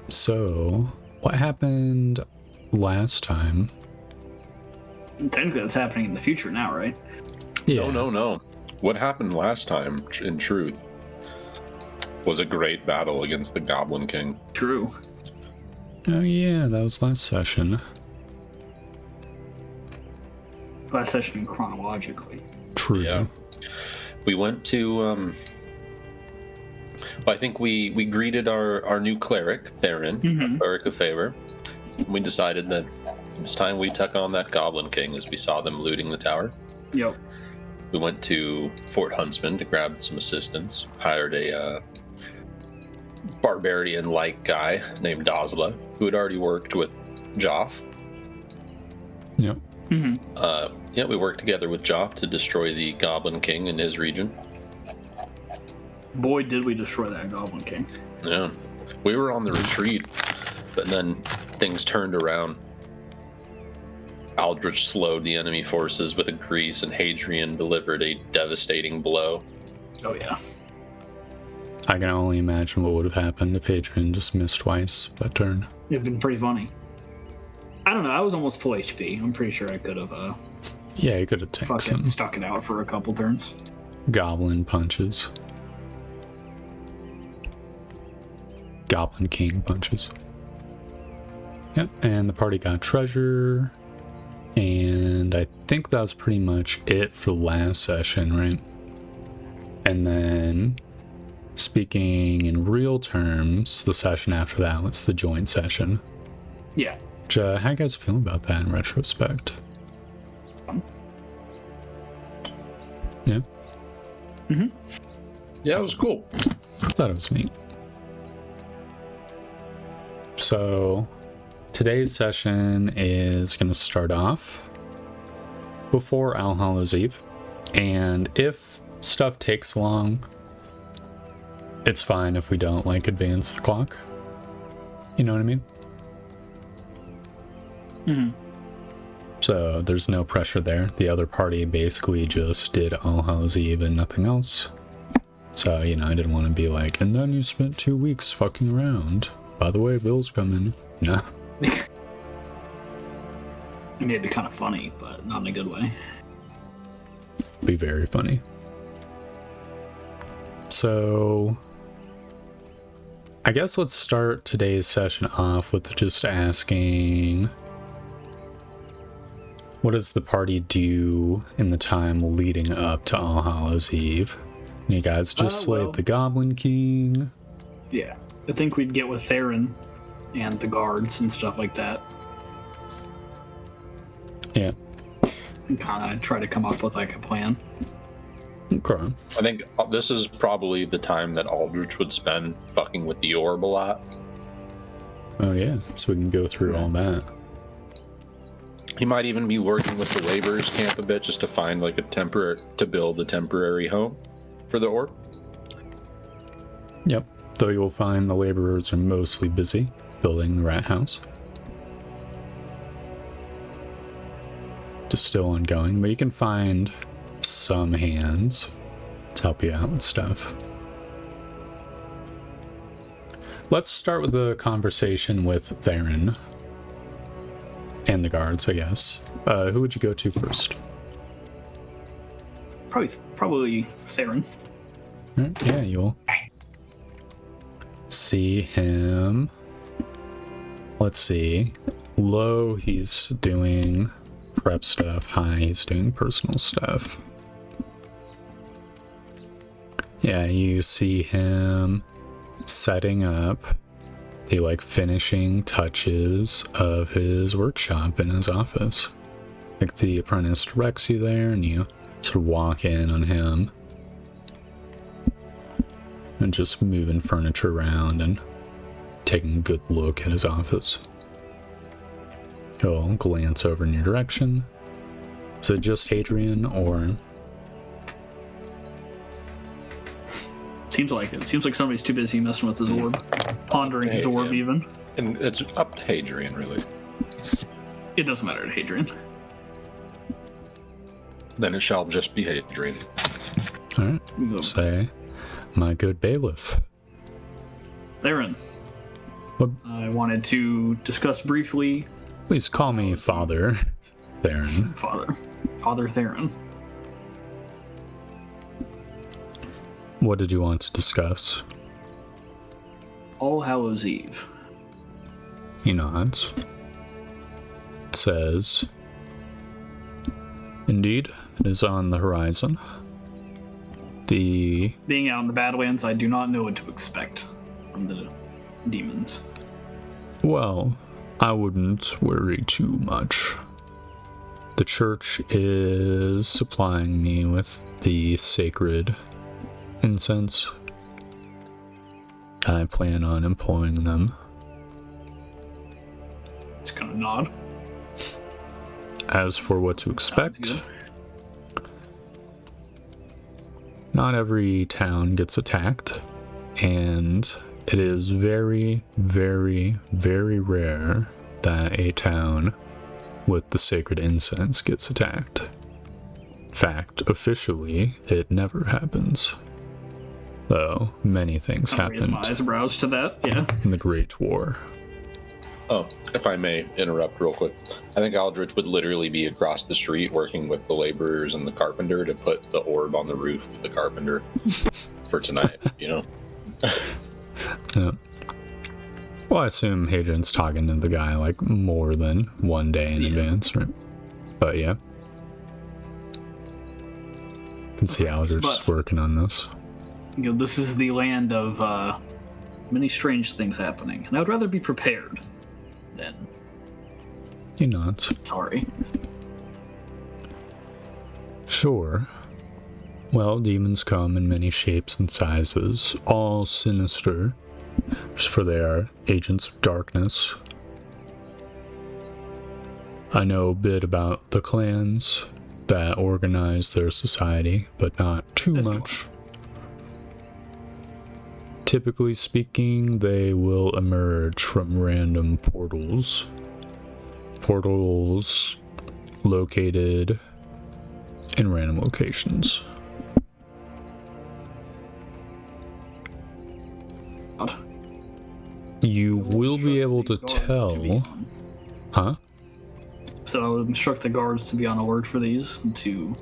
So, what happened last time? Technically, that's happening in the future now, right? Yeah. No. What happened last time, in truth, was a great battle against the Goblin King. True. Oh yeah, that was last session. Last session chronologically. True. Yeah. We went to, I think we greeted our new cleric, Theron, cleric of favor. We decided that it was time we took on that Goblin King as we saw them looting the tower. Yep. We went to Fort Huntsman to grab some assistance, hired a barbarian-like guy named Dazla, who had already worked with Joff. Yep. We worked together with Joff to destroy the Goblin King in his region. Boy, did we destroy that Goblin King. Yeah. We were on the retreat, but then things turned around. Aldrich slowed the enemy forces with a grease, and Hadrian delivered a devastating blow. Oh, yeah. I can only imagine what would have happened if Hadrian just missed twice that turn. It'd been pretty funny. I don't know, I was almost full HP. I'm pretty sure I could have Yeah, he could have taken some stuck it out for a couple turns. goblin punches. Goblin King punches. Yep, and the party got treasure. And I think that was pretty much it for last session, right? And then, speaking in real terms, the session after that was the joint session. Yeah. Which, how you guys feel about that in retrospect? Yeah? Yeah, it was cool. Thought it was neat. So, today's session is going to start off before All Hallows Eve. And if stuff takes long, it's fine if we don't, advance the clock. You know what I mean? So, there's no pressure there. The other party basically just did All Hallows Eve and nothing else. So, I didn't want to be like, and then you spent 2 weeks fucking around. By the way, Bill's coming. No. I mean, it'd be kind of funny, but not in a good way. Be very funny. So, I guess let's start today's session off with just asking, what does the party do in the time leading up to All Hallows Eve? You guys just slayed the Goblin King. Yeah, I think we'd get with Theron and the guards and stuff like that. Yeah. And kind of try to come up with a plan. Okay. I think this is probably the time that Aldrich would spend fucking with the orb a lot. Oh yeah, so we can go through all that. He might even be working with the laborers camp a bit just to find to build a temporary home for the orb. Yep, though you'll find the laborers are mostly busy building the rat house. Just still ongoing, but you can find some hands to help you out with stuff. Let's start with the conversation with Theron and the guards, I guess. Who would you go to first? Probably Theron. Right, yeah, you'll see him. Let's see. Low, he's doing prep stuff. High, he's doing personal stuff. Yeah, you see him setting up the finishing touches of his workshop in his office. The apprentice directs you there and you sort of walk in on him and just moving furniture around and taking a good look at his office. He'll glance over in your direction. Is it just Hadrian or? Seems like it. Seems like somebody's too busy messing with his orb. Pondering his orb, even. And it's up to Hadrian, really. It doesn't matter to Hadrian. Then it shall just be Hadrian. Alright. Say, my good bailiff. Theron. I wanted to discuss briefly. Please call me Father Theron. Father Theron. What did you want to discuss? All Hallows Eve. He nods. It says, indeed, it is on the horizon. Being out in the Badlands, I do not know what to expect from the demons. Well, I wouldn't worry too much. The church is supplying me with the sacred incense. I plan on employing them. It's kind of nod. As for what to expect, Sounds not every town gets attacked, and it is very, very, very rare that a town with the sacred incense gets attacked. In fact, officially, it never happens. Though many things I'll raise happened my eyebrows to that, yeah. in the Great War. Oh, if I may interrupt real quick, I think Aldrich would literally be across the street working with the laborers and the carpenter to put the orb on the roof with the carpenter for tonight, you know? Yeah. Well, I assume Hadrian's talking to the guy like more than one day in advance, right? But yeah. Can see Aldrich's working on this. You know, this is the land of many strange things happening, and I would rather be prepared than He nods. sorry. Sure. Well, demons come in many shapes and sizes, all sinister, for they are agents of darkness. I know a bit about the clans that organize their society, but not too much. Typically speaking, they will emerge from random portals. Portals located in random locations. You will be able to tell. Huh? So I would instruct the guards to be on alert for these and to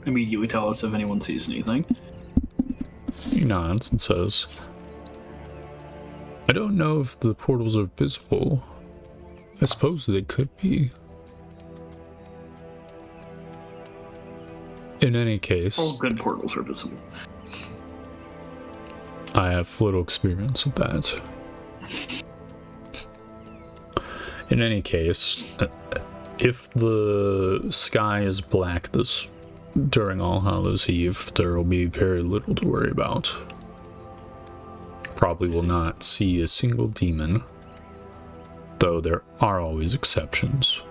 immediately tell us if anyone sees anything. He nods and says, I don't know if the portals are visible. I suppose they could be. In any case, All good portals are visible. I have little experience with that. In any case, if the sky is black during All Hallows Eve, there will be very little to worry about. Probably will not see a single demon, though there are always exceptions.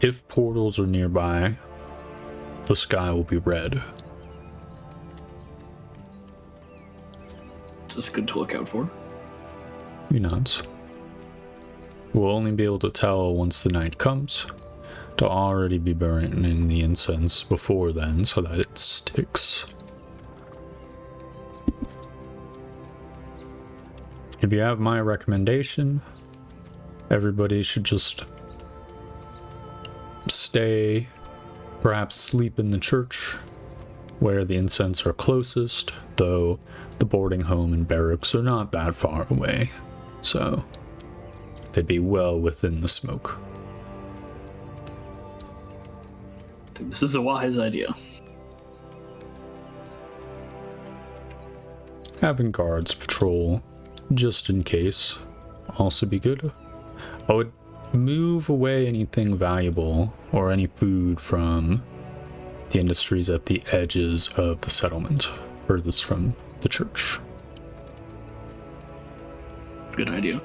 If portals are nearby, the sky will be red. This is good to look out for. He nods. We'll only be able to tell once the night comes. To already be burning the incense before then so that it sticks. If you have my recommendation, everybody should just stay, perhaps sleep in the church where the incense are closest, though the boarding home and barracks are not that far away, so they'd be well within the smoke. I think this is a wise idea. Having guards patrol, just in case, also be good. I would move away anything valuable or any food from the industries at the edges of the settlement, furthest from the church. Good idea.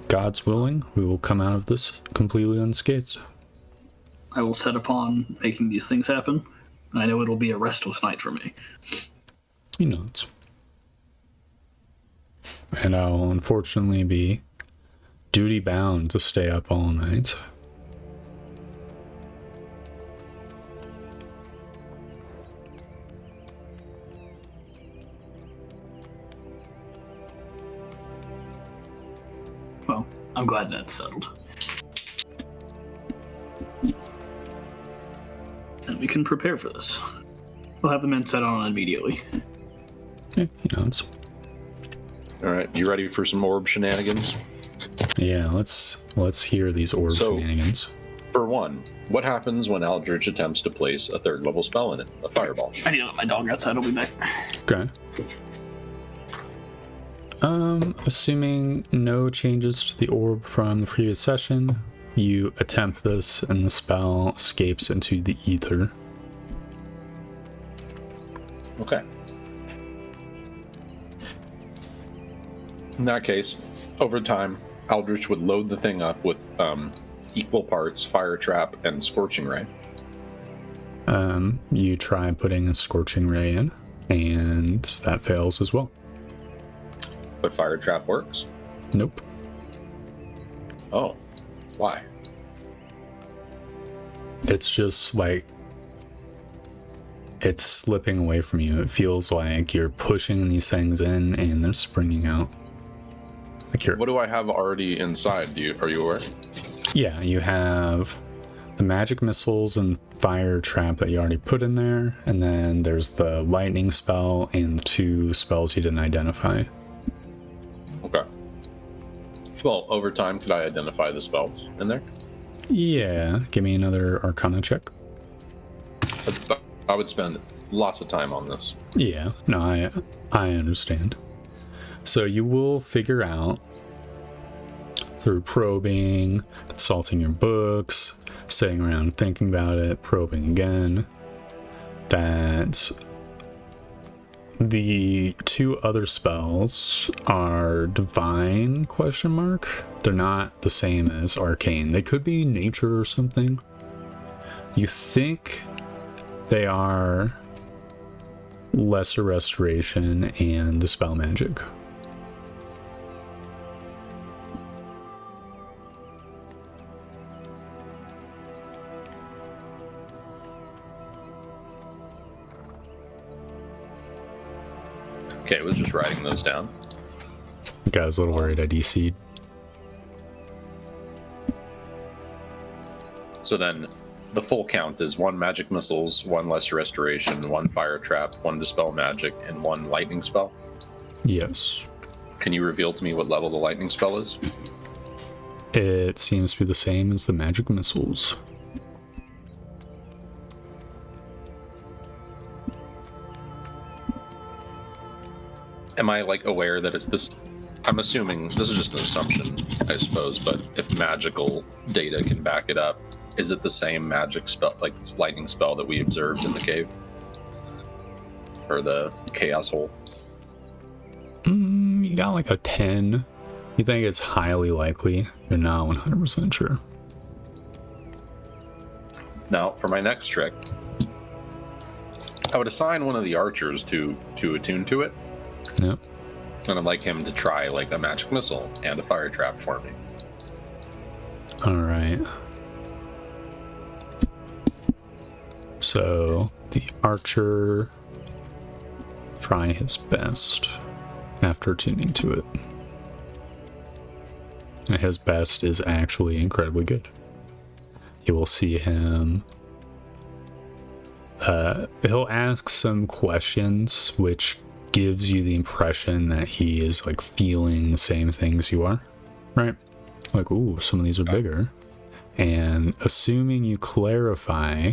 God's willing, we will come out of this completely unscathed. I will set upon making these things happen. I know it'll be a restless night for me. He nods. And I'll unfortunately be duty bound to stay up all night. I'm glad that's settled. And we can prepare for this. We'll have the men set on immediately. Yeah, he nods. All right, you ready for some orb shenanigans? Yeah, let's hear these orb shenanigans. For one, what happens when Aldrich attempts to place a third level spell in it? A fireball. I need to let my dog outside. I'll be back. Okay. Assuming no changes to the orb from the previous session, you attempt this and the spell escapes into the ether. Okay. In that case, over time, Aldrich would load the thing up with equal parts fire trap and scorching ray. You try putting a scorching ray in, and that fails as well. But fire trap works? Nope. Oh, why? It's just like it's slipping away from you. It feels like you're pushing these things in and they're springing out. Like you're, what do I have already inside? Are you aware? yeah, you have the magic missiles and fire trap that you already put in there, and then there's the lightning spell and the 2 spells you didn't identify. Okay. Well, over time, could I identify the spells in there? Yeah, give me another Arcana check. I would spend lots of time on this. Yeah, no, I understand. So you will figure out through probing, consulting your books, sitting around thinking about it, probing again, that the 2 other spells are divine ? They're not the same as arcane. They could be nature or something. You think they are lesser restoration and dispel magic. Okay, I was just writing those down. I was a little worried I DC'd. So then, the full count is 1 magic missiles, 1 lesser restoration, 1 fire trap, 1 dispel magic, and 1 lightning spell. Yes. Can you reveal to me what level the lightning spell is? It seems to be the same as the magic missiles. Am I aware that it's this? I'm assuming this is just an assumption, I suppose. But if magical data can back it up, is it the same magic spell, lightning spell that we observed in the cave or the chaos hole? You got a 10. You think it's highly likely. You're not 100% sure. Now, for my next trick, I would assign one of the archers to attune to it. Yep. And I'd like him to try a magic missile and a fire trap for me. All right. So the archer try his best after tuning to it. And his best is actually incredibly good. You will see him. He'll ask some questions, which gives you the impression that he is feeling the same things you are, right? Ooh, some of these are bigger. And assuming you clarify,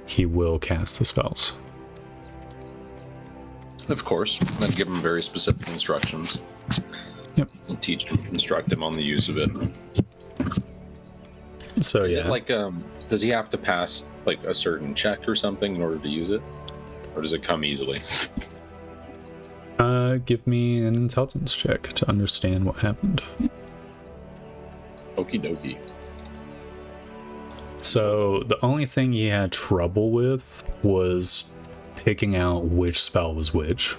he will cast the spells. Of course, and give him very specific instructions. Yep. Instruct him on the use of it. So is yeah. it does he have to pass a certain check or something in order to use it, or does it come easily? Give me an intelligence check to understand what happened. Okie dokie. So the only thing he had trouble with was picking out which spell was which.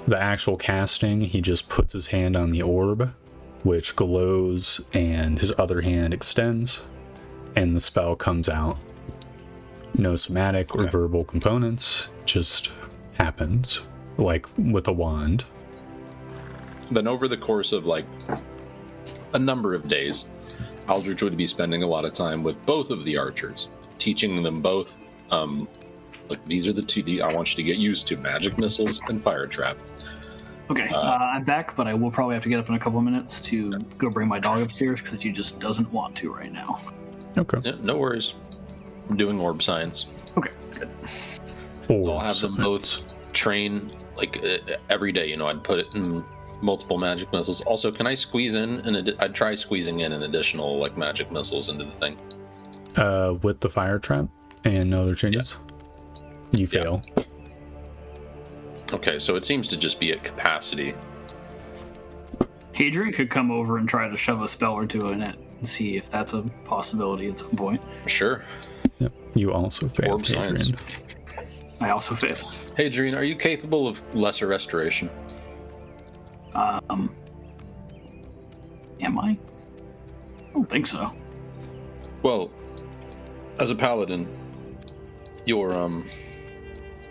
The actual casting, he just puts his hand on the orb, which glows, and his other hand extends, and the spell comes out. No somatic or verbal components, just happens, with a wand. Then over the course of a number of days, Aldrich would be spending a lot of time with both of the archers, teaching them both. Like, these are the two I want you to get used to: magic missiles and fire trap. Okay, I'm back, but I will probably have to get up in a couple of minutes to go bring my dog upstairs because he just doesn't want to right now. Okay. Yeah, no worries. I'm doing orb science. Okay, good. I'll have them both train like every day. You know, I'd put it in multiple magic missiles. Also, can I squeeze in? And I'd try squeezing in an additional like magic missiles into the thing. With the fire trap and no other changes. Yeah. You fail. Yeah. Okay, so it seems to just be at capacity. Hadrian could come over and try to shove a spell or two in it and see if that's a possibility at some point. Sure. Yep. You also fail, Orb science. I also fail. Hadrian, are you capable of lesser restoration? Am I? I don't think so. Well, as a paladin, you're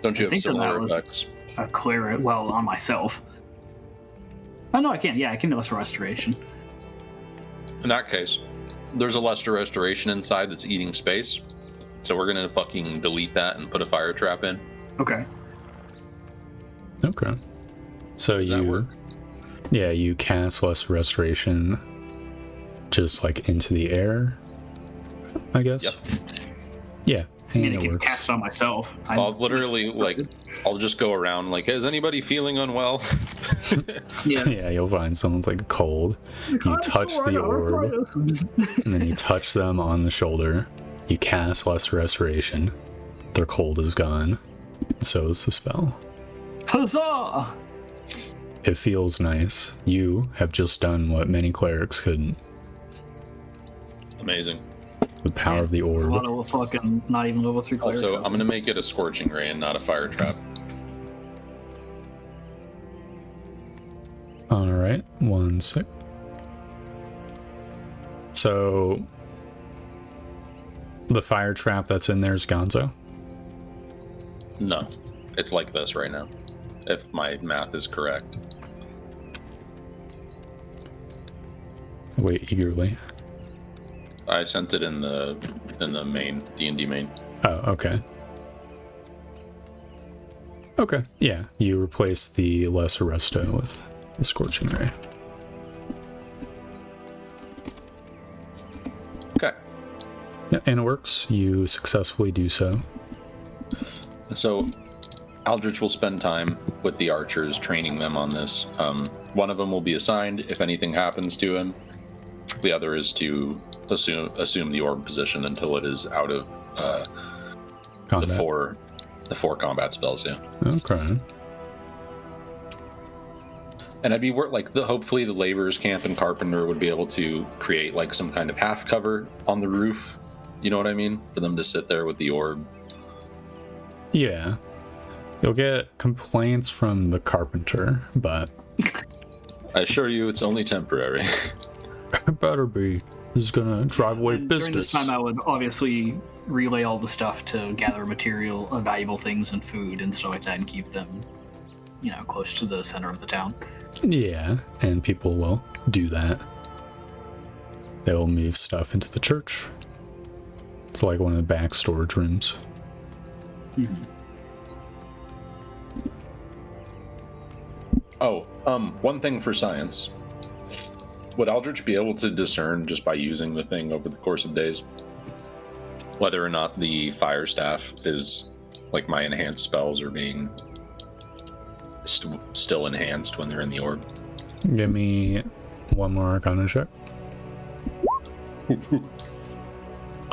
don't you have similar effects? Clear it well on myself. Oh no, I can. Yeah, I can do lesser restoration. In that case, there's a lesser restoration inside that's eating space. So we're gonna fucking delete that and put a fire trap in. Okay. Okay. So Does that work? Yeah, you cast lesser restoration just like into the air, I guess. Yep. Yeah. I mean, And I it can works. cast on myself. I'll literally I'll just go around like, is anybody feeling unwell? Yeah, you'll find someone's like cold. You touch the orb, and then you touch them on the shoulder. You cast lesser restoration. Their cold is gone. So is the spell. Huzzah! It feels nice. You have just done what many clerics couldn't. Amazing. The power of the A orb. lot of fucking not even level 3 clerics. Also, I'm gonna make it a scorching ray and not a fire trap. Alright, 1 sec. So the fire trap that's in there is Gonzo? No, it's like this right now, if my math is correct. Wait eagerly. I sent it in the main D&D main. Oh, okay. Okay, yeah. You replace the lesser resto with the scorching ray. Okay. Yeah, and it works. You successfully do so. So Aldrich will spend time with the archers, training them on this. One of them will be assigned if anything happens to him. The other is to assume the orb position until it is out of the four combat spells. Yeah. Okay. And I'd be hopefully the laborers camp and carpenter would be able to create like some kind of half cover on the roof. You know what I mean? For them to sit there with the orb. Yeah. You'll get complaints from the carpenter, but I assure you, it's only temporary. it better be. This is gonna drive away And business. during this time, I would obviously relay all the stuff to gather material, valuable things, and food and stuff like that, and keep them, close to the center of the town. Yeah, and people will do that. They will move stuff into the church. It's like one of the back storage rooms. Mm-hmm. Oh, one thing for science. Would Aldrich be able to discern just by using the thing over the course of days whether or not the fire staff is like my enhanced spells are being still enhanced when they're in the orb? Give me one more Arcana check.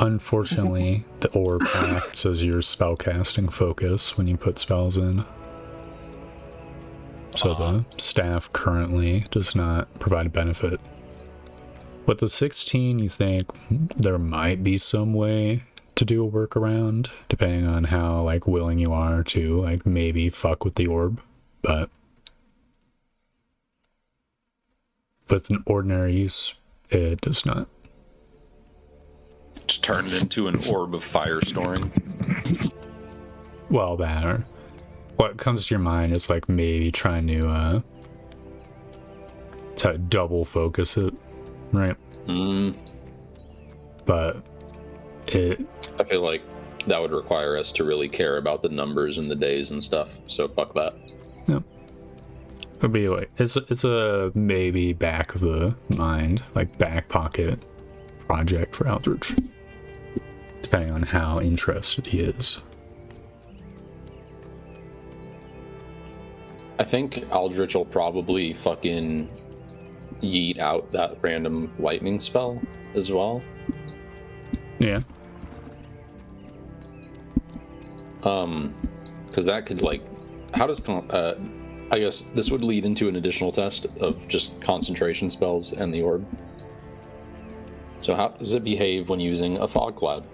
Unfortunately, the orb acts as your spellcasting focus when you put spells in. So the staff currently does not provide a benefit. With the 16, you think there might be some way to do a workaround, depending on how like willing you are to like maybe fuck with the orb, but with an ordinary use, it does not. Just turned into an orb of fire storing. Well, that or what comes to your mind is like maybe trying to double focus it, right? But I feel like that would require us to really care about the numbers and the days and stuff. So fuck that. Yeah. It'd be like it's a maybe back of the mind, like back pocket project for Aldrich, depending on how interested he is. I think Aldrich will probably fucking yeet out that random lightning spell as well. Yeah. Because that could, like, how does I guess this would lead into an additional test of just concentration spells and the orb. So how does it behave when using a fog cloud?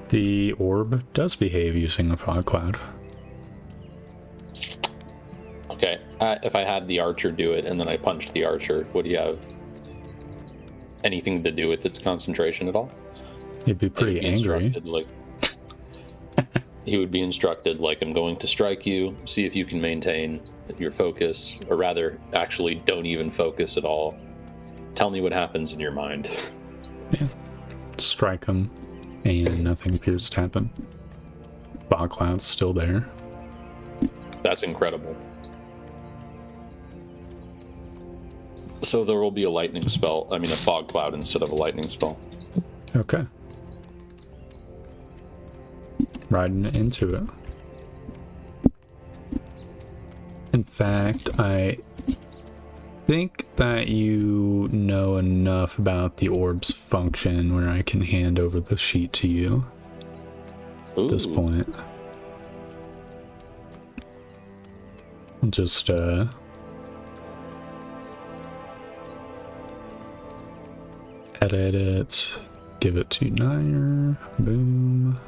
The orb does behave using a fog cloud. Okay, if I had the archer do it and then I punched the archer, would he have anything to do with its concentration at all? He'd be pretty angry. He would be instructed, like, I'm going to strike you, see if you can maintain your focus, or rather, actually, don't even focus at all. Tell me what happens in your mind. Yeah. Strike him, and nothing appears to happen. Fog cloud's still there. That's incredible. So there will be a lightning spell, a fog cloud instead of a lightning spell. Okay. Riding into it. In fact, I think that you know enough about the orb's function where I can hand over the sheet to you at this point. Just edit it, give it to Nair, boom.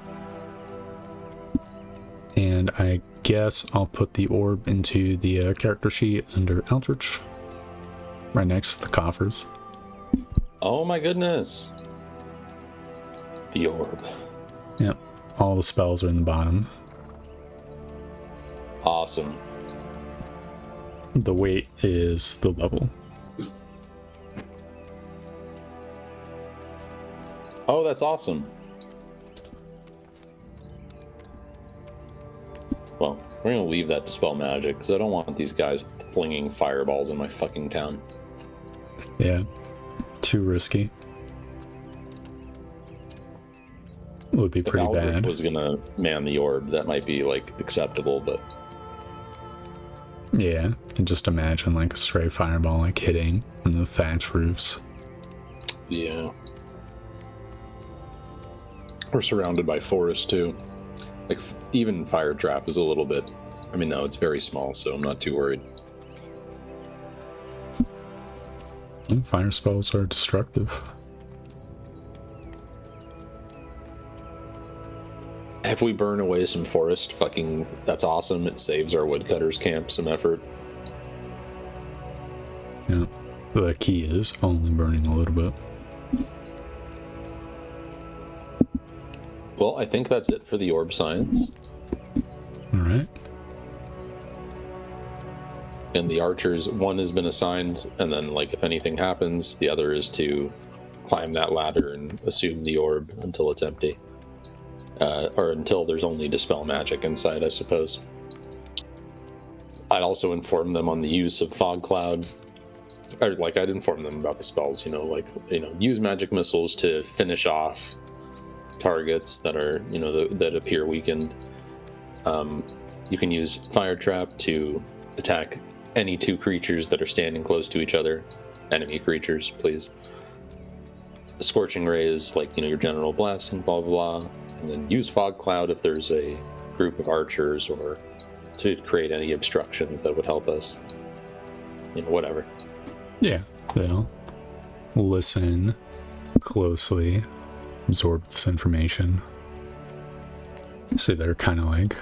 And I guess I'll put the orb into the character sheet under Eldritch, right next to the coffers. Oh my goodness. The orb. Yep, all the spells are in the bottom. Awesome. The weight is the level. Oh, that's awesome. Well, we're gonna leave that to spell magic, because I don't want these guys flinging fireballs in my fucking town. Yeah, too risky. Would be pretty if Aldrich bad. Was gonna man the orb, that might be, like, acceptable, but... Yeah, you can just imagine, like, a stray fireball, like, hitting from the thatch roofs. Yeah. We're surrounded by forest, too. Like, even fire trap is a little bit... no, it's very small, so I'm not too worried. Fire spells are destructive. If we burn away some forest, that's awesome. It saves our woodcutters camp some effort. Yeah, the key is only burning a little bit. Well, I think that's it for the orb science. Alright. And the archers, one has been assigned, and then, like, if anything happens, the other is to climb that ladder and assume the orb until it's empty. Or until there's only dispel magic inside, I suppose. I'd also inform them on the use of fog cloud. Or, like, I'd inform them about the spells, use magic missiles to finish off targets that are, that appear weakened. You can use fire trap to attack any two creatures that are standing close to each other. Enemy creatures, please. The scorching ray is, like, your general blasting, blah blah blah. And then use fog cloud if there's a group of archers, or to create any obstructions that would help us. Whatever. Yeah, they'll listen closely, absorb this information. So they're kind of like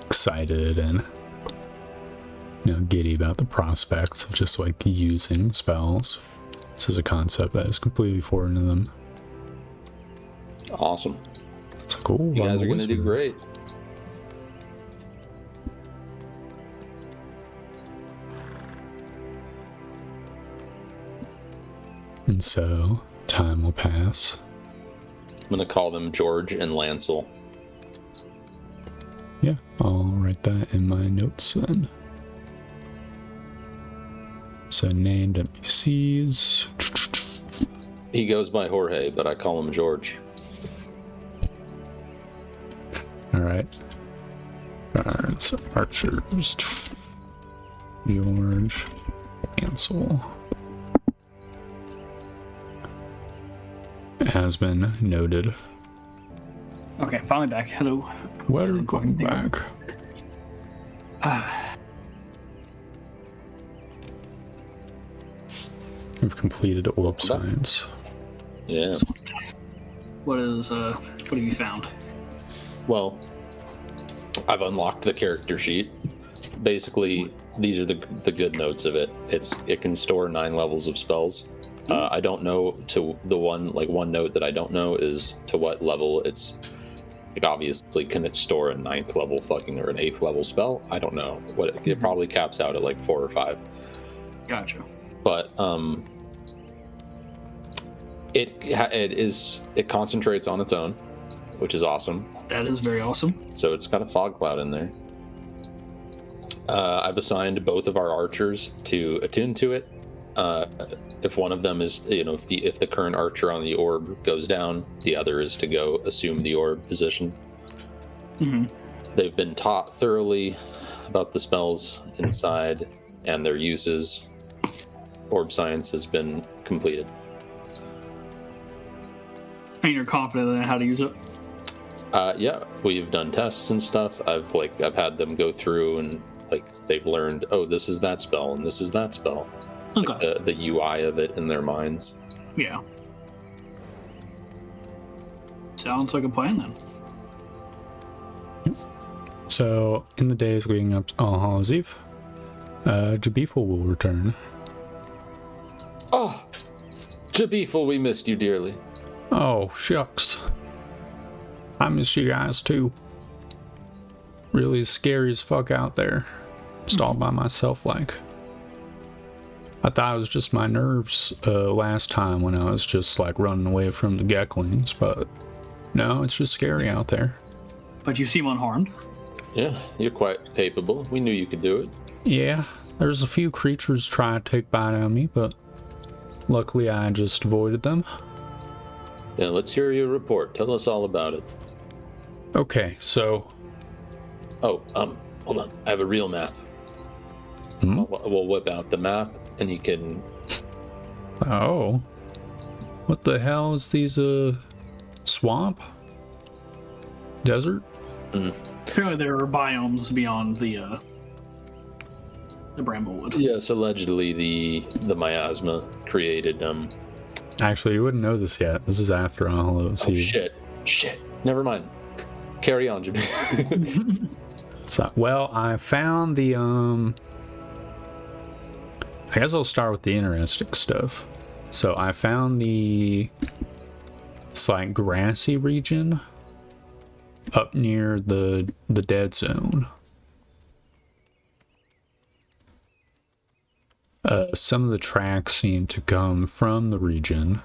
excited and giddy about the prospects of just like using spells. This is a concept that is completely foreign to them. Awesome. It's cool. You guys are going to do great. and so time will pass. I'm gonna call them George and Lancel. Yeah, I'll write that in my notes then. So named NPCs. He goes by Jorge, but I call him George. Alright. Guards, archers. George. Ansel. Has been noted. Okay, finally back. Hello. Welcome back. We've completed orb science. Yeah. What have you found? Well, I've unlocked the character sheet. Basically, these are the good notes of it. It can store 9 levels of spells. I don't know to the one note that I don't know is to what level it's. Like obviously, can it store a 9th level or an 8th level spell? I don't know. It probably caps out at like 4 or 5. Gotcha. But it concentrates on its own, which is awesome. That is very awesome. So it's got a fog cloud in there. I've assigned both of our archers to attune to it. If one of them is, if the current archer on the orb goes down, the other is to go assume the orb position. Mm-hmm. They've been taught thoroughly about the spells inside and their uses. Orb science has been completed. And you're confident in how to use it? Yeah, we've done tests and stuff. I've had them go through and they've learned, oh, this is that spell and this is that spell. Okay. The UI of it in their minds. Yeah. Sounds like a plan then. So, in the days leading up to All Hallows Eve, Jabiful will return. Oh, Jabiful, we missed you dearly. Oh, shucks. I miss you guys too. Really scary as fuck out there. Just all by myself like. I thought it was just my nerves last time when I was just like running away from the Geklings, but no, it's just scary out there. But you seem unharmed. Yeah, you're quite capable. We knew you could do it. Yeah, there's a few creatures trying to take bite on me, but luckily I just avoided them. Yeah, let's hear your report. Tell us all about it. Okay, so... Oh, hold on. I have a real map. Hmm? We'll whip out the map, and you can... Oh. What the hell is these, swamp? Desert? Apparently there are biomes beyond the Bramblewood. Yes, allegedly the miasma created, Actually, you wouldn't know this yet. This is after All Hallows Eve. Shit. Never mind. Carry on, Jimmy. So, well, I found the, I guess I'll start with the interesting stuff. So I found it's like grassy region up near the dead zone. Some of the tracks seem to come from the region,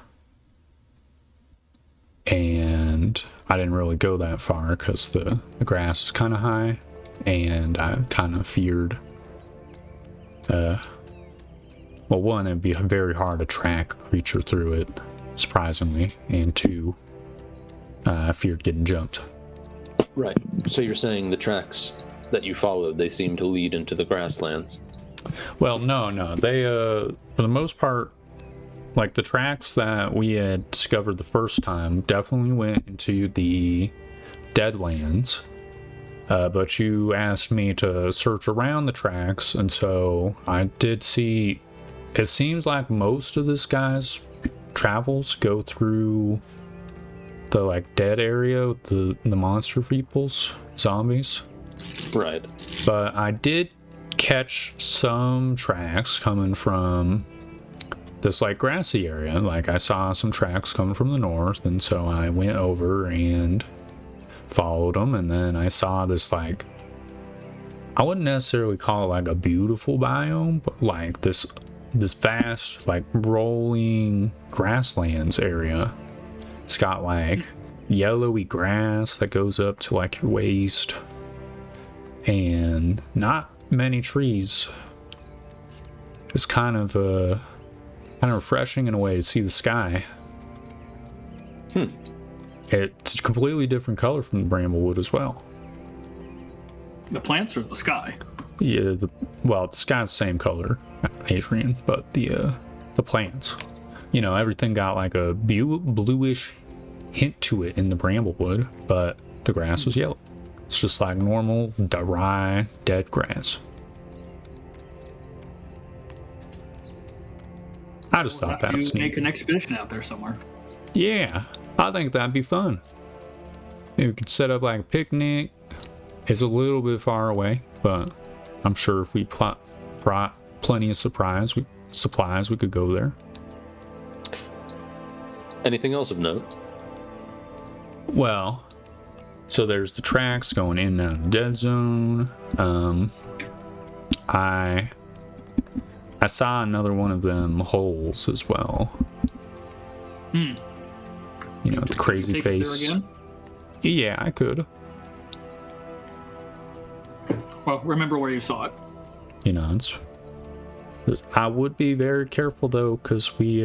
and I didn't really go that far because the grass is kind of high, and I kind of feared, well, one, it'd be very hard to track a creature through it, surprisingly, and two, I feared getting jumped. Right. So you're saying the tracks that you followed, they seem to lead into the grasslands? Well, no. They, for the most part, like the tracks that we had discovered the first time definitely went into the Deadlands. But you asked me to search around the tracks, and so I did see, it seems like most of this guy's travels go through the like dead area with the monster peoples, zombies. Right. But I did catch some tracks coming from this like grassy area. Like I saw some tracks coming from the north, and so I went over and followed them, and then I saw this like, I wouldn't necessarily call it like a beautiful biome, but like this this vast, like, rolling grasslands area. It's got, like, yellowy grass that goes up to, like, your waist. And not many trees. It's kind of refreshing in a way to see the sky. It's a completely different color from the Bramblewood as well. The plants or the sky? Yeah, the sky's the same color, Adrian, but the plants. You know, everything got like a bluish hint to it in the Bramblewood, but the grass was yellow. It's just like normal, dry, dead grass. I just thought that was neat. Make an expedition out there somewhere. Yeah, I think that'd be fun. We could set up like a picnic. It's a little bit far away, but I'm sure if we brought plenty of supplies, we could go there. Anything else of note? Well, so there's the tracks going in and out of the dead zone. I saw another one of them holes as well. You know, the crazy face. Again? Yeah, I could. Well, remember where you saw it. You know, I would be very careful though, because we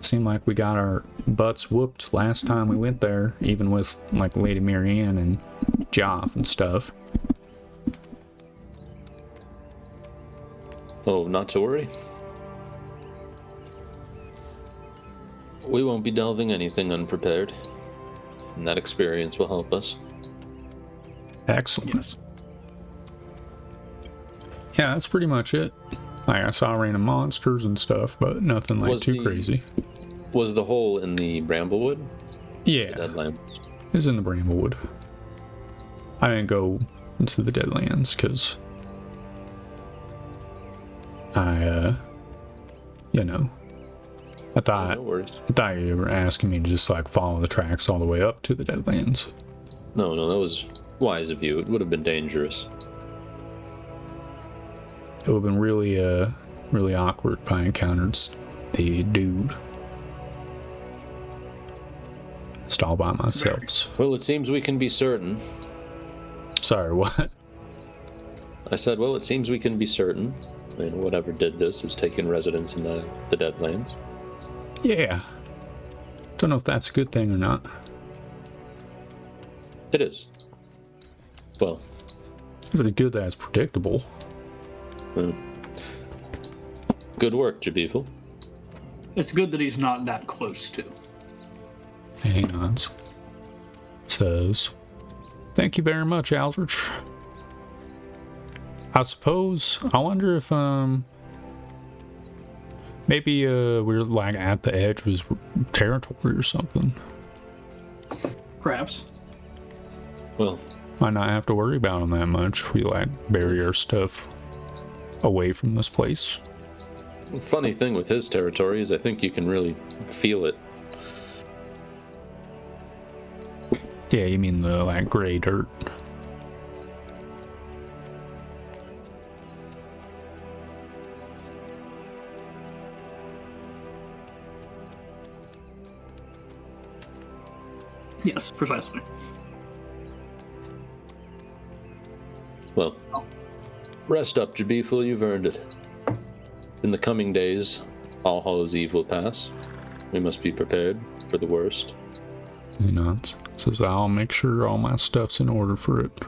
seemed like we got our butts whooped last time we went there, even with like Lady Marianne and Joff and stuff. Oh, not to worry. We won't be delving anything unprepared, and that experience will help us. Excellent. Yes. Yeah, that's pretty much it. Like, I saw random monsters and stuff, but nothing like too crazy. Was the hole in the Bramblewood? Yeah, The Deadlands? it's in the Bramblewood. I didn't go into the Deadlands because I thought No worries. you were asking me to just like follow the tracks all the way up to the Deadlands. No, that was wise of you. It would have been dangerous. It would have been really awkward if I encountered the dude. Just all by myself. Well, it seems we can be certain. Sorry, what? I said, well, it seems we can be certain. And whatever did this has taken residence in the Deadlands. Yeah. Don't know if that's a good thing or not. It is. Well. Is it good that it's predictable? Good work, Jabiful. It's good that he's not that close to. Hang on. It says, thank you very much, Aldrich. I suppose, I wonder if, maybe, we're like at the edge of his territory or something. Perhaps. Well, Might not have to worry about him that much if we like bury our stuff away from this place. the funny thing with his territory is I think you can really feel it. Yeah, you mean the like gray dirt? Yes, precisely. Well, rest up, Jabiful, you've earned it. In the coming days, All Hallows' Eve will pass. We must be prepared for the worst. You know, it says I'll make sure all my stuff's in order for it.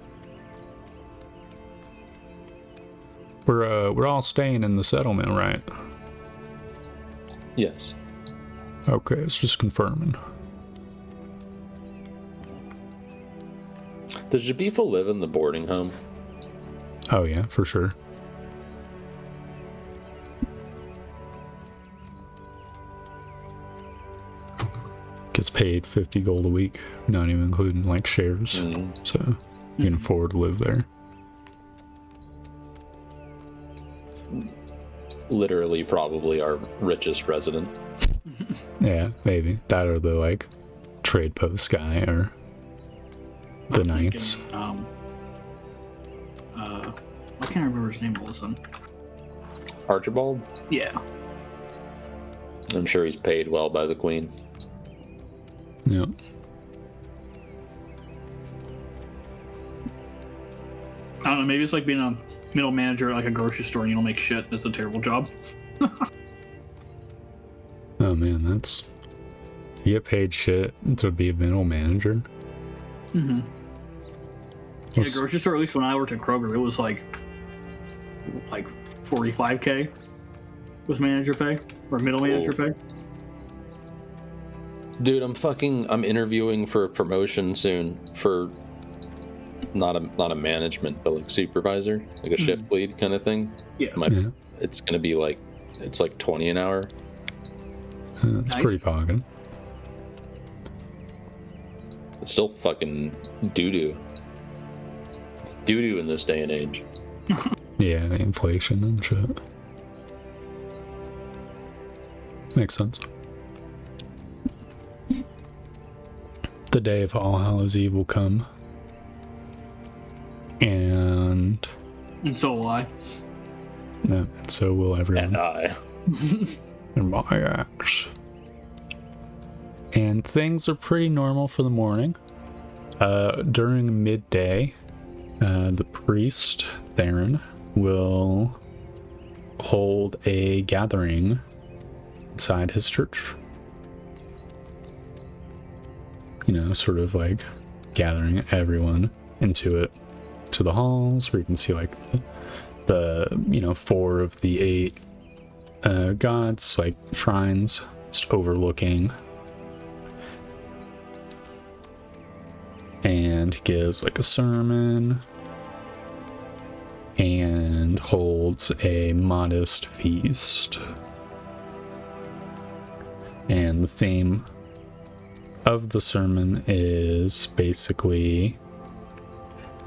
We're all staying in the settlement, right? Yes. Okay, it's just confirming. Does Jabiful live in the boarding home? Oh yeah, for sure. Gets paid 50 gold a week, not even including like shares. So you can afford to live there. Literally, probably our richest resident. Yeah, maybe. That or the like trade post guy or the I'm knights. thinking, I can't remember his name all of a sudden. Archibald? Yeah. I'm sure he's paid well by the queen. Yep. I don't know, maybe it's like being a middle manager at like a grocery store and you don't make shit. It's a terrible job. Oh man, that's... You get paid shit to be a middle manager? Mm-hmm. Yeah, grocery store, at least when I worked at Kroger, it was like 45K was manager pay, or middle manager pay. Dude, I'm interviewing for a promotion soon for not a management, but like supervisor, like a shift lead kind of thing. Yeah. It's gonna be like, it's like 20 an hour. That's Nice. pretty poggin. It's still fucking doo-doo. Doo-doo in this day and age. Yeah, the inflation and shit. Makes sense. The day of All Hallows Eve will come. And so will I. and so will everyone. And I. And my axe. And things are pretty normal for the morning. During midday, the priest, Theron, will hold a gathering inside his church. You know, sort of like gathering everyone into it, to the halls where you can see like the 4 of the 8 gods, like shrines, just overlooking, and gives like a sermon and holds a modest feast. And the theme of the sermon is basically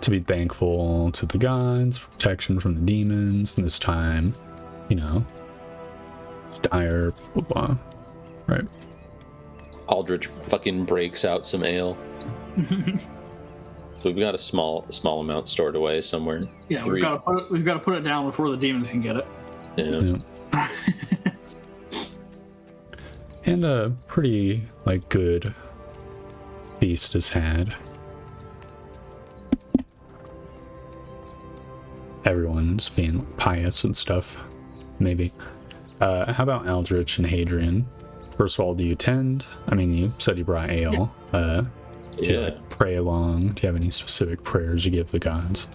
to be thankful to the gods for protection from the demons in this time, dire, blah, blah, right? Aldrich fucking breaks out some ale. So we've got a small amount stored away somewhere. Yeah, we've got to put it down before the demons can get it. Yeah. And a pretty good feast is had. Everyone's being pious and stuff, maybe. How about Aldrich and Hadrian? First of all, do you attend? I mean, you said you brought ale. Do you pray along? Do you have any specific prayers you give the gods?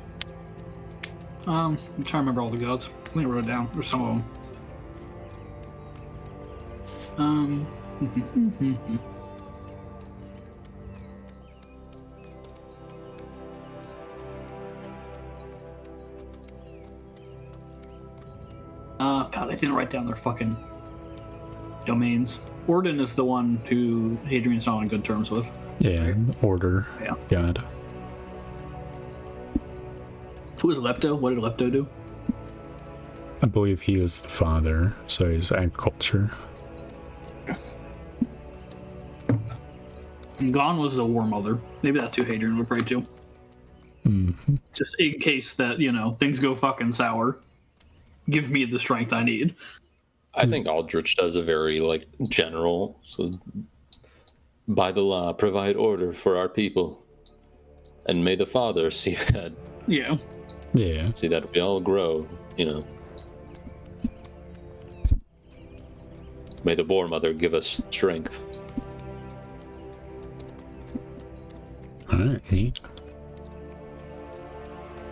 I'm trying to remember all the gods. I think I wrote it down. There's some of them. God, I didn't write down their fucking domains. Orden is the one who Hadrian's not on good terms with. Yeah, order. Yeah. God. Who is Lepto? What did Lepto do? I believe he is the father, so he's agriculture. And Gon was the war mother. Maybe that's who Hadrian would pray to. Mm-hmm. Just in case that, things go fucking sour. Give me the strength I need. I think Aldrich does a very general, so by the law provide order for our people, and may the Father see that. Yeah. See that we all grow. May the Boar Mother give us strength. All right, neat.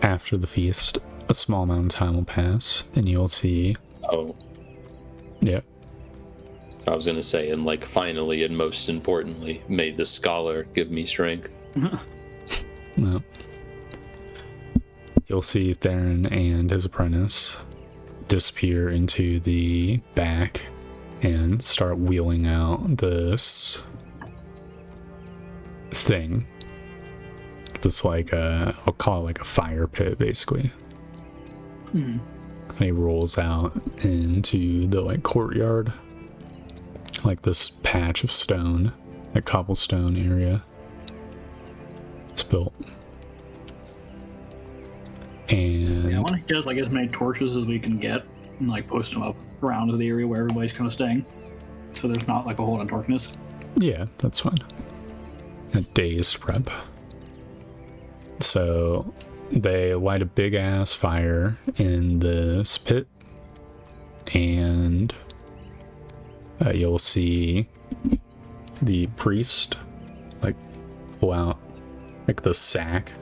After the feast, a small amount of time will pass, and you'll see. Oh. Yeah. I was going to say, and finally and most importantly, may the scholar give me strength. No. You'll see Theron and his apprentice disappear into the back and start wheeling out this thing. This I'll call it a fire pit, basically. Mm. And he rolls out into the courtyard, this patch of stone, cobblestone area. It's built. And Yeah, I want to get as many torches as we can get and post them up around the area where everybody's kind of staying. So there's not like a whole lot of darkness. Yeah, that's fine. A day's prep. So they light a big ass fire in this pit, and you'll see the priest like pull out like the sack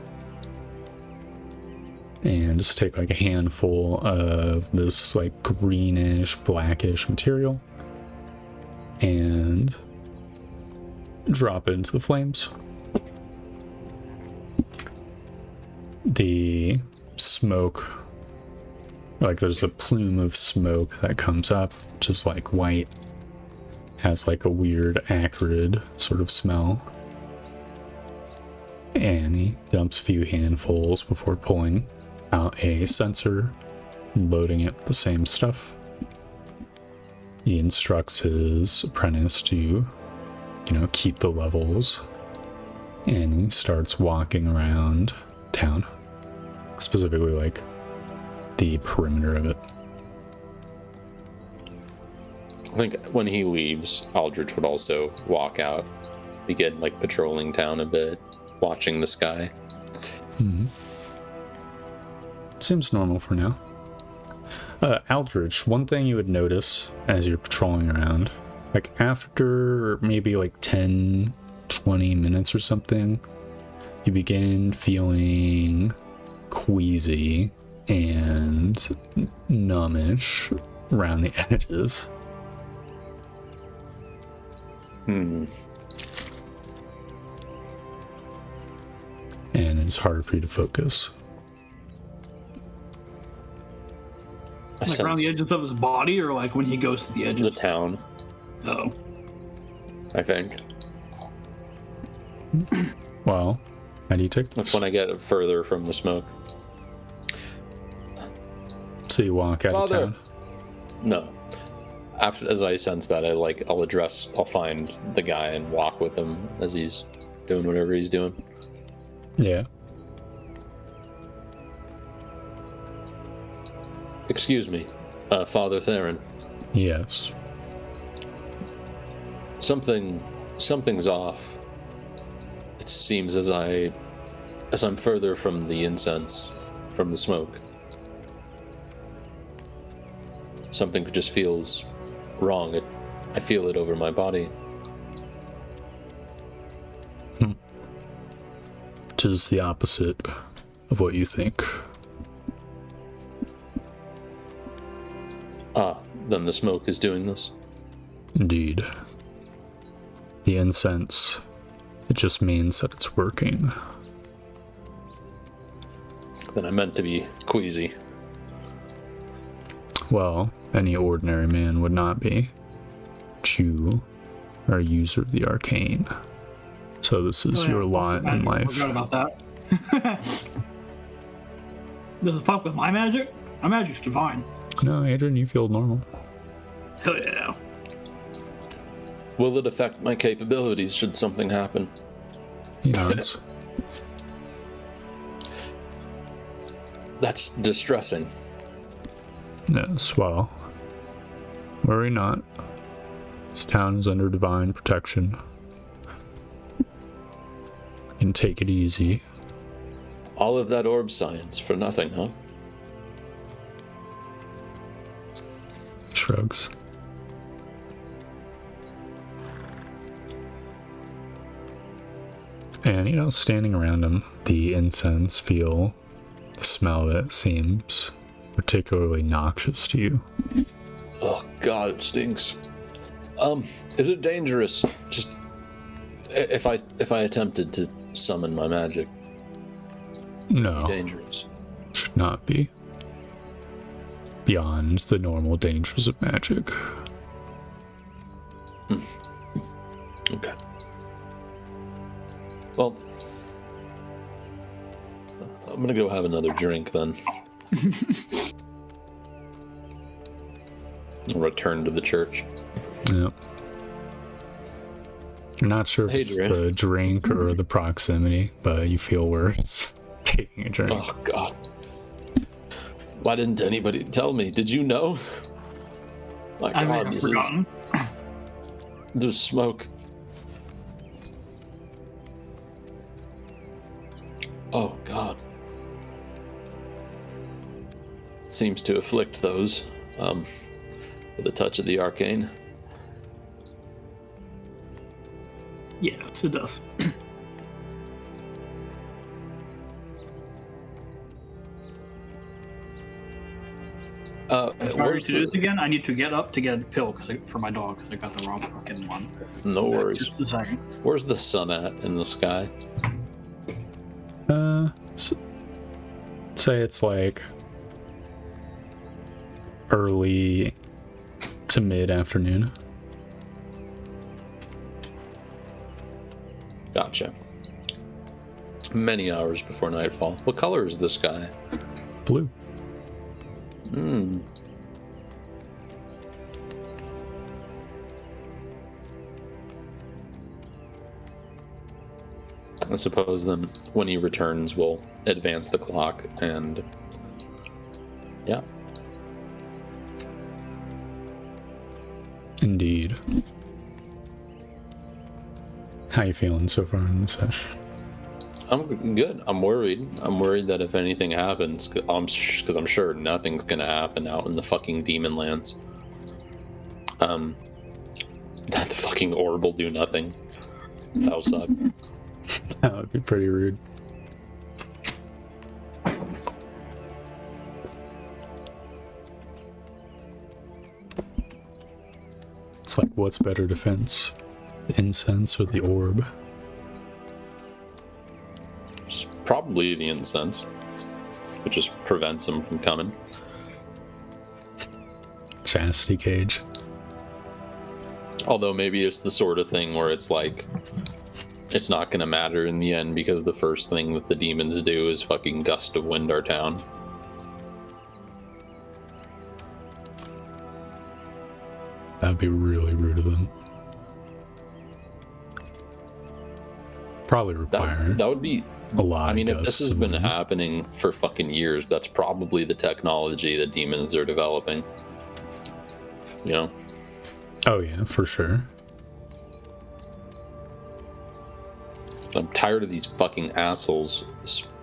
and just take like a handful of this like greenish blackish material and drop it into the flames. The smoke, like there's a plume of smoke that comes up, just like white, has like a weird acrid sort of smell. And he dumps a few handfuls before pulling out a sensor, loading it with the same stuff. He instructs his apprentice to, keep the levels, and he starts walking around town, specifically like the perimeter of it. I think when he leaves, Aldrich would also walk out, begin like patrolling town a bit, watching the sky. Seems normal for now. Aldrich, one thing you would notice as you're patrolling around, like after maybe like 10, 20 minutes or something, you begin feeling queasy and numbish around the edges. And it's harder for you to focus. Like around the edges of his body, or like when he goes to the edges? The town. Oh. I think. Well, how do you take this? That's when I get further from the smoke. So you walk out of town? No. As I sense that, I'll find the guy and walk with him as he's doing whatever he's doing. Yeah. Excuse me, Father Theron. Yes. Something's off. It seems as I'm further from the incense, from the smoke. Something just feels wrong. I feel it over my body. Which is the opposite of what you think. Then the smoke is doing this? Indeed. The incense, it just means that it's working. Then I meant to be queasy. Well, any ordinary man would not be. But you are a user of the arcane. So this is your lot in life. I forgot about that. Does it fuck with my magic? My magic's divine. No, Adrian, you feel normal. Hell yeah. Will it affect my capabilities should something happen? He nods. That's distressing. Yes, well, worry not. This town is under divine protection. You can take it easy. All of that orb science for nothing, huh? Shrugs. And, standing around him, the incense the smell of it seems particularly noxious to you. Oh God, it stinks. Is it dangerous? Just if I attempted to summon my magic. No. Dangerous. Should not be. Beyond the normal dangers of magic. Okay. Well, I'm gonna go have another drink then. I'll return to the church. Yep. You're not sure if it's the drink or the proximity, but you feel worse taking a drink. Oh God. Why didn't anybody tell me? Did you know? My I may God, have forgotten. There's smoke. Oh, God. Seems to afflict those with a touch of the arcane. Yes, it does. If I were to do this again, I need to get up to get a pill for my dog because I got the wrong fucking one. No worries. Just a second. Where's the sun at in the sky? Say it's like early to mid-afternoon. Gotcha. Many hours before nightfall. What color is the sky? Blue. I suppose then when he returns, we'll advance the clock and yeah. Indeed. How you feeling so far in the session? I'm good. I'm worried. I'm worried that if anything happens, because I'm sure nothing's gonna happen out in the fucking demon lands. That the fucking orb will do nothing. That'll suck. That would be pretty rude. It's like, what's better defense? The incense or the orb? It's probably the incense. It just prevents them from coming. Chastity cage. Although maybe it's the sort of thing where it's like, it's not gonna matter in the end because the first thing that the demons do is fucking gust of wind our town. That'd be really rude of them. Probably require That would be a lot. I mean, of if this has been happening for fucking years, that's probably the technology that demons are developing. You know? Oh yeah, for sure. I'm tired of these fucking assholes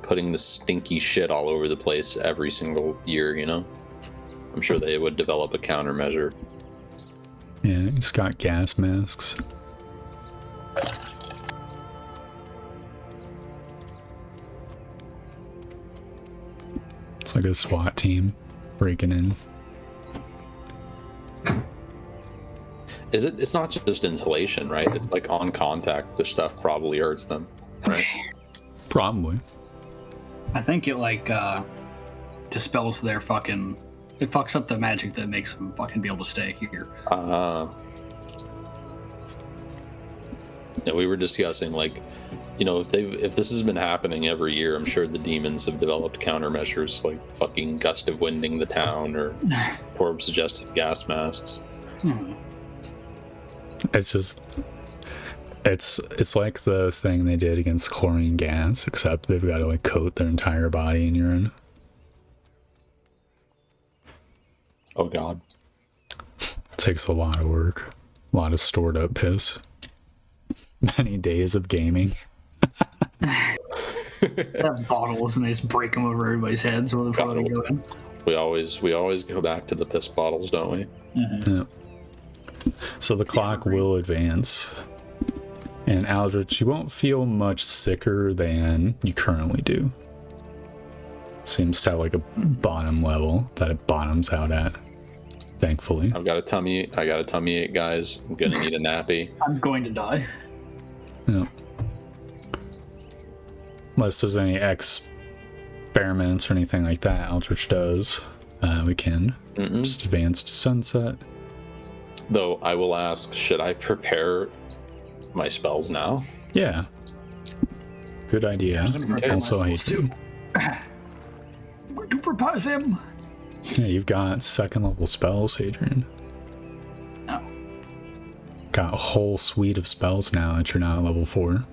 putting the stinky shit all over the place every single year, you know? I'm sure they would develop a countermeasure. Yeah, he's got gas masks. It's like a SWAT team breaking in. Is it? It's not just inhalation, right? It's like on contact, the stuff probably hurts them, right? Probably. I think it like dispels their fucking. It fucks up the magic that makes them fucking be able to stay here. Yeah, we were discussing like, you know, if this has been happening every year, I'm sure the demons have developed countermeasures like fucking gust of winding the town or orb suggested gas masks. It's just, it's like the thing they did against chlorine gas, except they've got to like coat their entire body in urine. Oh God. It takes a lot of work, a lot of stored up piss, many days of gaming. They have bottles and they just break them over everybody's heads before they go in. We always go back to the piss bottles, don't we? Yeah. So the clock will advance, and Aldrich, you won't feel much sicker than you currently do. Seems to have like a bottom level that it bottoms out at, thankfully. I got a tummy ache, guys. I'm gonna need a nappy. I'm going to die. Yeah. Unless there's any experiments or anything like that Aldrich does, we can just advance to sunset. Though I will ask, should I prepare my spells now? Yeah. Good idea. Okay. Also, I hate to. Where to propose him? Yeah, you've got second level spells, Adrian. No. Got a whole suite of spells now that you're not at level 4.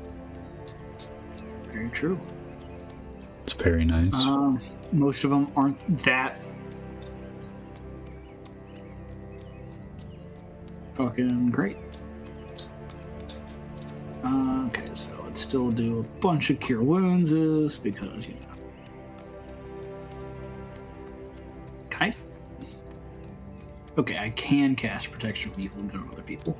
Very true. It's very nice. Most of them aren't that fucking great. Okay, so let's still do a bunch of cure wounds because, you know. Okay. Okay, I can cast protection from evil and other people.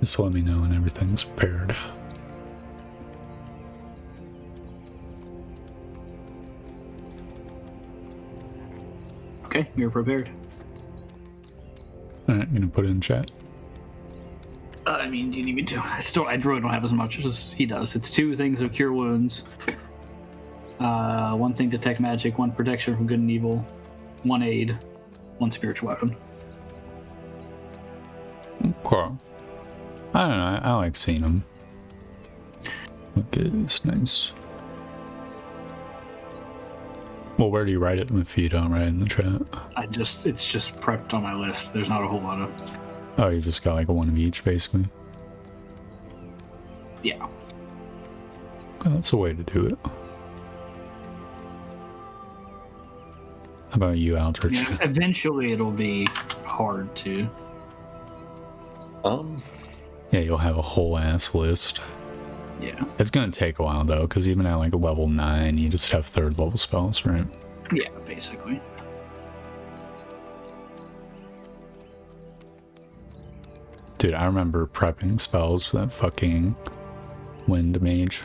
Just let me know when everything's prepared. Okay, you're prepared. Alright, I'm gonna put it in chat. I mean, do you need me to? I really don't have as much as he does. It's 2 things of cure wounds, 1 thing detect magic, 1 protection from good and evil, 1 aid, 1 spiritual weapon. Cool. I don't know, I like seeing them. Okay, it's nice. Well, where do you write it if you don't write it in the chat? It's just prepped on my list. There's not a whole lot of... Oh, you just got like 1 of each, basically? Yeah. Well, that's a way to do it. How about you, Aldrich? Yeah, eventually it'll be hard to... Yeah, you'll have a whole ass list. Yeah. It's gonna take a while though, because even at like level 9, you just have 3rd level spells, right? Yeah, basically. Dude, I remember prepping spells for that fucking wind mage.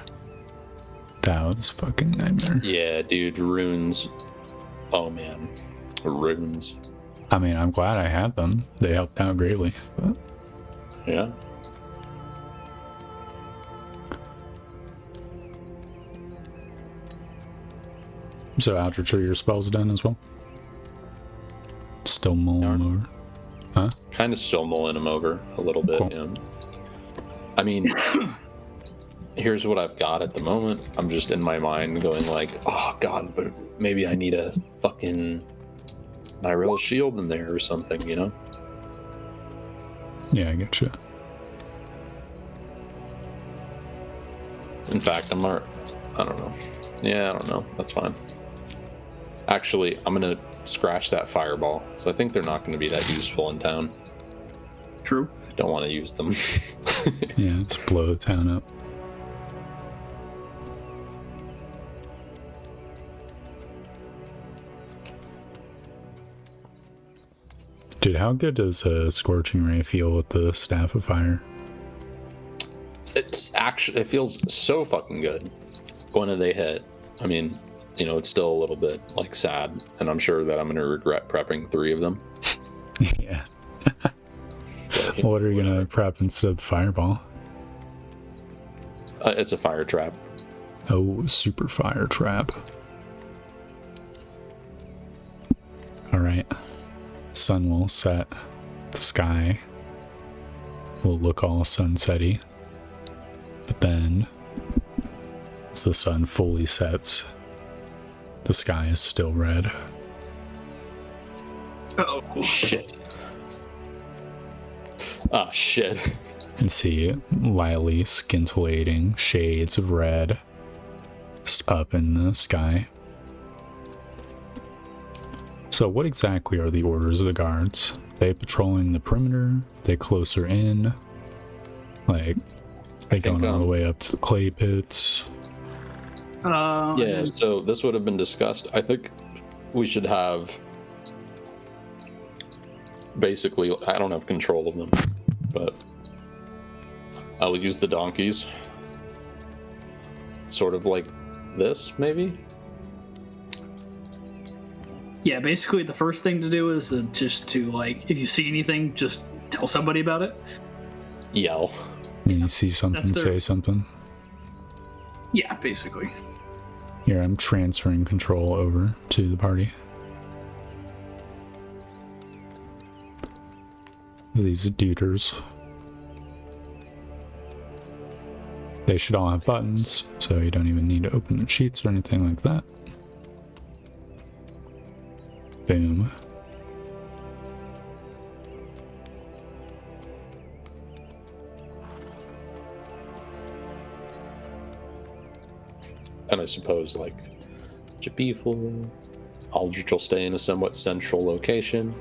That was a fucking nightmare. Yeah, dude, runes. Oh man, runes. I mean, I'm glad I had them. They helped out greatly. But... Yeah. So, Aldrich, are your spells done as well? Still mulling over? Huh? Kind of still mulling them over a little bit, Cool. yeah. I mean, here's what I've got at the moment. I'm just in my mind going like, oh god, but maybe I need a fucking Nyril shield in there or something, you know? Yeah, I get you. In fact, I don't know. Yeah, I don't know. That's fine. Actually, I'm gonna scratch that fireball. So I think they're not gonna be that useful in town. True. Don't want to use them. Yeah, let's blow the town up. Dude, how good does a Scorching Ray feel with the Staff of Fire? It feels so fucking good when they hit. I mean, you know, it's still a little bit like sad, and I'm sure that I'm gonna regret prepping 3 of them. Yeah. What are you gonna prep instead of the fireball? It's a fire trap. Oh, super fire trap. Alright. Sun will set. The sky will look all sunsetty. But then, as the sun fully sets, the sky is still red. Oh Shit. Ah, shit. And see lightly scintillating shades of red just up in the sky. So what exactly are the orders of the guards? They patrolling the perimeter? They closer in? Like, they going all the way up to the clay pits? Yeah, so this would have been discussed. I think we should have... Basically, I don't have control of them, but I would use the donkeys. Sort of like this, maybe? Yeah, basically the first thing to do is just to, like, if you see anything, just tell somebody about it. Yell. When you see something, say something. Yeah, basically. Here, I'm transferring control over to the party. These duders. They should all have buttons, so you don't even need to open the sheets or anything like that. Boom. And I suppose, like, Jabiful, Aldrich will stay in a somewhat central location,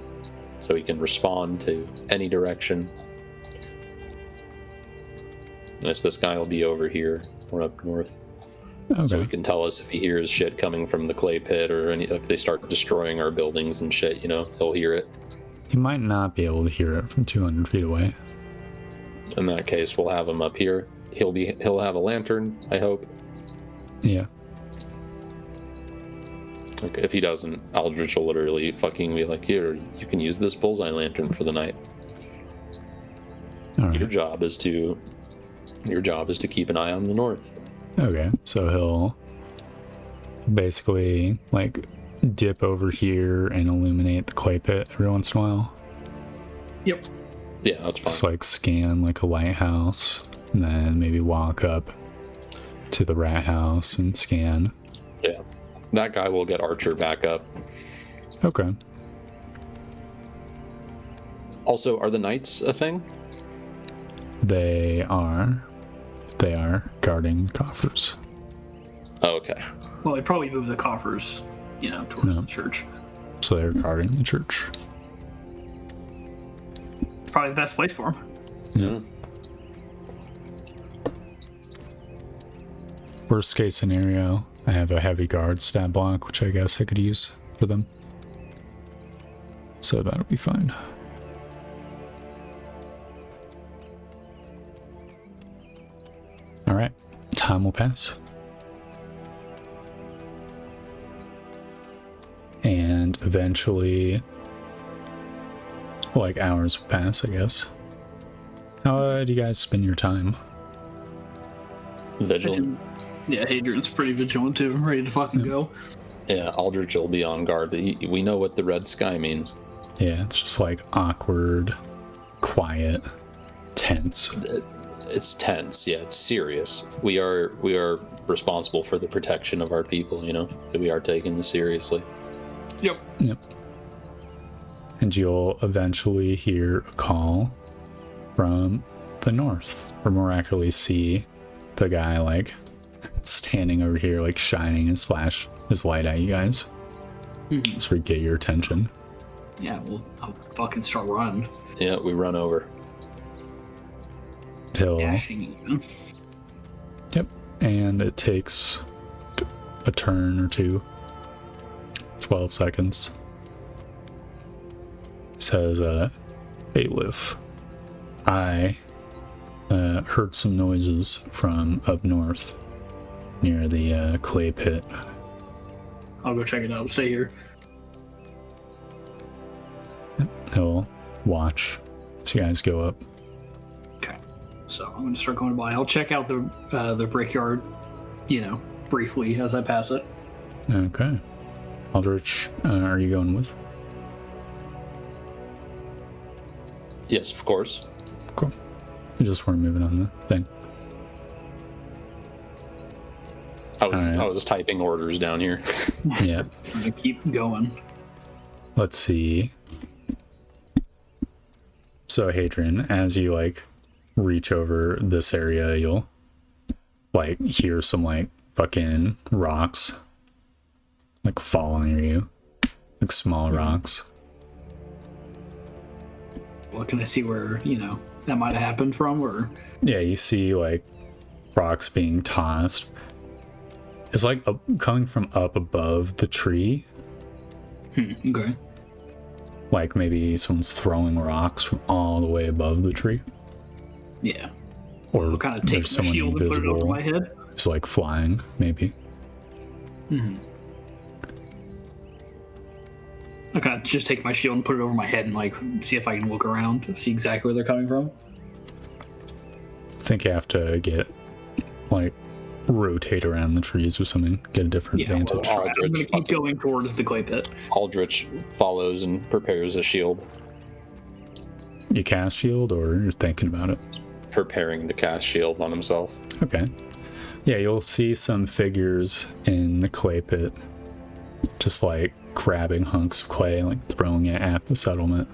so he can respond to any direction. Yes, this guy will be over here or up north. Okay. So he can tell us if he hears shit coming from the clay pit or if they start destroying our buildings and shit, he'll hear it. He might not be able to hear it from 200 feet away. In that case, we'll have him up here. He'll have a lantern, I hope. Yeah. Like, if he doesn't, Aldrich will literally fucking be like, here, you can use this bullseye lantern for the night. All right. Your job is to keep an eye on the north. Okay, so he'll basically like dip over here and illuminate the clay pit every once in a while. Yep. Yeah, that's fine. Just like scan like a lighthouse, and then maybe walk up to the rat house and scan. Yeah, that guy will get Archer back up. Okay. Also, are the knights a thing? They are guarding coffers. Oh, okay. Well, they probably move the coffers, towards No. the church. So they're guarding the church. Probably the best place for them. Yeah. Worst case scenario, I have a heavy guard stat block, which I guess I could use for them. So that'll be fine. Alright, time will pass. And eventually, like hours will pass, I guess. How do you guys spend your time? Vigilant. Yeah, Hadrian's pretty vigilant too, ready to fucking go. Yeah, Aldrich will be on guard. We know what the red sky means. Yeah, it's just like awkward, quiet, tense. It's tense. Yeah, it's serious. We are responsible for the protection of our people, so we are taking this seriously. Yep. Yep. And you'll eventually hear a call from the north, or more accurately see the guy like standing over here, like shining his light at you guys. Mm-hmm. So we get your attention. Yeah, I'll fucking start running. Yeah, we run over. Till Dashing even. Yep. And it takes a turn or two. 12 seconds. It says, Bailiff, I heard some noises from up north near the clay pit. I'll go check it out. Stay here. He'll watch as you guys go up. Okay. So I'm gonna start going by. I'll check out the brickyard, briefly as I pass it. Okay. Aldrich, are you going with? Yes, of course. Cool. We just weren't moving on the thing. I was typing orders down here. Yeah. I'm gonna keep going. Let's see. So Hadrian, as you like reach over this area, you'll like hear some like fucking rocks like fall near you, like small rocks. Well, can I see where that might have happened from, or? Yeah, you see like rocks being tossed. It's like coming from up above the tree. Okay. Like maybe someone's throwing rocks from all the way above the tree. Yeah. Or I'll kind of take there's my someone shield and put it over invisible my head. just like flying, maybe. I kind of just take my shield and put it over my head and like see if I can look around to see exactly where they're coming from. I think you have to get like rotate around the trees or something, get a different vantage. well, I'm gonna keep going towards the clay pit. Aldrich follows and prepares a shield, You cast shield, or you're thinking about it? preparing to cast shield on himself. Okay. Yeah, you'll see some figures in the clay pit, just like grabbing hunks of clay, like throwing it at the settlement.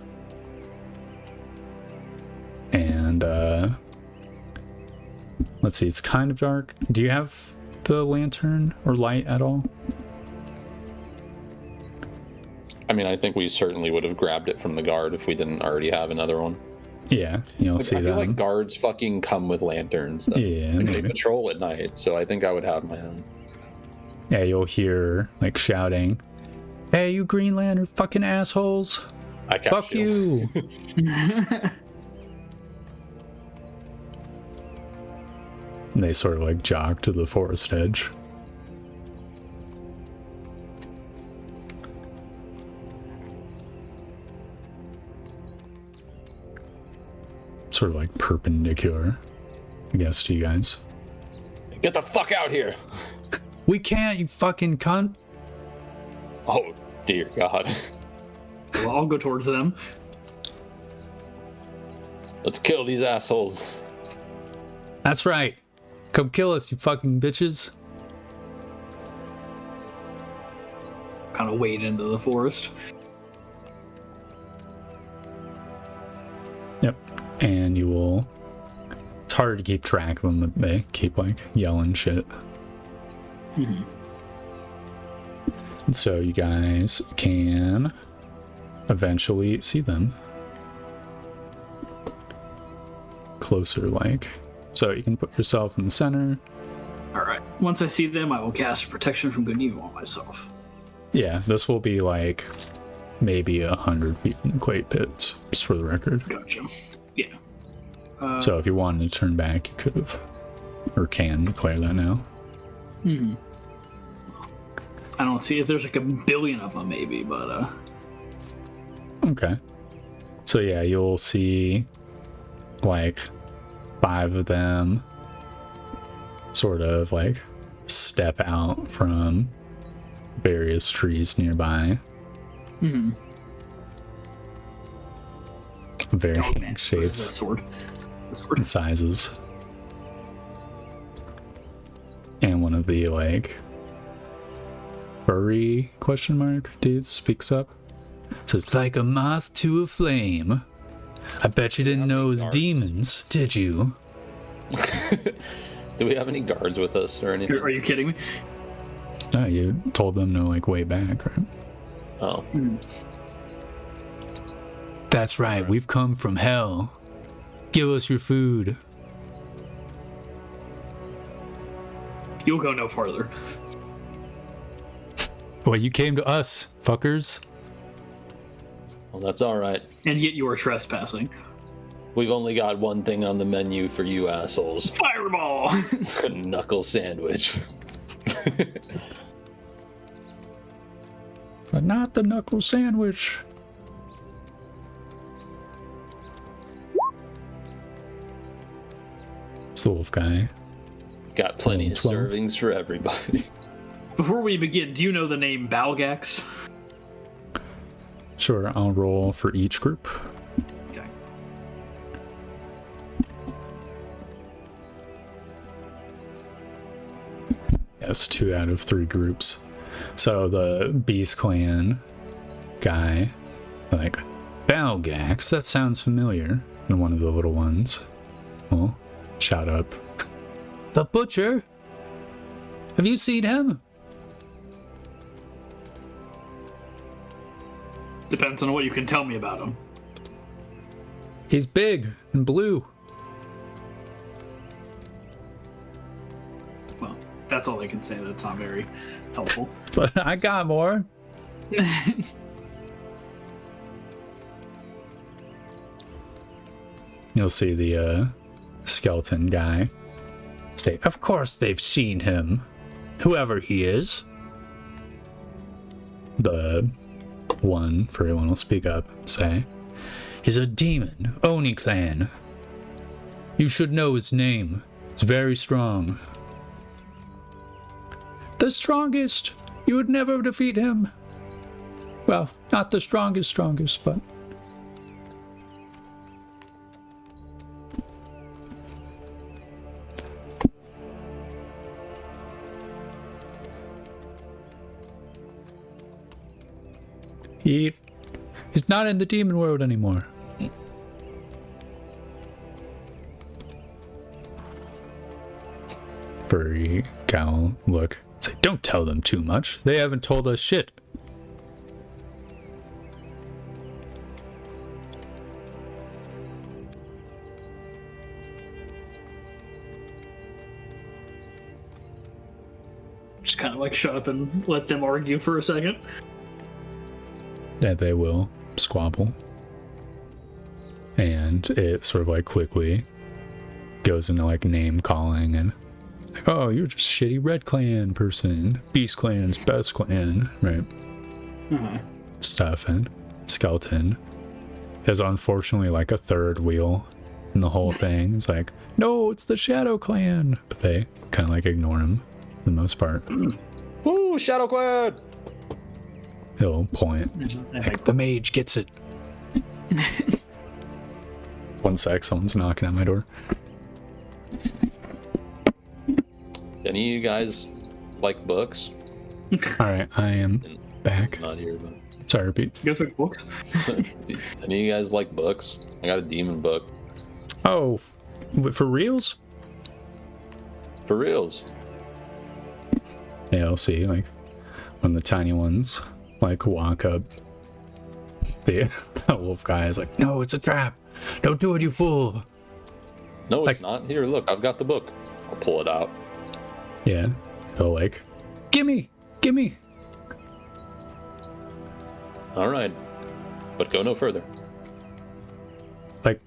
And let's see, it's kind of dark. Do you have the lantern or light at all? I mean, I think we certainly would have grabbed it from the guard if we didn't already have another one. Yeah, you'll Like, see I feel them. like guards fucking come with lanterns. Though. Yeah, Like, they maybe. patrol at night, so I think I would have my own. Yeah, you'll hear like shouting, "Hey, you Green Lantern fucking assholes! I catch Fuck you!" And they sort of like jog to the forest edge. Sort of like perpendicular, I guess, to you guys. Get the fuck out here! We can't, you fucking cunt! Oh, dear God. Well, I'll go towards them. Let's kill these assholes. That's right. Come kill us, you fucking bitches. Kind of wade into the forest. Yep. And you will... It's hard to keep track of them, but they keep, like, yelling shit. Mm-hmm. So you guys can eventually see them. Closer, like. So you can put yourself in the center. Alright. Once I see them, I will cast Protection from Good and Evil on myself. Yeah, this will be like maybe 100 feet from the Quake Pits, just for the record. Gotcha. Yeah. So if you wanted to turn back, you could have, or can declare that now. Hmm. I don't see if there's like a billion of them, maybe, but Okay. So yeah, you'll see like 5 of them sort of like step out from various trees nearby. hmm. Varying The shapes sword. The sword. and sizes. And one of the like furry question mark dudes speaks up. Says, like a moth to a flame. I bet you didn't know it was demons, did you? Do we have any guards with us or anything? Are you kidding me? No, you told them to like way back, right? Oh. That's right, we've come from hell. Give us your food. You'll go no farther. Well, you came to us, fuckers. Well, that's all right. And yet you are trespassing. We've only got one thing on the menu for you assholes. Fireball! A knuckle sandwich. But not the knuckle sandwich. It's the wolf guy. Got plenty of 12. servings for everybody. Before we begin, do you know the name Balgax? Sure, I'll roll for each group. Okay. Yes, 2 out of 3 groups. So the Beast Clan guy, like, Balgax, that sounds familiar. And one of the little ones will shout up, the butcher? Have you seen him? Depends on what you can tell me about him. He's big and blue. Well, that's all I can say. That's not very helpful. But I got more. You'll see the skeleton guy state, of course they've seen him, whoever he is. The one, for everyone will speak up, say, he's a demon, Oni clan. You should know his name. It's very strong. The strongest. You would never defeat him. Well, not the strongest, but... He's not in the demon world anymore. Furry guy will look. It's like, don't tell them too much. They haven't told us shit. Just kind of like shut up and let them argue for a second. Yeah, they will squabble. And it sort of like quickly goes into like name calling and like, oh, you're just shitty Red Clan person. Beast Clan's best clan, right? Stuff. And Skeleton is unfortunately like a third wheel in the whole thing. It's like, no, it's the Shadow Clan. But they kind of like ignore him for the most part. Woo, Shadow Clan! He'll point. Like, the mage gets it. 1 sec, someone's knocking at my door. Any of you guys like books? Alright, I am back. Not here, but Sorry, repeat. You guys like books? any of you guys like books? I got a demon book. Oh, for reals? For reals. Yeah, I'll see, like, when the tiny ones, like, walk up, the wolf guy is like, no, it's a trap. Don't do it, you fool. No, Like- it's not. Here, look, I've got the book. I'll pull it out. Yeah, he'll like, gimme. All right, but go no further. Like,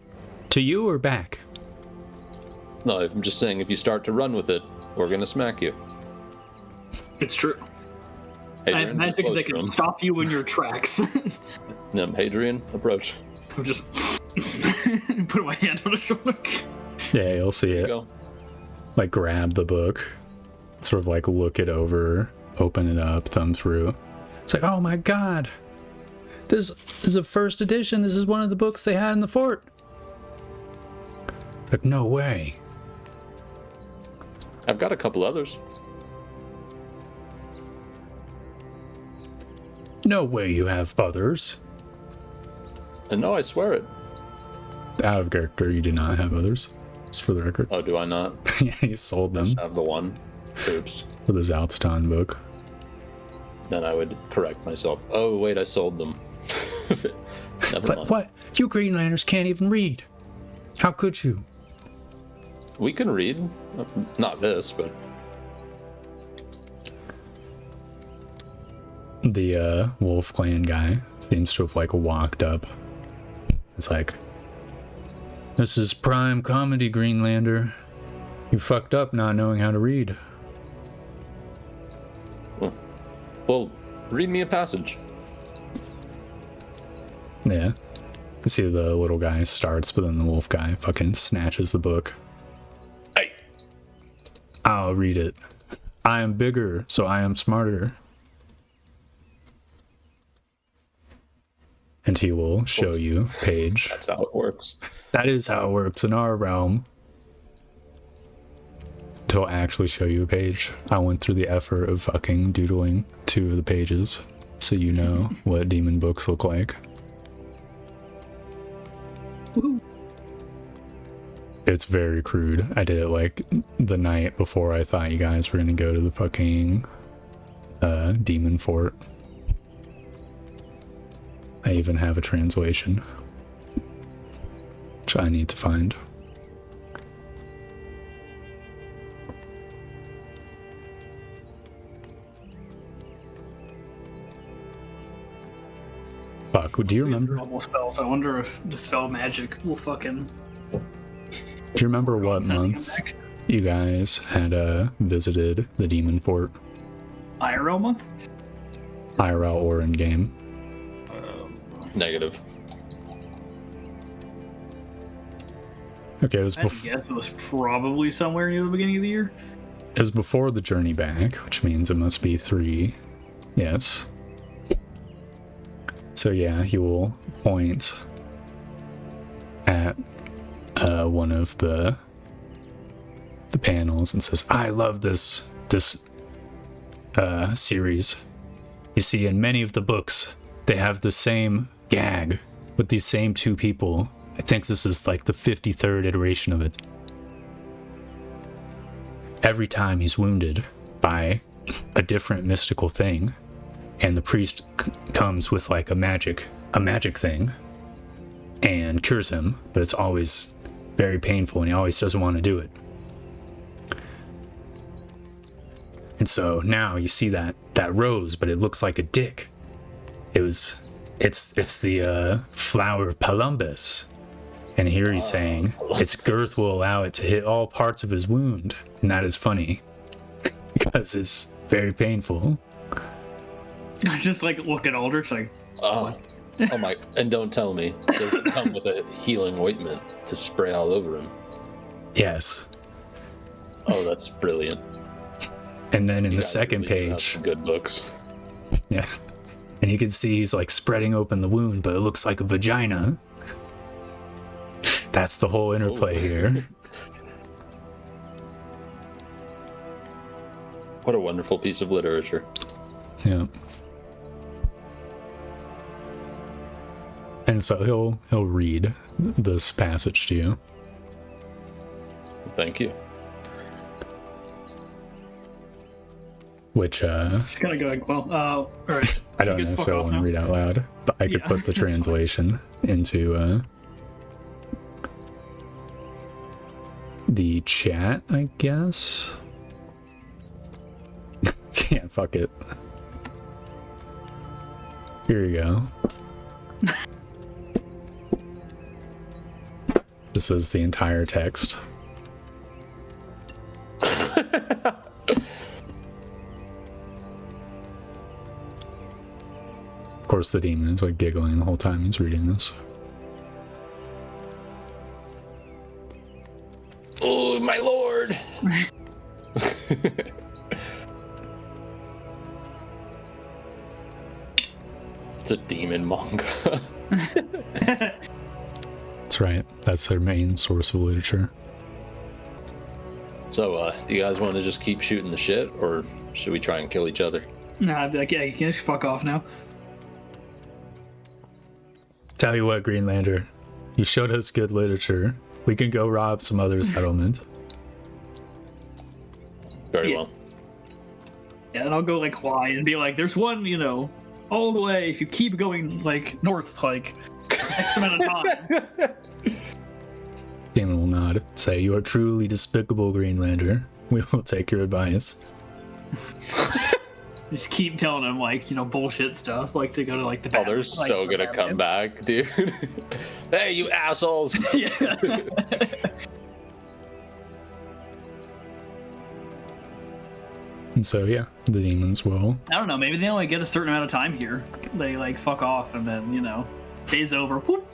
to you or back? No, I'm just saying, if you start to run with it, we're gonna smack you. It's true. Hadrian, I have magic get close that to can him. stop you in your tracks. Hadrian, approach. I'm just put my hand on his shoulder. Yeah, you'll see it. Go. Like, grab the book, sort of like look it over, open it up, thumb through. It's like, oh my god, this is a first edition. This is one of the books they had in the fort. Like, no way. I've got a couple others. No way you have others. And no, I swear it. Out of character, you do not have others. Just for the record. Oh, do I not? Yeah, he sold them I have the one. Oops. for the Zalston book. Then I would correct myself. Oh, wait, I sold them. It's Never like, mind. what? You Greenlanders can't even read. How could you? We can read. Not this, but The Wolf Clan guy seems to have like walked up. It's like, this is prime comedy, Greenlander. You fucked up not knowing how to read. well, read me a passage. Yeah. You see the little guy starts, but then the wolf guy fucking snatches the book. Hey, I'll read it. I am bigger, so I am smarter. And he will show you page. that's how it works. That is how it works in our realm. To actually show you a page. I went through the effort of fucking doodling 2 of the pages, so you know what demon books look like. Woohoo. It's very crude. I did it like the night before I thought you guys were gonna go to the fucking demon fort. I even have a translation, which I need to find. Fuck, do you remember? Normal spells. I wonder if dispel magic will fucking. Do you remember what sending him month back. you guys had visited the demon fort? IRL month? IRL or in game? Negative. Okay, it was I before. guess it was probably somewhere near the beginning of the year. It was before the journey back, which means it must be 3. Yes. So yeah, he will point at one of the panels and says, "I love this series. You see, in many of the books, they have the same gag with these same 2 people. I think this is like the 53rd iteration of it. every time he's wounded by a different mystical thing, and the priest comes with like a magic thing and cures him, but it's always very painful and he always doesn't want to do it. And so now you see that rose, but it looks like a dick. It's the flower of Palumbus. And here he's saying its girth will allow it to hit all parts of his wound. And that is funny because it's very painful. I just like look at Aldrich like, oh my, and don't tell me, does it come with a healing ointment to spray all over him? Yes. Oh, that's brilliant. And then in the second really have page, some good books. yeah, and you can see he's like spreading open the wound, but it looks like a vagina. That's the whole interplay here. What a wonderful piece of literature. Yeah. And so he'll read this passage to you. Thank you. Which it's kind of going, well, all right. I don't necessarily want to read out loud, but I could put the translation into the chat, I guess. Yeah, fuck it. Here you go. This is the entire text. Of course, the demon is like giggling the whole time he's reading this. Oh, my lord! It's a demon manga. That's right. That's their main source of literature. So, do you guys want to just keep shooting the shit, or should we try and kill each other? Nah, I'd be like, yeah, you can just fuck off now. Tell you what, Greenlander, you showed us good literature. We can go rob some other settlement. Very well. Yeah, and I'll go like lie and be like, there's one, all the way, if you keep going like north, like X amount of time. Demon will nod, say, you are truly despicable, Greenlander. We will take your advice. Just keep telling him like, bullshit stuff, like to go to like the back. Oh, they're so gonna come back, dude. Hey, you assholes! Yeah. And so, yeah, the demons will... I don't know, maybe they only get a certain amount of time here. They like fuck off and then, day's over. Whoop.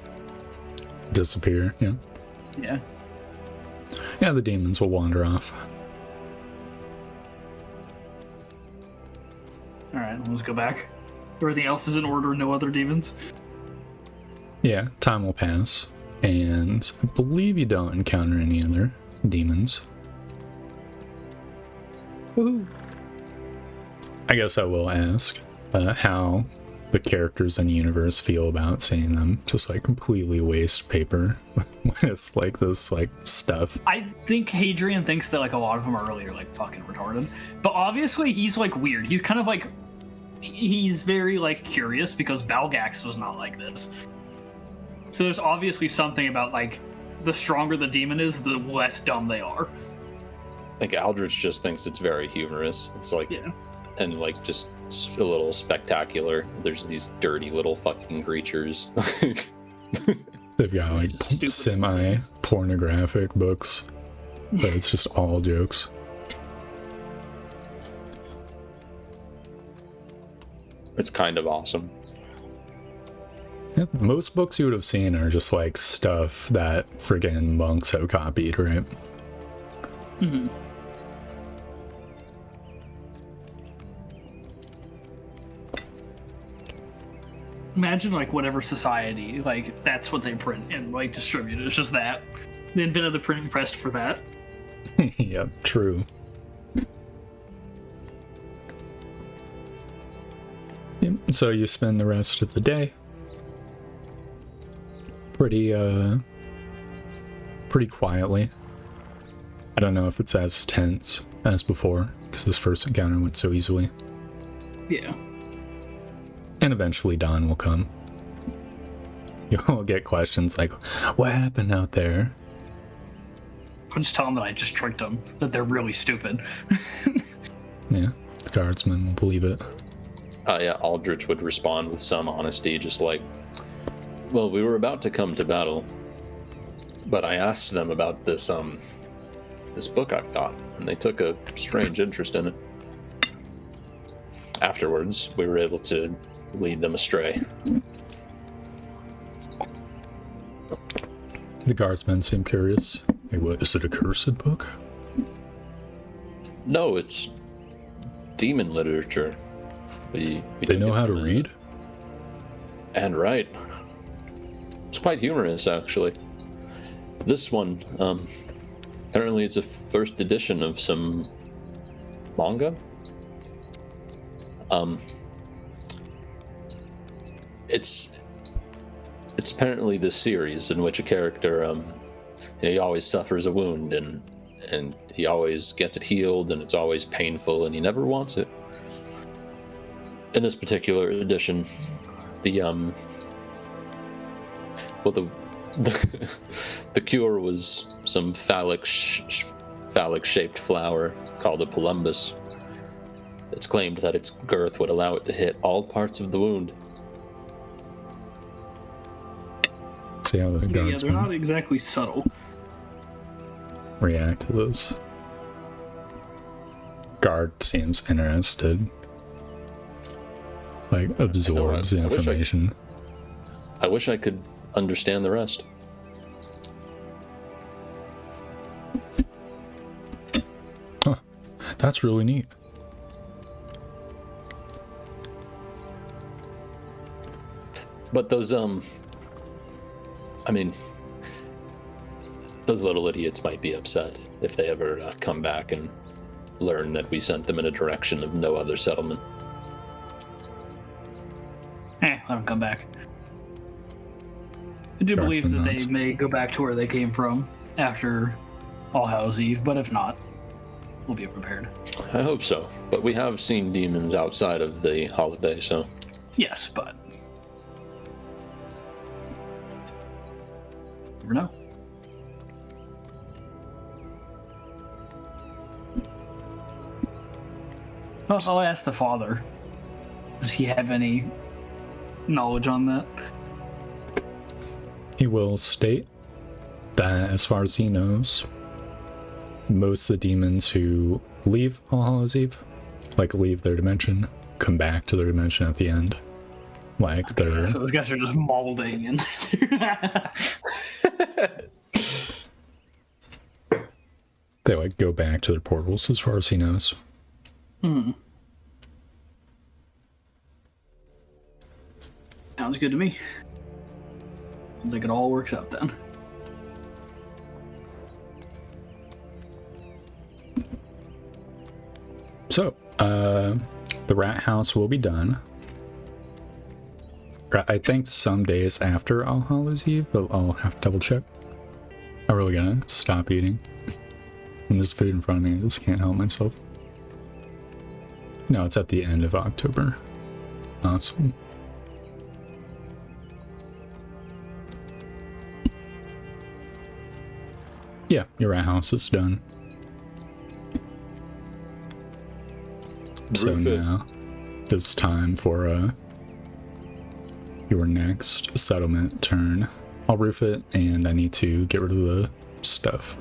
disappear, yeah. Yeah. Yeah, the demons will wander off. Alright, let's go back. Everything else is in order, no other demons. Yeah, time will pass, and I believe you don't encounter any other demons. Woohoo. I guess I will ask how the characters in the universe feel about seeing them just like completely waste paper with like this like stuff. I think Hadrian thinks that like a lot of them are really like fucking retarded, but obviously he's like weird. He's kind of like, he's very like curious because Balgax was not like this. So there's obviously something about like the stronger the demon is, the less dumb they are. Like Aldrich just thinks it's very humorous. It's like, Yeah. and like just a little spectacular. There's these dirty little fucking creatures. They've got like Stupid. semi-pornographic books, but it's just all jokes. It's kind of awesome. Yeah, most books you would have seen are just like stuff that friggin' monks have copied, right? Mm-hmm. Imagine like whatever society, like that's what they print and like distribute. It's just that. They invented the printing press for that. Yep, true. Yep, so you spend the rest of the day pretty quietly. I don't know if it's as tense as before, because this first encounter went so easily. Yeah. And eventually Dawn will come. You'll get questions like, what happened out there? I'll just tell them that I just tricked them, that they're really stupid. Yeah, the guardsman will believe it. Yeah, Aldrich would respond with some honesty, just like, well, we were about to come to battle, but I asked them about this book I've got, and they took a strange interest in it. Afterwards, we were able to lead them astray. The guardsmen seem curious. Hey, what, is it a cursed book? No, it's demon literature. We They know how to read? And write. It's quite humorous, actually. This one, apparently it's a first edition of some manga. It's apparently this series in which a character, he always suffers a wound and he always gets it healed, and it's always painful, and he never wants it. In this particular edition, the cure was some phallic-shaped flower called a polumbus. It's claimed that its girth would allow it to hit all parts of the wound. See how the Yeah, they're guardsmen not exactly subtle. react to this. Guard seems interested. Like, absorbs the information. I wish I could understand the rest. Huh. That's really neat. But those, I mean, those little idiots might be upset if they ever come back and learn that we sent them in a direction of no other settlement. Let them come back. I do believe that they may go back to where they came from after All Hallows Eve, but if not, we'll be prepared. I hope so, but we have seen demons outside of the holiday, so... Yes, but... never know. Well, I'll ask the father. Does he have any knowledge on that? He will state that, as far as he knows, most of the demons who leave All Hallows Eve, like leave their dimension, come back to their dimension at the end. Like they're... So those guys are just molding in. They like go back to their portals, as far as he knows. Sounds good to me. Sounds like it all works out then. So, the rat house will be done. I think some days after All Hallows Eve, but I'll have to double check. I'm really gonna stop eating. When there's food in front of me, I just can't help myself. No, it's at the end of October. Awesome. Yeah, your rat house is done. So now it's time for your next settlement turn. I'll roof it, and I need to get rid of the stuff.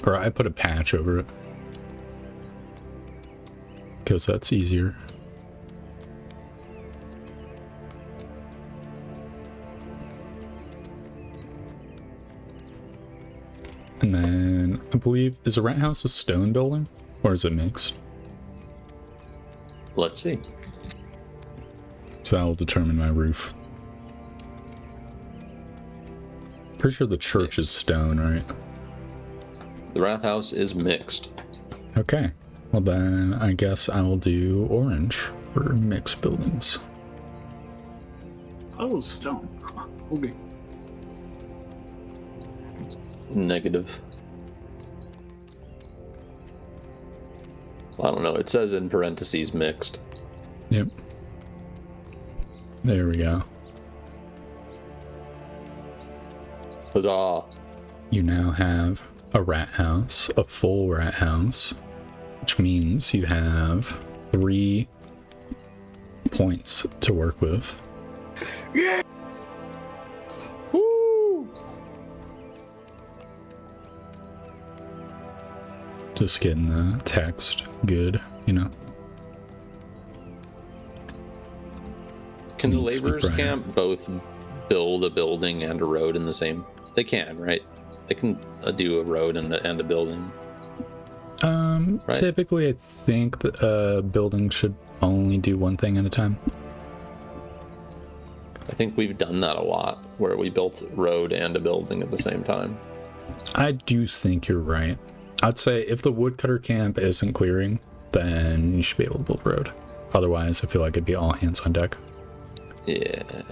Or I put a patch over it, because that's easier. And then I believe, is a rat house a stone building, or is it mixed? Let's see. So that will determine my roof. Pretty sure the church is stone, right? The Wrath House is mixed. Okay. Well then, I guess I will do orange for mixed buildings. Oh, stone. Huh. Okay. Negative. I don't know. It says in parentheses mixed. Yep. There we go. Huzzah! You now have a rat house, a full rat house, which means you have 3 points to work with. Yeah. Woo! Just getting the text good, you know. Can the Needs to be laborers brighter. camp both build a building and a road in the same? They can, right? They can do a road and a building. Right. Typically I think that a building should only do one thing at a time. I think we've done that a lot, where we built a road and a building at the same time. I do think you're right. I'd say if the woodcutter camp isn't clearing, then you should be able to build a road. Otherwise, I feel like it'd be all hands on deck. Yeah.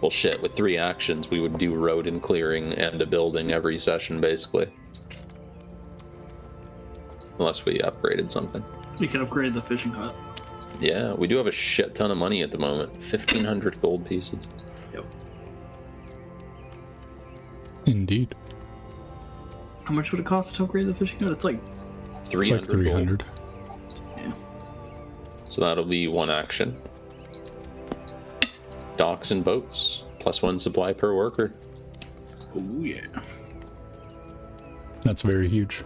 Well, shit, with 3 actions, we would do road and clearing and a building every session, basically. Unless we upgraded something. We can upgrade the fishing hut. Yeah, we do have a shit ton of money at the moment. 1,500 gold pieces. Yep. Indeed. How much would it cost to upgrade the fishing hut? It's like 300. It's like 300. Gold. yeah. So that'll be 1 action. Docks and boats. +1 supply per worker. Oh yeah. That's very huge.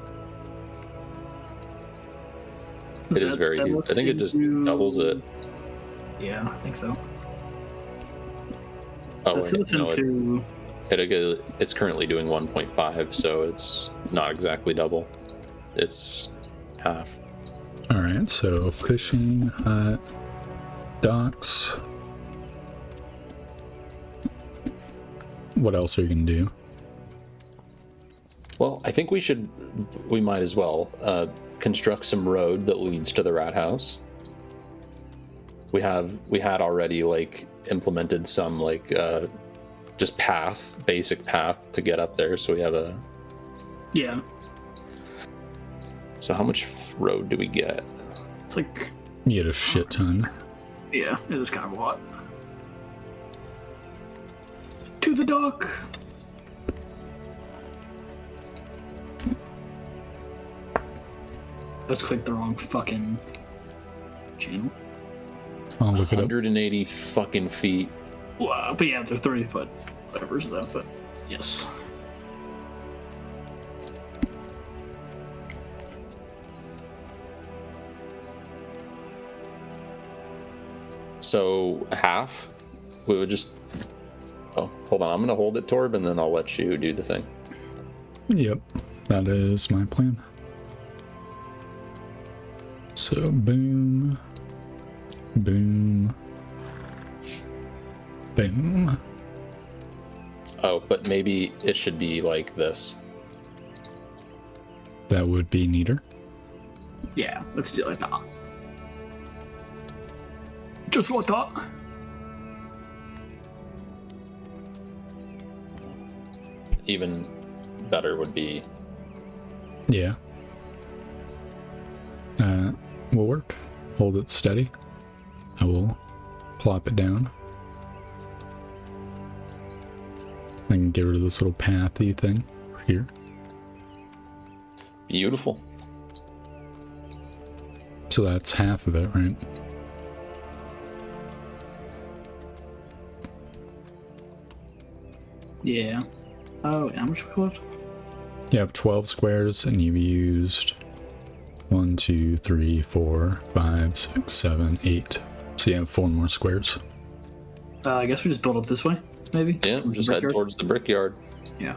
It is very huge. I think it just doubles it. Yeah, I think so. Oh, So wait, no, into it's currently doing 1.5, so it's not exactly double. It's half. Alright, so fishing hut, docks. What else are you going to do? Well, I think we might as well construct some road that leads to the rat house. We had already like implemented some like just basic path to get up there, so we have a yeah. So how much road do we get? It's like You get a shit ton. yeah, it is kind of a lot. To the dock. Let's click the wrong fucking channel. I'll look it up. 180 fucking feet. Wow, but yeah, they're 30 foot. Whatever's that, but yes. So half, we would just. Oh, hold on. I'm gonna hold it, Torb, and then I'll let you do the thing. Yep, that is my plan. So boom, boom, boom. Oh, but maybe it should be like this. That would be neater. Yeah, let's do it like that. Just like that. Even better would be. Yeah. Will work. Hold it steady. I will plop it down. I can get rid of this little pathy thing here. Beautiful. So that's half of it, right? Yeah. Oh, how much we left? You have 12 squares and you've used 1, 2, 3, 4, 5, 6, 7, 8. So you have 4 more squares. I guess we just build up this way, maybe? Yeah, just head Brickyard? towards the brickyard. Yeah.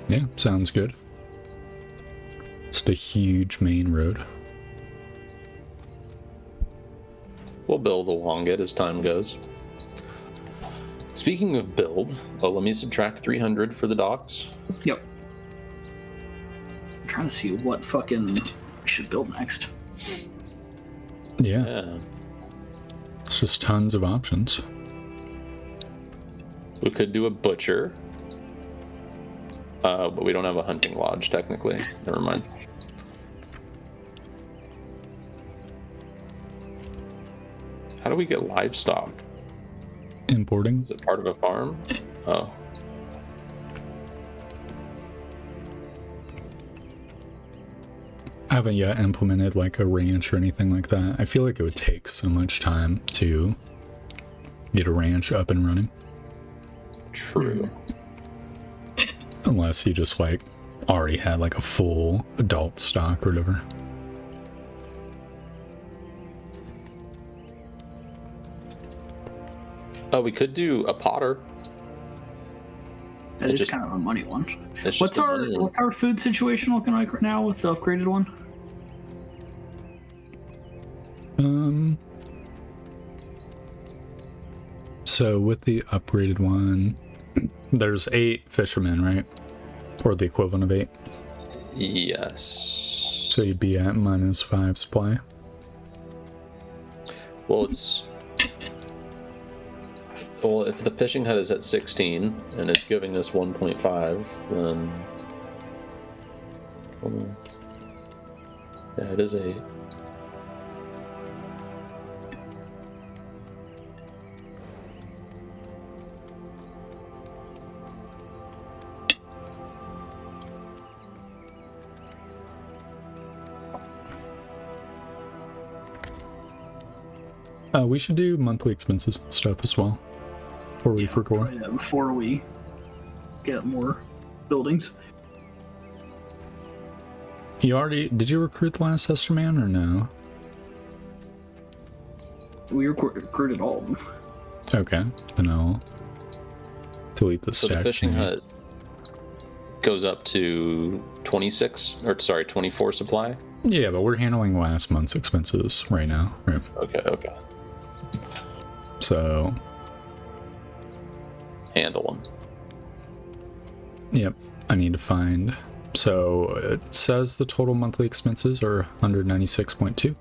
Yeah, sounds good. It's the huge main road. We'll build along it as time goes. Speaking of build, let me subtract 300 for the docks. Yep. I'm trying to see what fucking we should build next. Yeah, Yeah. it's just tons of options. We could do a butcher. But we don't have a hunting lodge, technically. Never mind. How do we get livestock? Importing. Is it part of a farm? Oh. I haven't yet implemented like a ranch or anything like that. I feel like it would take so much time to get a ranch up and running. True. Unless you just like already had like a full adult stock or whatever. Oh, we could do a potter. That It is just- kind of a money one. It's What's just a our money one. what's our food situation looking like right now with the upgraded one? So with the upgraded one, there's 8 fishermen, right? Or the equivalent of 8. Yes. So you'd be at -5 supply. Well, if the fishing hut is at 16 and it's giving us 1.5, then yeah, it is 8. We should do monthly expenses and stuff as well before we record. Yeah, before we get more buildings. Did you recruit the last Hester man or no? We recruited all of them. Okay, then I'll delete the So stack. the fishing too. hut goes up to 24 supply. Yeah, but we're handling last month's expenses right now, right? Okay. So, Handle them. yep, I need to find. So it says the total monthly expenses are 196.2.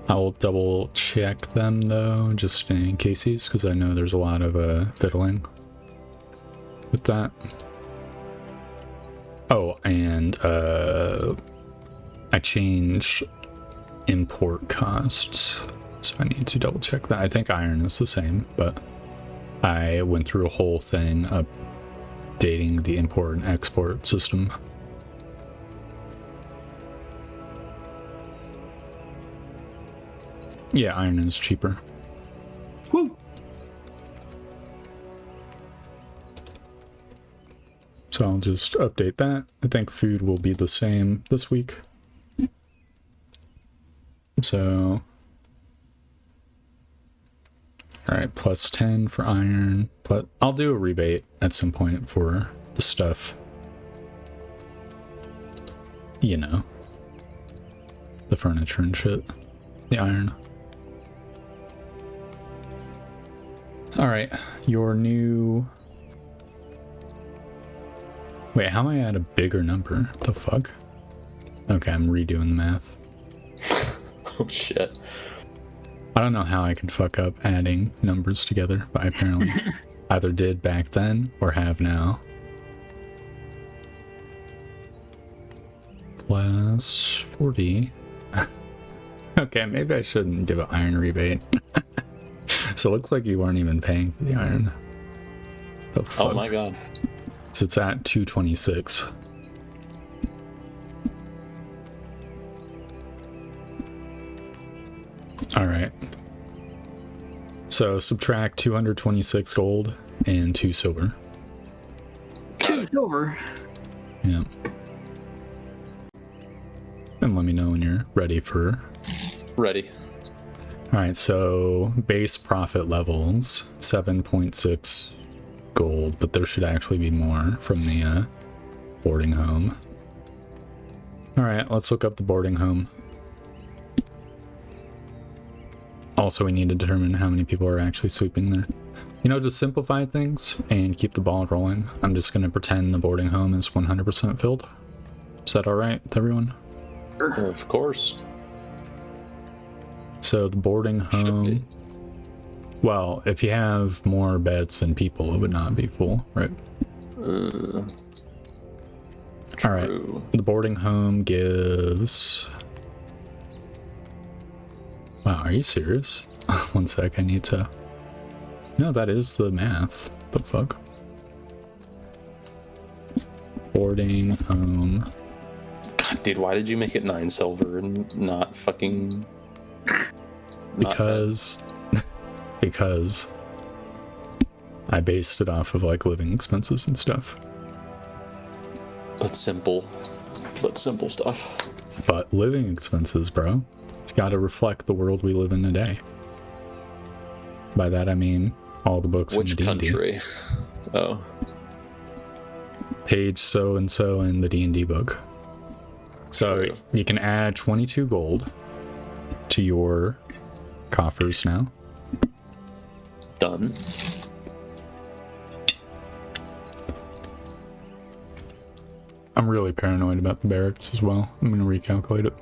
I will double check them though, just in cases, because I know there's a lot of fiddling with that. Oh, and I changed import costs, so I need to double check that. I think iron is the same, but I went through a whole thing updating the import and export system. Yeah, iron is cheaper. Woo! So I'll just update that. I think food will be the same this week. So, all right, plus 10 for iron. I'll do a rebate at some point for the stuff. You know, the furniture and shit. The iron. All right, your new... Wait, how am I at a bigger number? The fuck? Okay, I'm redoing the math. Oh shit. I don't know how I can fuck up adding numbers together, but I apparently either did back then or have now. Plus 40. Okay, maybe I shouldn't give an iron rebate. So it looks like you weren't even paying for the iron. The fuck? Oh my god. So it's at 226. All right. So subtract 226 gold and 2 silver. 2 silver. Yeah. And let me know when you're ready for... Ready. All right, so base profit levels, 7.6 gold, but there should actually be more from the boarding home. All right, let's look up the boarding home. Also, we need to determine how many people are actually sleeping there. You know, to simplify things and keep the ball rolling, I'm just going to pretend the boarding home is 100% filled. Is that all right with everyone? Of course. So the boarding home... Well, if you have more beds than people, it would not be full, right? All right. The boarding home gives... Wow, are you serious? 1 sec, I need to... No, that is the math. The fuck? Boarding home. God, dude, why did you make it 9 silver and not fucking... Because I based it off of like living expenses and stuff. But simple stuff. But living expenses, bro, it's got to reflect the world we live in today. By that I mean all the books in the D&D. Which country? Oh. Page so and so in the D&D book. So you can add 22 gold to your coffers now. Done. I'm really paranoid about the barracks as well. I'm going to recalculate it.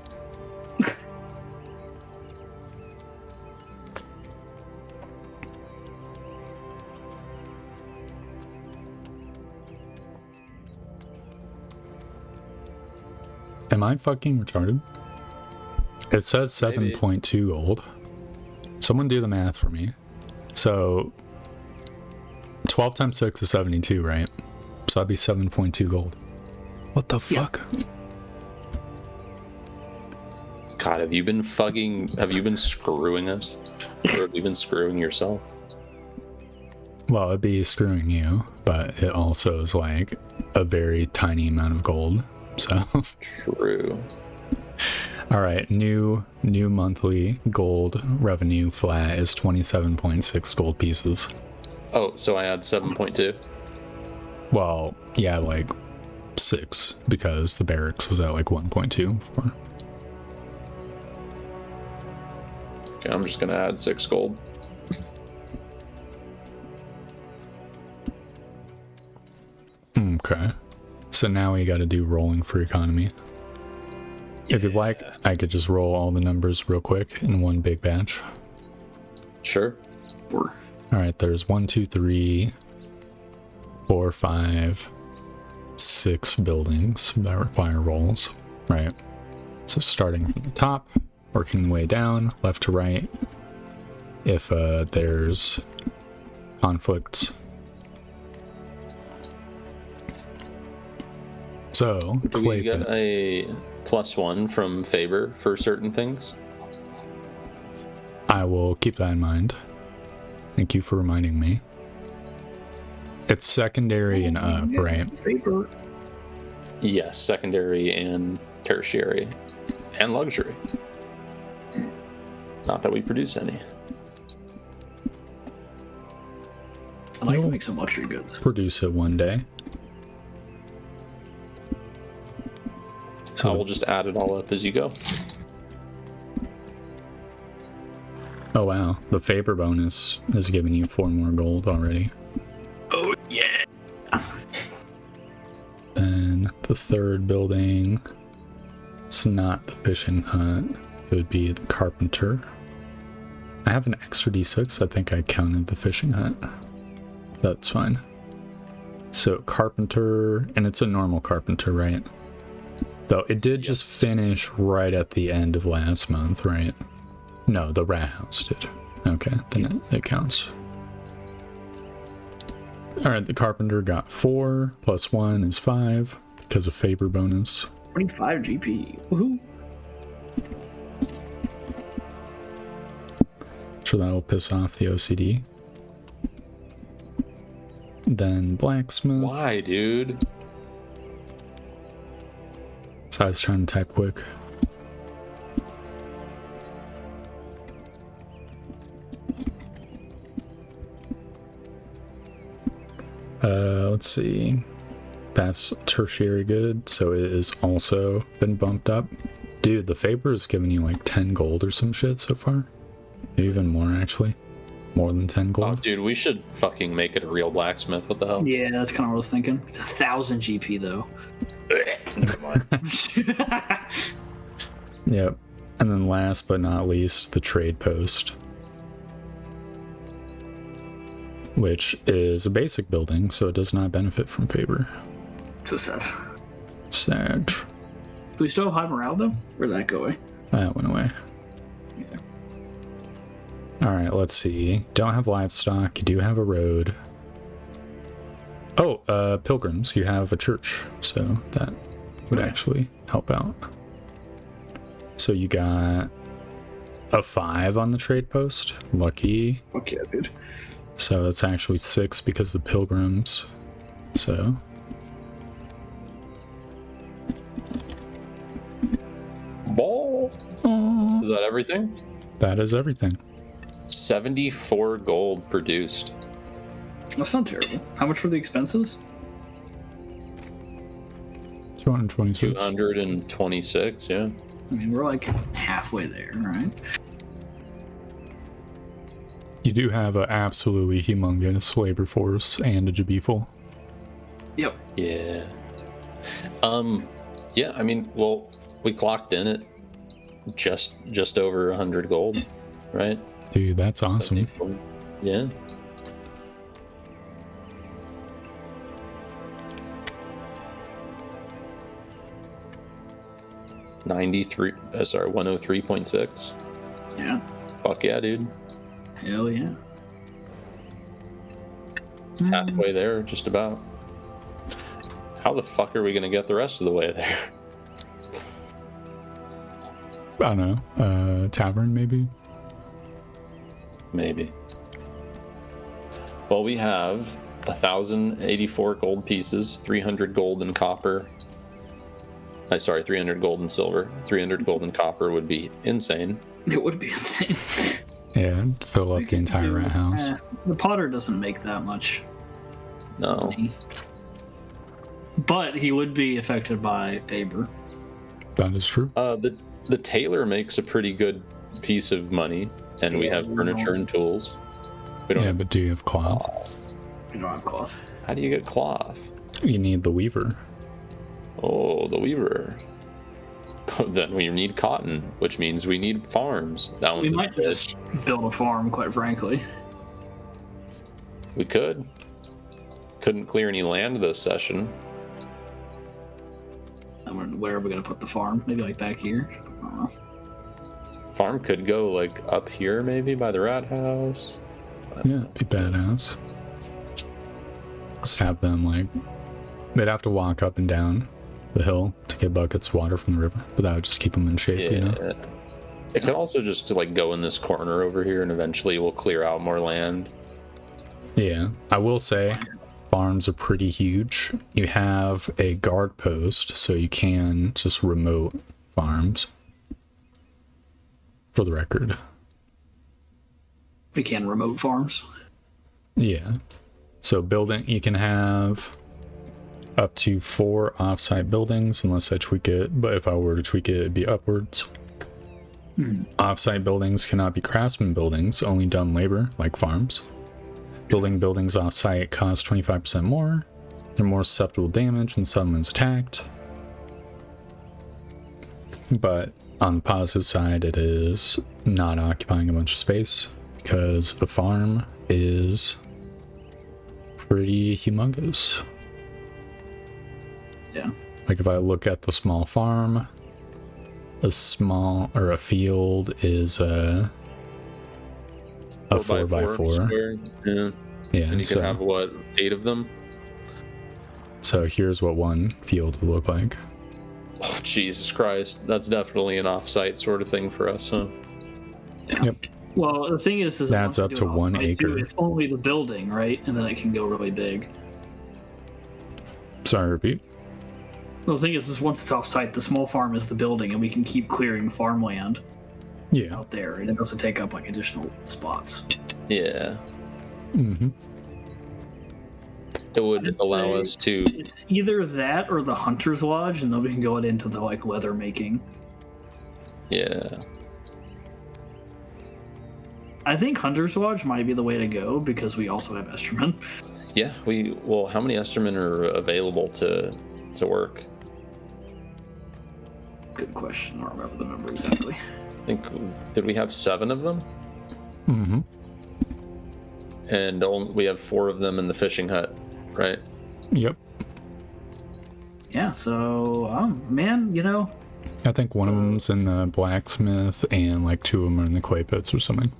Am I fucking retarded? It says 7.2 gold. Someone do the math for me. So 12 times 6 is 72, right? So that'd be 7.2 gold. What the fuck? God, have you been screwing us? Or have you been screwing yourself? Well, it'd be screwing you, but it also is like a very tiny amount of gold. So true. All right, new monthly gold revenue flat is 27.6 gold pieces. Oh, so I add 7.2? Well, yeah, like 6, because the barracks was at like 1.2 before. Okay, I'm just gonna add 6 gold. Okay. So now we gotta do rolling for economy. Yeah. If you'd like, I could just roll all the numbers real quick in one big batch. Sure. Alright, there's 1, 2, 3, 4, 5, 6 buildings that require rolls. Right. So starting from the top, working the way down, left to right. If there's conflicts. So, do we get a +1 from favor for certain things? I will keep that in mind. Thank you for reminding me. It's secondary and up, right? Favor. Yes, secondary and tertiary. And luxury. Not that we produce any. I'd like to make some luxury goods. Produce it one day. So I will just add it all up as you go. Oh wow, the favor bonus is giving you 4 more gold already. Oh yeah. And the third building, it's not the fishing hut, it would be the carpenter. I have an extra d6, I think I counted the fishing hut. That's fine. So carpenter, and it's a normal carpenter, right? Though it did just finish right at the end of last month, right? No, the rat house did. Okay, then it counts. Alright, the carpenter got 4, plus 1 is 5, because of favor bonus. 25 GP. Woohoo! So that'll piss off the OCD. Then blacksmith. Why, dude? So I was trying to type quick. Let's see. That's tertiary good, so it is also been bumped up. Dude, the favor is giving you like 10 gold or some shit so far. Even more, actually. More than 10 gold. Oh, dude, we should fucking make it a real blacksmith. What the hell? Yeah, that's kind of what I was thinking. It's 1,000 GP though. Never mind. Yep. And then last but not least, the trade post. Which is a basic building, so it does not benefit from favor. So sad. Sad. Do we still have high morale though? Where'd that go away? That went away. Okay. Alright, let's see. Don't have livestock. You do have a road. Oh, pilgrims. You have a church. So that would actually help out. So you got a 5 on the trade post. Lucky. Fuck yeah, dude. So it's actually 6 because of the pilgrims. So. Ball. Aww. Is that everything? That is everything. 74 gold produced. That's not terrible. How much were the expenses? 226. 226, yeah. I mean, we're like halfway there, right? You do have an absolutely humongous labor force and a Jabiful. Yep. Yeah. Yeah, I mean, well, we clocked in at just over 100 gold, right? Dude, that's awesome. 74. Yeah. $93, 103.6. Yeah. Fuck yeah, dude. Hell yeah. Halfway there, just about. How the fuck are we gonna get the rest of the way there? I don't know. Tavern, maybe? Maybe. Well, we have 1,084 gold pieces, 300 gold and copper. 300 gold and silver. 300 gold and copper would be insane. It would be insane. Yeah, fill up the entire rat house. The Potter doesn't make that much No. money. But he would be affected by Tabor. That is true. The tailor makes a pretty good piece of money, and we have furniture and tools. We don't Yeah, have, but do you have cloth? You don't have cloth. how do you get cloth? You need the weaver. Oh, the weaver. Then we need cotton, which means we need farms. That We one's a might bitch. just build a farm, quite frankly. We could. Couldn't clear any land this session. Where are we going to put the farm? Maybe like back here? I don't know. Farm could go like up here, maybe by the rat house. Yeah, it'd be badass. Let's have them, like, they'd have to walk up and down the hill to get buckets of water from the river, but that would just keep them in shape, Yeah. you know? It could also just like go in this corner over here, and eventually we'll clear out more land. Yeah, I will say farms are pretty huge. You have a guard post, so you can just remote farms. For the record. We can remote farms. Yeah. So building, you can have up to 4 offsite buildings, unless I tweak it. But if I were to tweak it, it'd be upwards. Offsite buildings cannot be craftsman buildings, only dumb labor, like farms. Building buildings offsite cost 25% more. They're more susceptible to damage when someone's attacked. But on the positive side, it is not occupying a bunch of space, because a farm is pretty humongous. Yeah. Like if I look at the small farm, a field is a 4x4. square. Yeah. Yeah, And you so, can have what, 8 of them? so here's what one field would look like. Oh, Jesus Christ. That's definitely an off-site sort of thing for us, huh? Yep. Well, the thing is That's once we up do to it 1 offsite, too, acre. It's only the building, right? And then it can go really big. Sorry, repeat. Well, the thing is once it's off-site, the small farm is the building, and we can keep clearing farmland Yeah. out there, and it doesn't take up like additional spots. Yeah. Mm-hmm. It would allow us to... It's either that or the Hunter's Lodge, and then we can go into the like leather making. Yeah. I think Hunter's Lodge might be the way to go because we also have Esterman. Yeah, well, how many Estermen are available to work? Good question. I don't remember the number exactly. I think, did we have 7 of them? Mm-hmm. And we have 4 of them in the fishing hut, right? Yep. Yeah, so, man, you know. I think one of them's in the blacksmith, and like 2 of them are in the clay pits or something.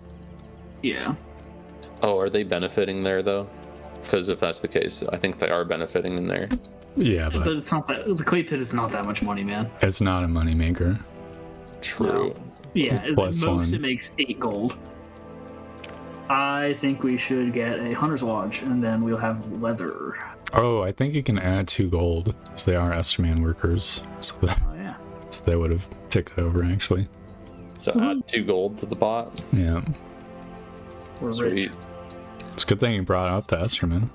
Yeah. Oh, are they benefiting there though? Because if that's the case, I think they are benefiting in there. Yeah, But but it's not that. The clay pit is not that much money, man. it's not a moneymaker. True. Yeah, Plus at most one. it makes 8 gold. I think we should get a hunter's lodge, and then we'll have leather. Oh, I think you can add 2 gold, because they are Esterman workers. So that, Oh yeah. so they would have ticked over, actually. So add 2 gold to the pot. Yeah. We're rich. Sweet. It's a good thing you brought up the Esterman.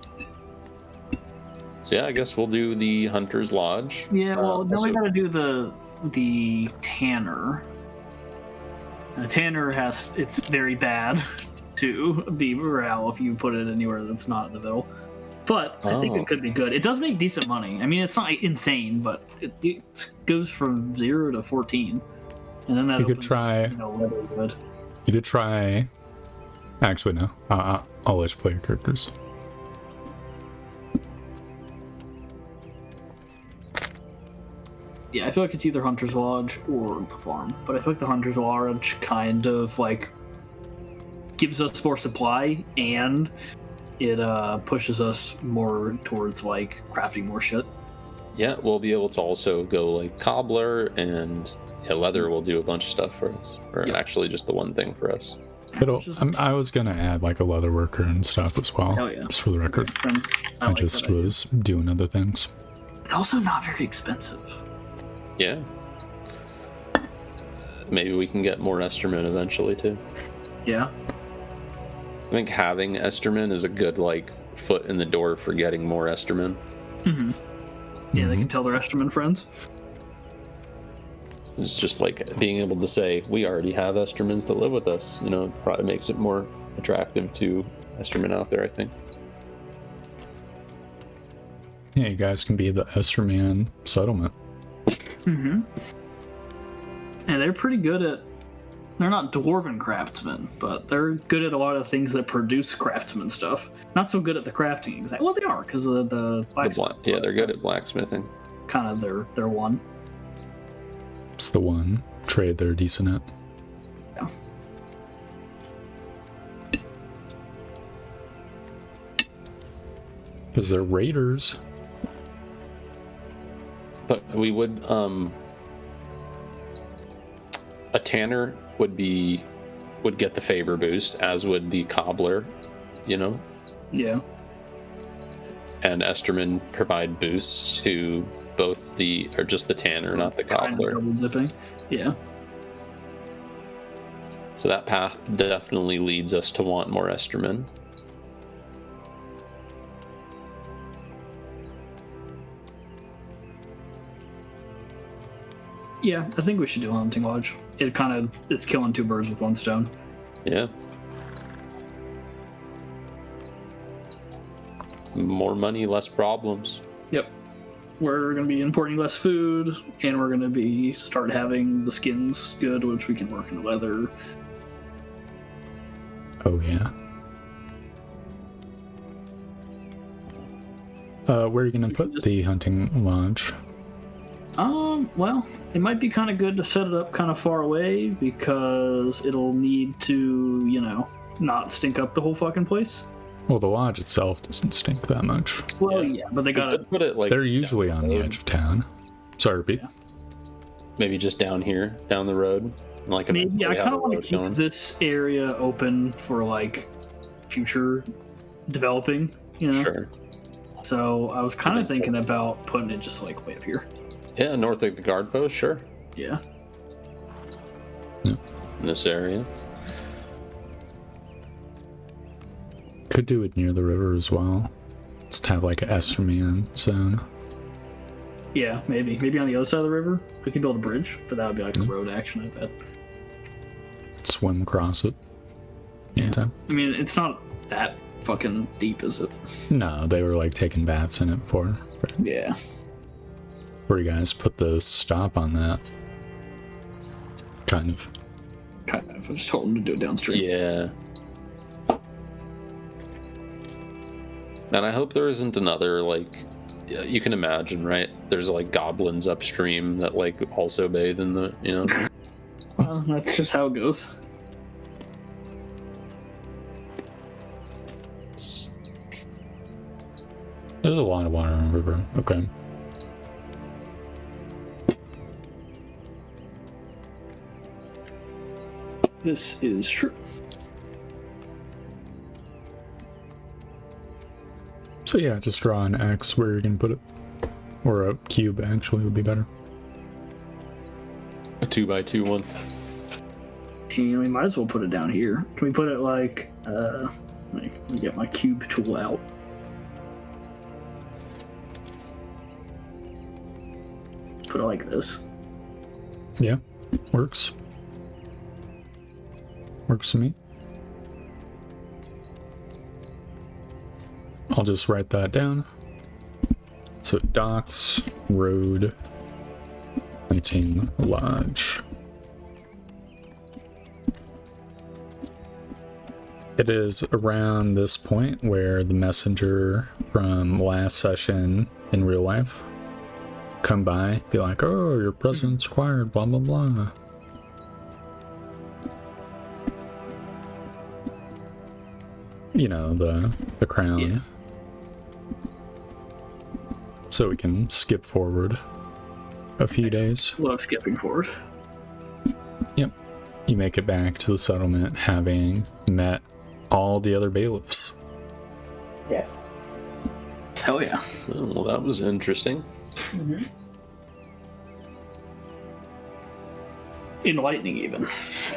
So yeah, I guess we'll do the Hunter's Lodge. Yeah, well, then we also- gotta do the tanner. The tanner it's very bad to be morale if you put it anywhere that's not in the middle. But I think Oh. it could be good. It does make decent money. I mean, it's not insane, but it goes from 0 to 14, and then that You could opens, try. you know, leather good. You could try. Actually, no. I'll let you play your characters. Yeah, I feel like it's either Hunter's Lodge or the farm. But I feel like the Hunter's Lodge kind of like gives us more supply, and it pushes us more towards like crafting more shit. Yeah, we'll be able to also go like cobbler, and yeah, leather will do a bunch of stuff for us. Or Yeah. actually just the one thing for us. I was gonna add like a leather worker and stuff as well. Hell yeah. Just for the record. I like just that idea. was doing other things. It's also not very expensive. Yeah. Maybe we can get more Esterman eventually too. Yeah. I think having Esterman is a good like foot in the door for getting more Esterman. Mm-hmm. Yeah, they can tell their Esterman friends. It's just like being able to say we already have Estermans that live with us. You know, probably makes it more attractive to Esterman out there, I think. Yeah, you guys can be the Esterman settlement. Mm-hmm. And they're pretty good at. They're not dwarven craftsmen, but they're good at a lot of things that produce craftsman stuff. Not so good at the crafting exactly. Well, they are because of the blacksmith. Yeah, they're good at blacksmithing. Kind of their one. It's the one trade they're decent at. Yeah. Because they're raiders. But we would a tanner would get the favor boost, as would the cobbler, you know, Yeah. and Esterman provide boosts to both just the tanner, not the Kind of cobbler. double dipping. Yeah. So that path definitely leads us to want more Esterman. Yeah, I think we should do a hunting lodge. It's killing 2 birds with 1 stone. Yeah. More money, less problems. Yep. We're gonna be importing less food, and we're gonna be start having the skins good, which we can work into leather. Oh yeah. Where are you gonna put the hunting lodge? Well, it might be kind of good to set it up kind of far away because it'll need to, you know, not stink up the whole fucking place. Well, the lodge itself doesn't stink that much. Well, Yeah. yeah, but they We gotta. could put it like They're usually on the edge of town. Sorry, repeat. Yeah. maybe just down here, down the road. Like Maybe I eventually have kind a of want road to keep going. this area open for like future developing, you know. Sure. So I was kind of thinking about putting it just like way up here. Yeah, north of the guard post, sure. Yeah. In this area. Could do it near the river as well. Just have like an Esterman zone. Yeah, maybe on the other side of the river we could build a bridge, but that would be like a road action, I bet. Swim across it. Anytime. I mean, it's not that fucking deep, is it? No, they were like taking baths in it before. Yeah. Where you guys put the stop on that? Kind of. Kind of. I just told him to do it downstream. Yeah. And I hope there isn't another like you can imagine, right? There's like goblins upstream that like also bathe in the, you know. Well, that's just how it goes. There's a lot of water in the river. Okay. This is true. So yeah, just draw an X where you're gonna put it. Or a cube, actually, would be better. A 2x2 one. And we might as well put it down here. Can we put it like, let me get my cube tool out. Put it like this. Yeah, works. Works to me. I'll just write that down. So docks, road, hunting lodge. It is around this point where the messenger from last session in real life come by, be like, oh, your presence required, blah, blah, blah. You know, the crown. Yeah. So we can skip forward a few days. Love skipping forward. Yep. You make it back to the settlement having met all the other bailiffs. Yeah. Hell yeah. Oh, well, that was interesting. Mm-hmm. Enlightening, even.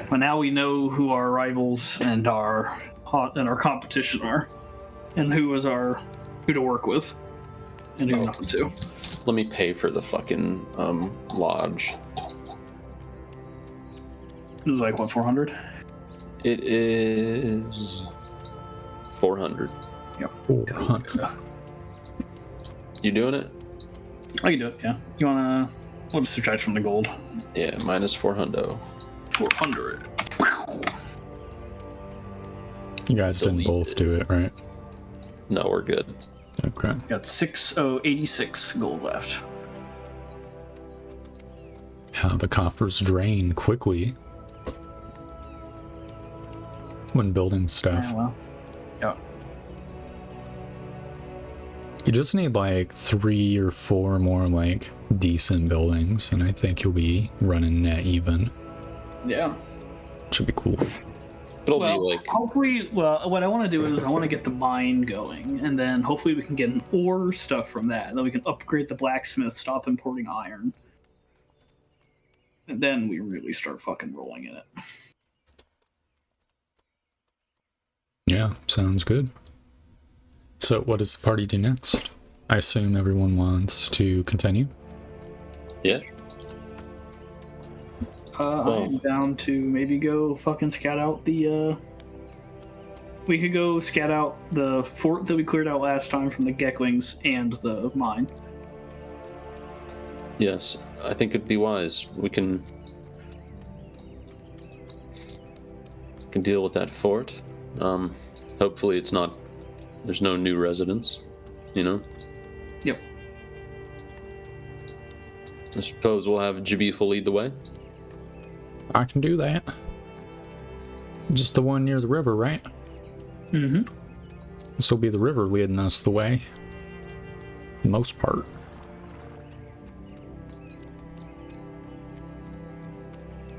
But now we know who our rivals and our competition are, and who to work with, and who not to. Let me pay for the fucking lodge. It was like what, 400? It is 400. Yep. 400. You doing it? I can do it. Yeah. You wanna? We'll just subtract from the gold. Yeah, minus 400. 400. You guys didn't both do it, right? No, we're good. Okay. Got 6086 gold left. How the coffers drain quickly when building stuff. Yeah, well. Yeah. You just need like 3 or 4 more like decent buildings, and I think you'll be running net even. Yeah. Should be cool. It'll be like hopefully. Well, what I want to do is I want to get the mine going, and then hopefully we can get an ore stuff from that, and then we can upgrade the blacksmith, stop importing iron, and then we really start fucking rolling in it. Yeah, sounds good. So what does the party do next? I assume everyone wants to continue. yeah. I'm down to maybe go fucking scout out the. We could go scout out the fort that we cleared out last time from the Geklings and the mine. Yes, I think it'd be wise. We can deal with that fort. Hopefully it's not. There's no new residents, you know? Yep. I suppose we'll have Jabifa lead the way. I can do that. Just the one near the river, right? Mm-hmm. This will be the river leading us the way. The most part.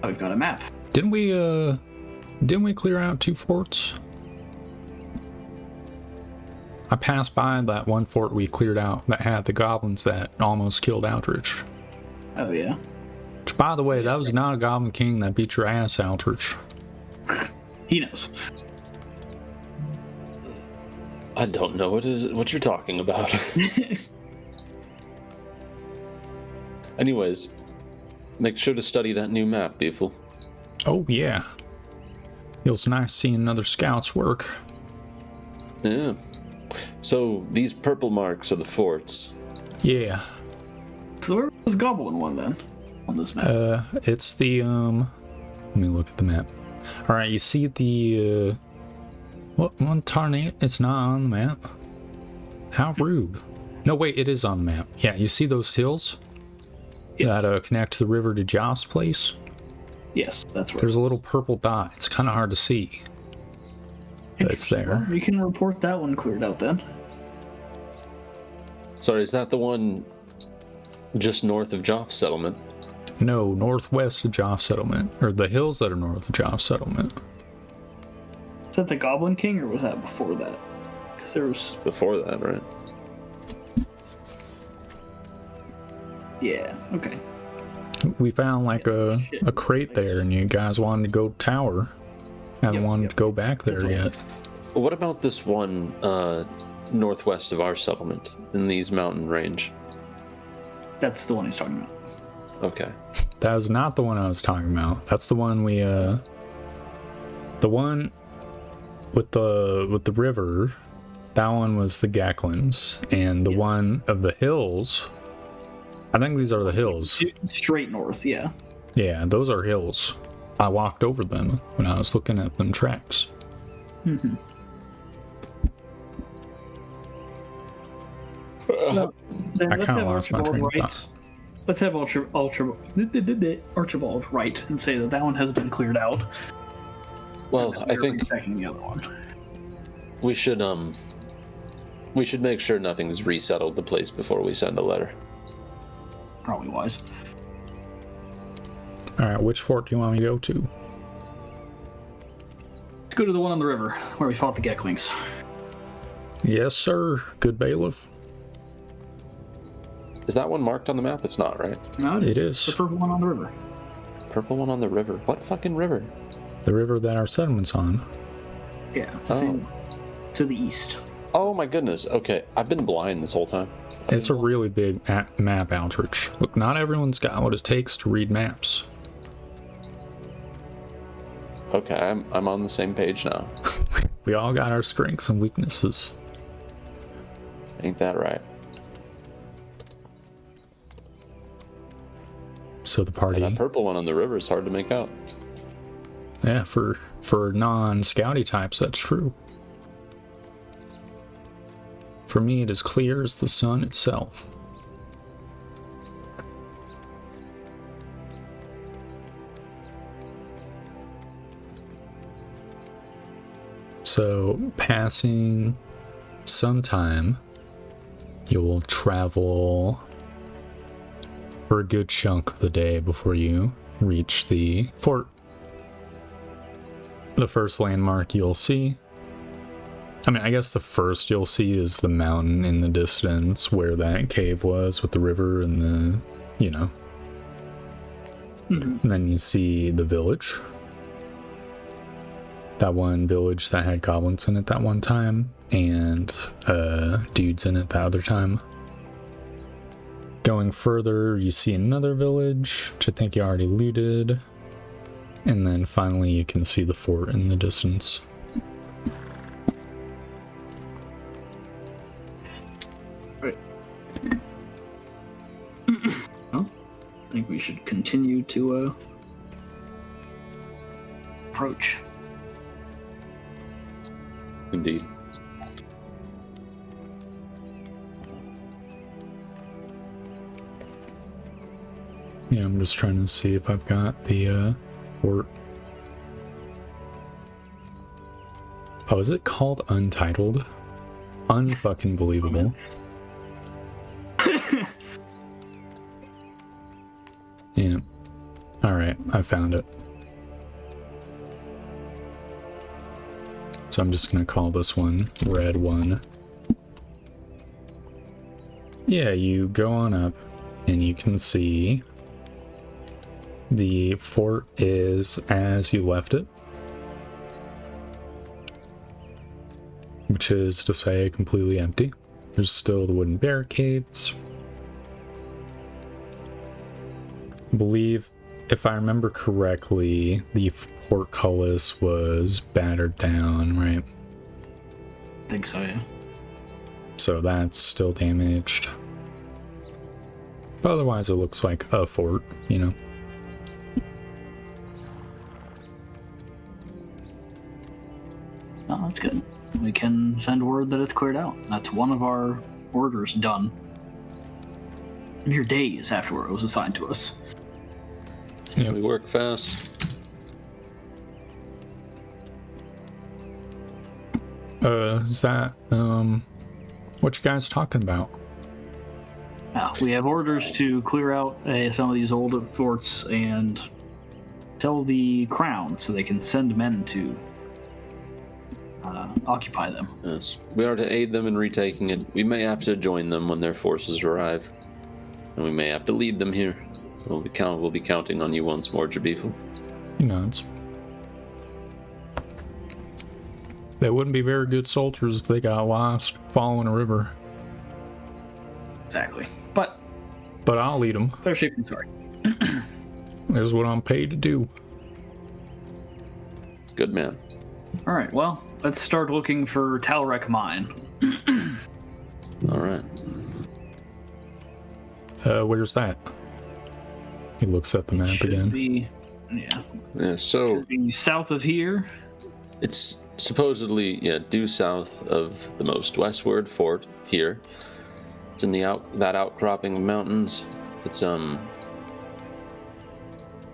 I've got a map. Didn't we clear out 2 forts? I passed by that one fort we cleared out that had the goblins that almost killed Outridge. Oh yeah. Which, by the way, that was not a Goblin King that beat your ass, Outridge. He knows. I don't know what you're talking about. Anyways, make sure to study that new map, Beefle. Oh yeah. It was nice seeing another scout's work. Yeah. So these purple marks are the forts. Yeah. So where was the Goblin one then on this map? It's the let me look at the map. All right, you see the what one tarnate? It's not on the map. How rude. No, wait, it is on the map. Yeah, you see those hills Yes. that connect the river to Joff's place? Yes, that's right. There's a little purple dot. It's kind of hard to see. But it's there. Well, we can report that one cleared out then. Sorry, is that the one just north of Joff settlement? No, northwest of Joff settlement. Or the hills that are north of Joff settlement. Is that the Goblin King, or was that before that? Because there was... Before that, right? Yeah, okay. We found like a crate there, and you guys wanted to go tower. Haven't wanted to go back there yet. Well, what about this one northwest of our settlement in these mountain range? That's the one he's talking about. Okay. That was not the one I was talking about. That's the one we the one with the river, that one was the Gaklins, and the one of the hills, I think these are the hills. Straight north, yeah. Yeah, those are hills. I walked over them when I was looking at them tracks. Mm-hmm. Well, I kind of lost my train of thought. Let's have Archibald write and say that one has been cleared out. Well, I think checking the other one. We should make sure nothing's resettled the place before we send a letter. Probably wise. All right, which fort do you want me to go to? Let's go to the one on the river where we fought the Geklings. Yes, sir. Good bailiff. Is that one marked on the map? It's not, right? No, it is. The purple one on the river. Purple one on the river. What fucking river? The river that our settlement's on. Yeah, it's to the east. Oh my goodness. Okay, I've been blind this whole time. It's a really big map outreach. Look, not everyone's got what it takes to read maps. Okay, I'm on the same page now. We all got our strengths and weaknesses. Ain't that right? So the party. That purple one on the river is hard to make out. Yeah, for non-scouty types, that's true. For me, it is clear as the sun itself. So, passing some time, you will travel for a good chunk of the day before you reach the fort. The first landmark you'll see, I mean, I guess the first you'll see is the mountain in the distance where that cave was with the river and the, you know. Mm-hmm. And then you see the village. That one village that had goblins in it that one time, and dudes in it that other time. Going further, you see another village, which I think you already looted. And then finally you can see the fort in the distance. Right. Well, I think we should continue to approach. Indeed. Yeah, I'm just trying to see if I've got the fort. Oh, is it called Untitled? Unfucking believable. Yeah. Alright, I found it. So I'm just gonna call this one Red 1. Yeah, you go on up and you can see the fort is as you left it, which is to say completely empty. There's still the wooden barricades. I believe, if I remember correctly, the portcullis was battered down, right? I think so, yeah. So that's still damaged. But otherwise it looks like a fort, you know? Oh, that's good. We can send word that it's cleared out. That's one of our orders done. Mere days after it was assigned to us. Yeah, we work fast. Is that, what you guys talking about? Now, we have orders to clear out some of these old forts and tell the crown so they can send men to occupy them. Yes, we are to aid them in retaking it. We may have to join them when their forces arrive, and we may have to lead them here. We'll be counting on you once more, Jabiful. He nods. They wouldn't be very good soldiers if they got lost following a river. Exactly. But I'll lead them. They're safe and sorry. This is what I'm paid to do. Good man. All right, well, let's start looking for Talrek Mine. All right. Where's that? He looks at the map Should again. be, Yeah, so should be south of here. it's supposedly due south of the most westward fort here. It's in that outcropping of mountains. It's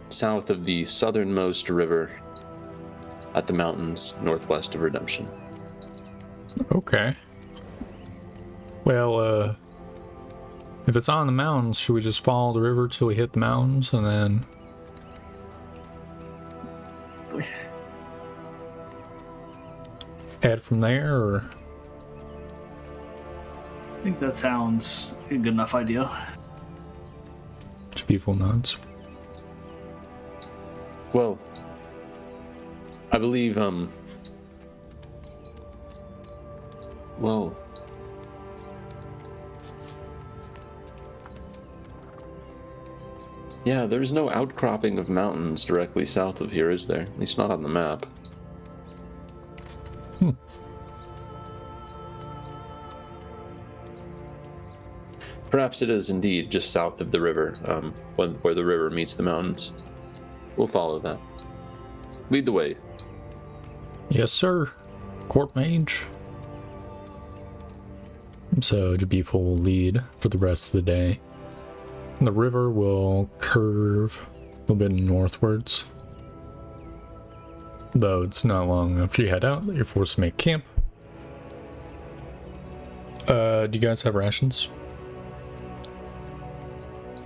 south of the southernmost river at the mountains northwest of Redemption. Okay. Well, if it's on the mountains, should we just follow the river till we hit the mountains and then head from there, or? I think that sounds a good enough idea. People nods. Well, I believe yeah, there's no outcropping of mountains directly south of here, is there? At least not on the map. Perhaps it is indeed just south of the river, where the river meets the mountains. We'll follow that. Lead the way. Yes, sir. Court mage. So Jabif will lead for the rest of the day. And the river will curve a little bit northwards. Though it's not long enough to head out, you're forced to make camp. Do you guys have rations?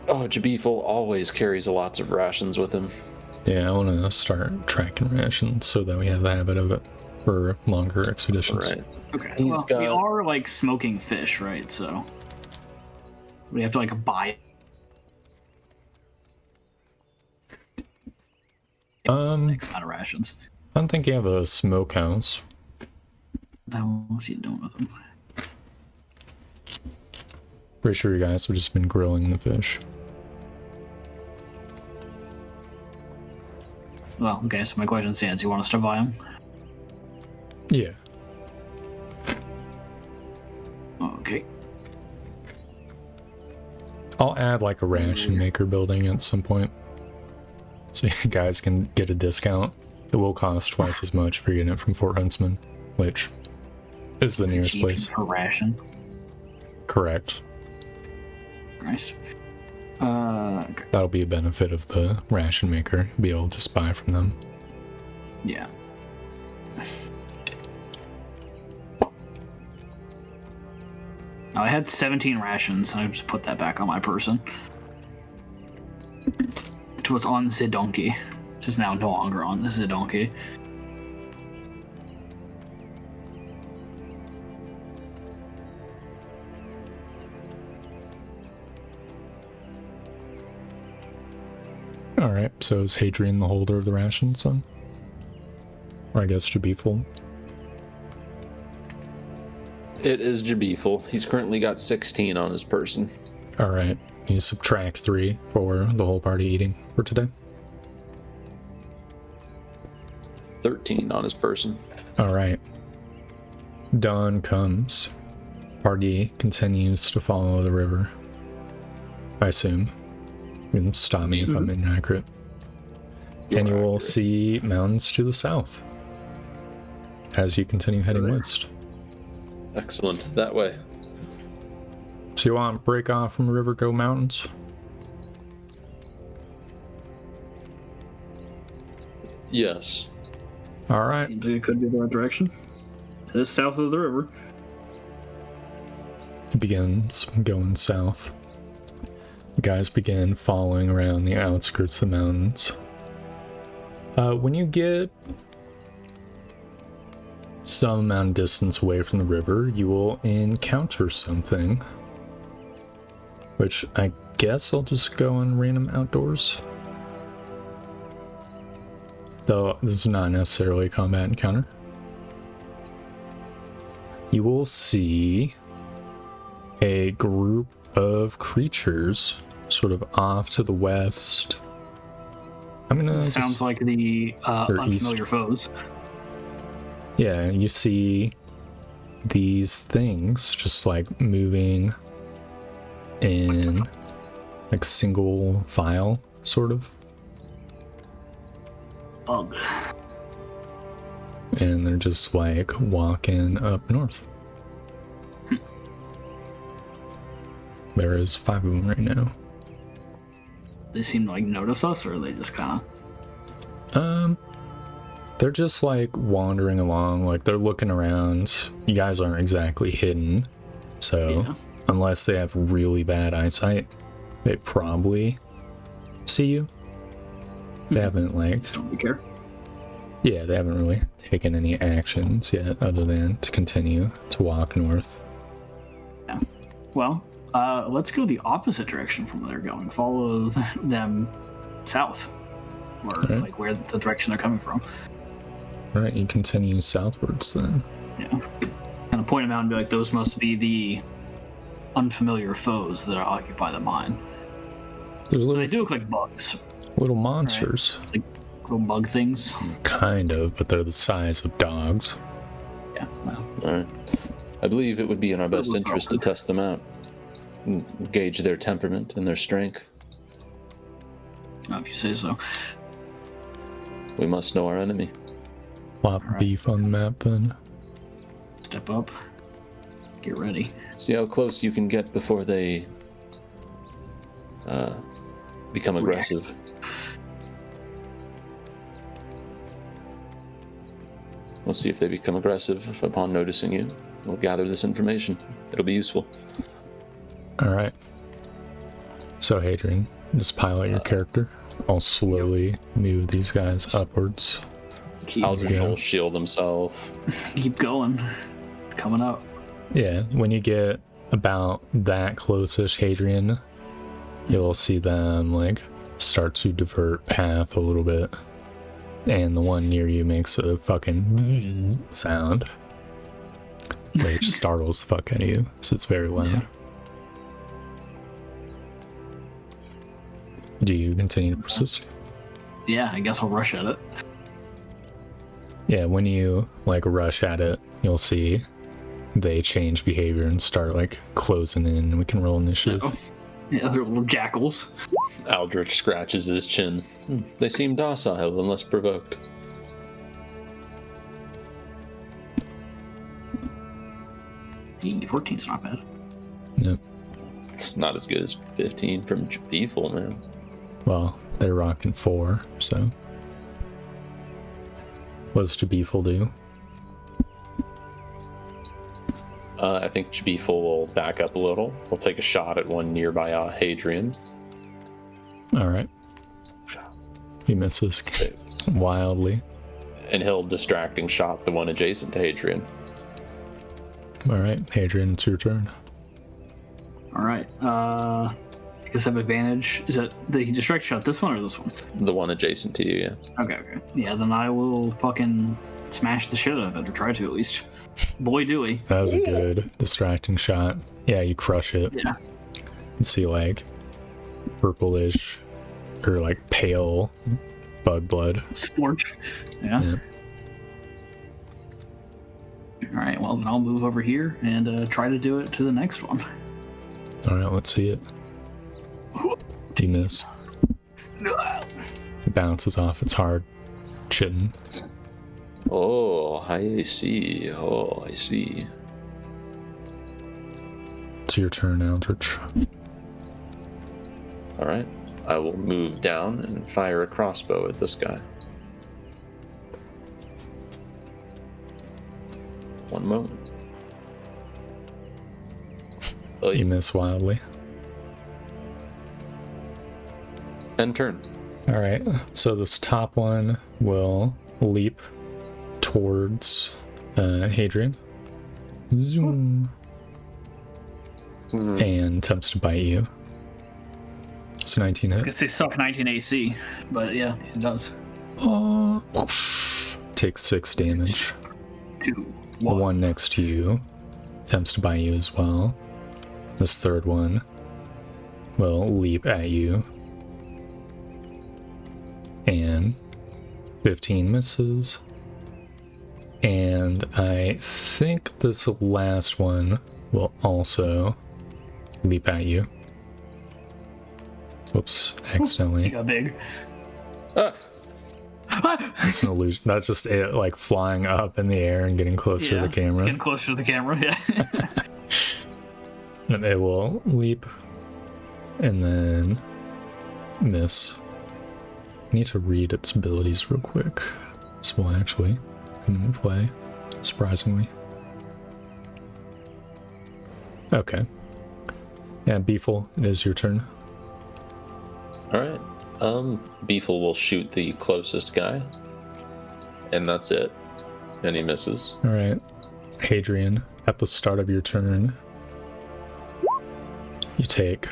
Oh, Jabiful always carries lots of rations with him. Yeah, I want to start tracking rations so that we have the habit of it for longer expeditions. Right. Okay. Well, we are like smoking fish, right? So we have to like buy X amount of rations. I don't think you have a smokehouse. What's he doing with them? Pretty sure you guys have just been grilling the fish. Well, okay, so my question stands. You want us to buy them? Yeah. Okay. I'll add like a ration maker building at some point. So you guys can get a discount. It will cost twice as much if you're getting it from Fort Huntsman, which is the nearest place. Per ration. Correct. Nice. Okay. That'll be a benefit of the ration maker. Be able to just buy from them. Yeah. Now, I had 17 rations. I just put that back on my person. It was on the donkey, which is now no longer on the donkey. Alright, so is Hadrian the holder of the rations then? Or I guess should be full. It is Jabiful. He's currently got 16 on his person. Alright, you subtract 3 for the whole party eating for today. 13 on his person. Alright. Dawn comes. Party continues to follow the river. I assume. You can stop me if I'm inaccurate. And you will see mountains to the south as you continue heading west. Excellent. That way. So you want to break off from River Go Mountains? Yes. All right. Seems like it could be the right direction. It is south of the river. It begins going south. You guys begin following around the outskirts of the mountains. When you get some amount of distance away from the river, you will encounter something. Which I guess I'll just go on random outdoors. Though this is not necessarily a combat encounter. You will see a group of creatures sort of off to the west. I'm gonna Sounds like the or unfamiliar east. foes. Yeah, you see these things just like moving in like single file, sort of. Bug. And they're just like walking up north. There is 5 of them right now. They seem to like notice us, or are they just kind of? They're just like wandering along, like they're looking around. You guys aren't exactly hidden, so Yeah. unless they have really bad eyesight, they probably see you. They haven't like, Just don't really care. yeah, they haven't really taken any actions yet other than to continue to walk north. Yeah. Well, let's go the opposite direction from where they're going. Follow them south, or Alright. like where the direction they're coming from. All right, you continue southwards then. Yeah. Kind of point them out and be like, those must be the unfamiliar foes that occupy the mine. There's They little do look like bugs, monsters, little bug things. kind of, but they're the size of dogs. Yeah. Well, All right. I believe it would be in our best Little interest to dog. test them out, gauge their temperament and their strength. if you say so. We must know our enemy. Plop Alright. beef on the map then. Step up. Get ready. See how close you can get before they become aggressive. We'll see if they become aggressive upon noticing you. We'll gather this information. It'll be useful. All right. So Hadrian, just pilot your character. I'll slowly move these guys upwards. Aldrich Yeah. will shield himself. Keep going. It's coming up. Yeah, when you get about that close-ish, Hadrian, you'll see them like start to divert path a little bit. And the one near you makes a fucking sound, which startles the fuck out of you, so it's very loud. Yeah. Do you continue to persist? Yeah, I guess I'll rush at it. Yeah, when you like rush at it, you'll see they change behavior and start like closing in, and we can roll initiative. Oh. Yeah, they're little jackals. Aldrich scratches his chin. They seem docile unless provoked. Hey, 14's not bad. Yep. It's not as good as 15 from Beeful, man. Well, they're rocking 4, so. What's Jabiful do? I think Beeful will back up a little. We'll take a shot at one nearby Hadrian. Alright. He misses wildly. And he'll distracting shot the one adjacent to Hadrian. Alright, Hadrian, it's your turn. All right. I guess I have advantage. Is that the direct shot? This one or this one? The one adjacent to you, yeah. Okay. Yeah, then I will fucking smash the shit out of it, or try to at least. Boy, do we. That was a good distracting shot. Yeah, you crush it. Yeah. You see like purplish or like pale bug blood. Scorch. Yeah. Yeah. All right. Well, then I'll move over here and try to do it to the next one. Alright, let's see it. Do you miss? It bounces off its hard chitin. Oh, I see. Oh, I see. It's your turn, Aldrich. All right. I will move down and fire a crossbow at this guy. One moment. Oh, You miss wildly. end turn. All right, so this top one will leap towards Hadrian. Zoom. And attempts to bite you. It's a 19 I hit. guess they suck 19 AC, but yeah, it does. Takes 6 damage. 2, The 1. one next to you attempts to bite you as well. This third one will leap at you. And 15 misses. And I think this last one will also leap at you. Whoops, He accidentally. got big. It's an illusion. That's just it, like flying up in the air and getting closer to the It's camera. getting closer to the camera, yeah. And it will leap and then miss. I need to read its abilities real quick. This will actually come into play, surprisingly. Okay. Yeah, Beefle, it is your turn. All right. Beefle will shoot the closest guy, and that's it. And he misses. All right. Hadrian, at the start of your turn, you take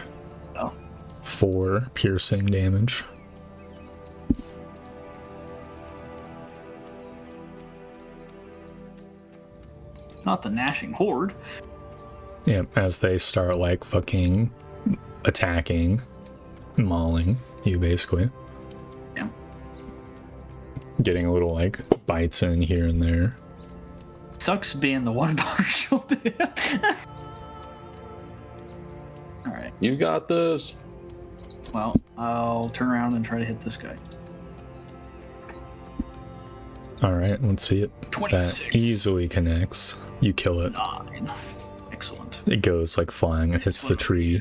4 piercing damage. Not the gnashing horde. Yeah, as they start like fucking attacking, mauling you basically. Yeah. Getting a little like bites in here and there. Sucks being the one partial to Alright. You got this. Well, I'll turn around and try to hit this guy. Alright, let's see it. 26. That easily connects. You kill it. 9. Excellent. It goes like flying and hits the tree.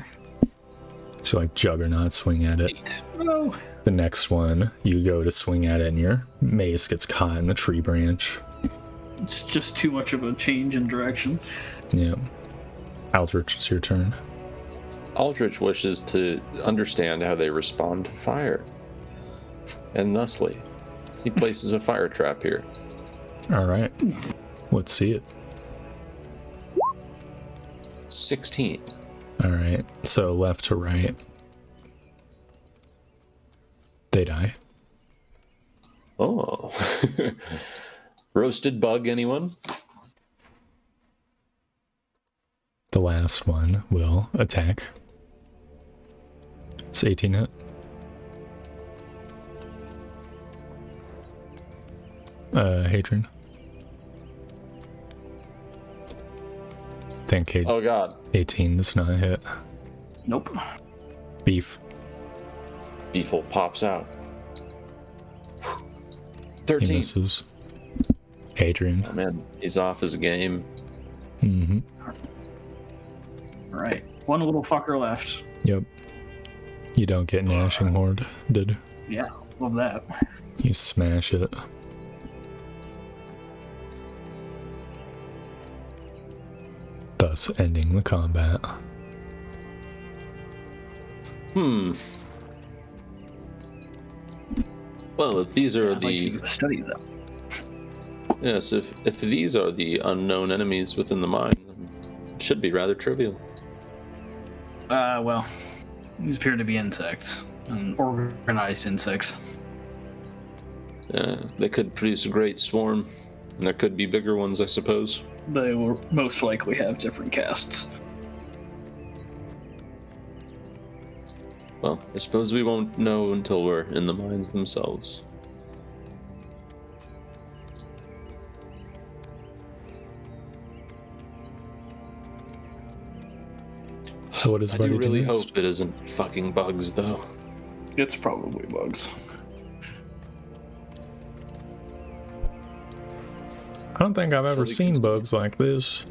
So like Juggernaut swing at it. 8. No. The next one, you go to swing at it and your mace gets caught in the tree branch. It's just too much of a change in direction. Yeah. Aldrich, it's your turn. Aldrich wishes to understand how they respond to fire. And thusly, he places a fire trap here. Alright. Let's see it. 16. Alright, so left to right. They die. Oh. Roasted bug, anyone? The last one will attack. It's 18 hit. Hadrian. I think Oh god. 18 does not hit. Nope. Beef. Beefle pops out. He 13. misses. Hadrian. Oh man, he's off his game. Mm-hmm. Alright. One little fucker left. Yep. You don't get Gnashing Horde, did Yeah, love that. you? Smash it. Thus ending the combat. Well, if these are I'd like the to study them. yes, if these are the unknown enemies within the mine, then it should be rather trivial. Well, these appear to be insects. Organized insects. They could produce a great swarm, and there could be bigger ones, I suppose. They will most likely have different castes. Well, I suppose we won't know until we're in the mines themselves. So what does I do Buddy really do next? hope it isn't fucking bugs, though. It's probably bugs. I don't think I've ever we seen continue? bugs like this.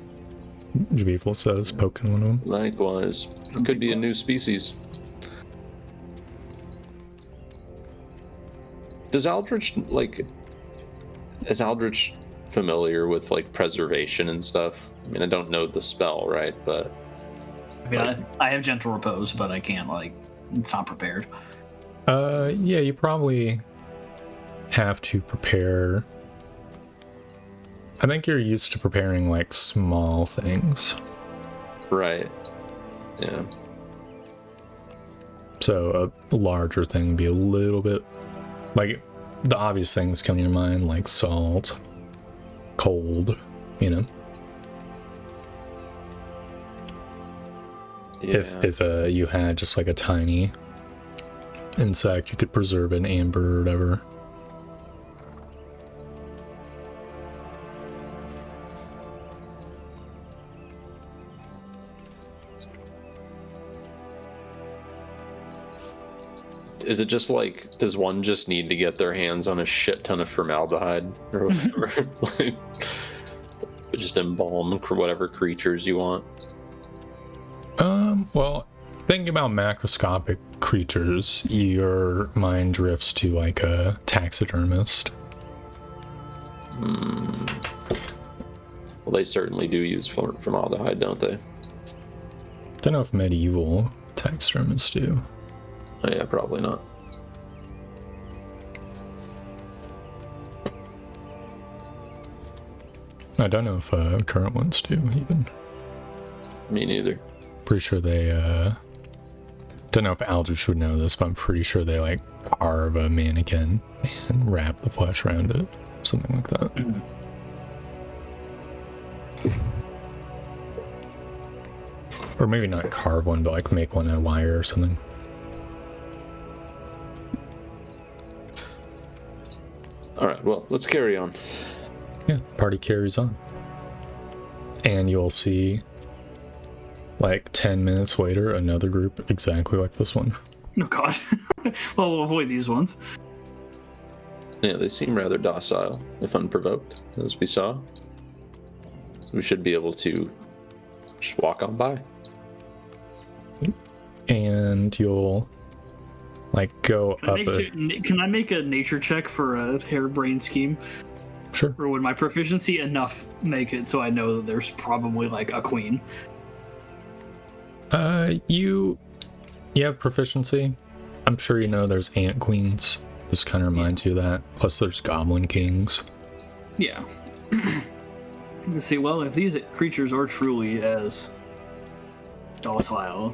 Jabiful says, poking one of them. Likewise. It could be a new species. Does Aldrich, like... Is Aldrich familiar with, like, preservation and stuff? I mean, I don't know the spell, right? But... I mean, I have gentle repose, but I can't, like, it's not prepared. Yeah, you probably have to prepare. I think you're used to preparing like small things. Right. Yeah. So a larger thing would be a little bit like the obvious things come to your mind, like salt, cold, you know. Yeah. If you had just like a tiny insect, you could preserve it in amber or whatever. Is it just like, does one just need to get their hands on a shit ton of formaldehyde or whatever? Like, just embalm whatever creatures you want? Well, thinking about macroscopic creatures, your mind drifts to like a taxidermist. Well, they certainly do use formaldehyde, don't they? Don't know if medieval taxidermists do. Oh yeah, probably not. I don't know if current ones do even. Me neither. Pretty sure they don't know if Aldrich would know this, but I'm pretty sure they like carve a mannequin and wrap the flesh around it, something like that. Or maybe not carve one, but like make one out of wire or something. All right, well, let's carry on. Yeah, party carries on. And you'll see, like 10 minutes later, another group exactly like this one. Oh god. Well, we'll avoid these ones. Yeah, they seem rather docile, if unprovoked, as we saw. We should be able to just walk on by. And you'll, like, go up Can I make a nature check for a harebrained scheme? Sure. Or would my proficiency enough make it so I know that there's probably, like, a queen? You have proficiency. I'm sure you know there's ant queens. This kind of reminds you of that. Plus there's goblin kings. Yeah. You can see, well, if these creatures are truly as docile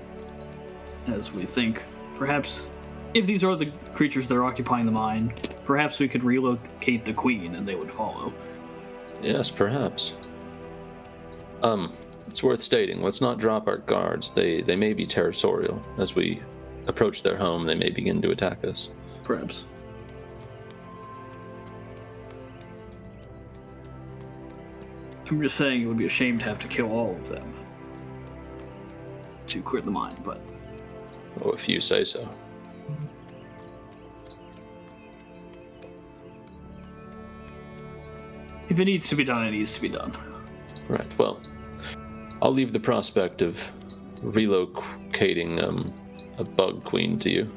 as we think, perhaps if these are the creatures that are occupying the mine, perhaps we could relocate the queen and they would follow. Yes, perhaps. It's worth stating, let's not drop our guards. They may be territorial. As we approach their home, they may begin to attack us. Perhaps. I'm just saying it would be a shame to have to kill all of them to clear the mine, but... Oh, if you say so. If it needs to be done, it needs to be done. Right, well, I'll leave the prospect of relocating a bug queen to you.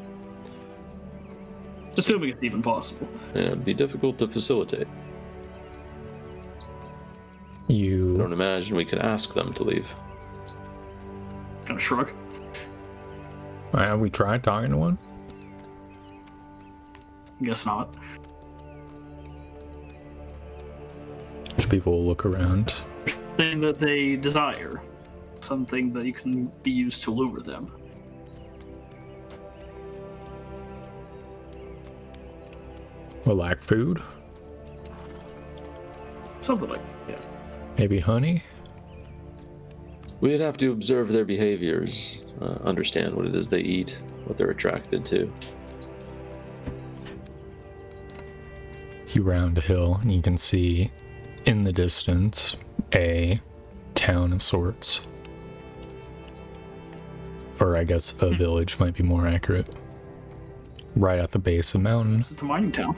Assuming it's even possible. Yeah, it'd be difficult to facilitate. I You don't imagine we could ask them to leave. Kind of shrug. have we tried talking to one? Guess not. People will look around. Thing that they desire. Something that you can be used to lure them. Or lack food? Something like that, yeah. Maybe honey? We'd have to observe their behaviors, understand what it is they eat, what they're attracted to. You round a hill and you can see in the distance a town of sorts. Or I guess a village might be more accurate. Right at the base of the mountain. It's a mining town.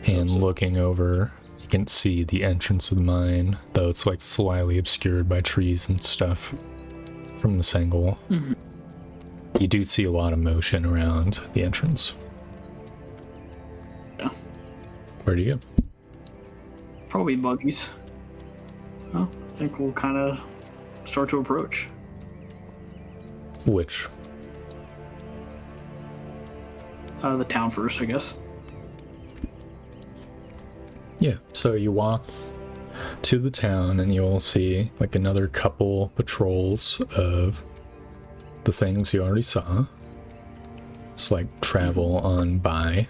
And looking over you can see the entrance of the mine, though it's like slightly obscured by trees and stuff from this angle. Mm-hmm. You do see a lot of motion around the entrance. Yeah. Where do you go? Probably buggies. Well, I think we'll kind of start to approach. Which? The town first, I guess. Yeah, so you walk to the town and you'll see like another couple patrols of the things you already saw. It's like travel on by.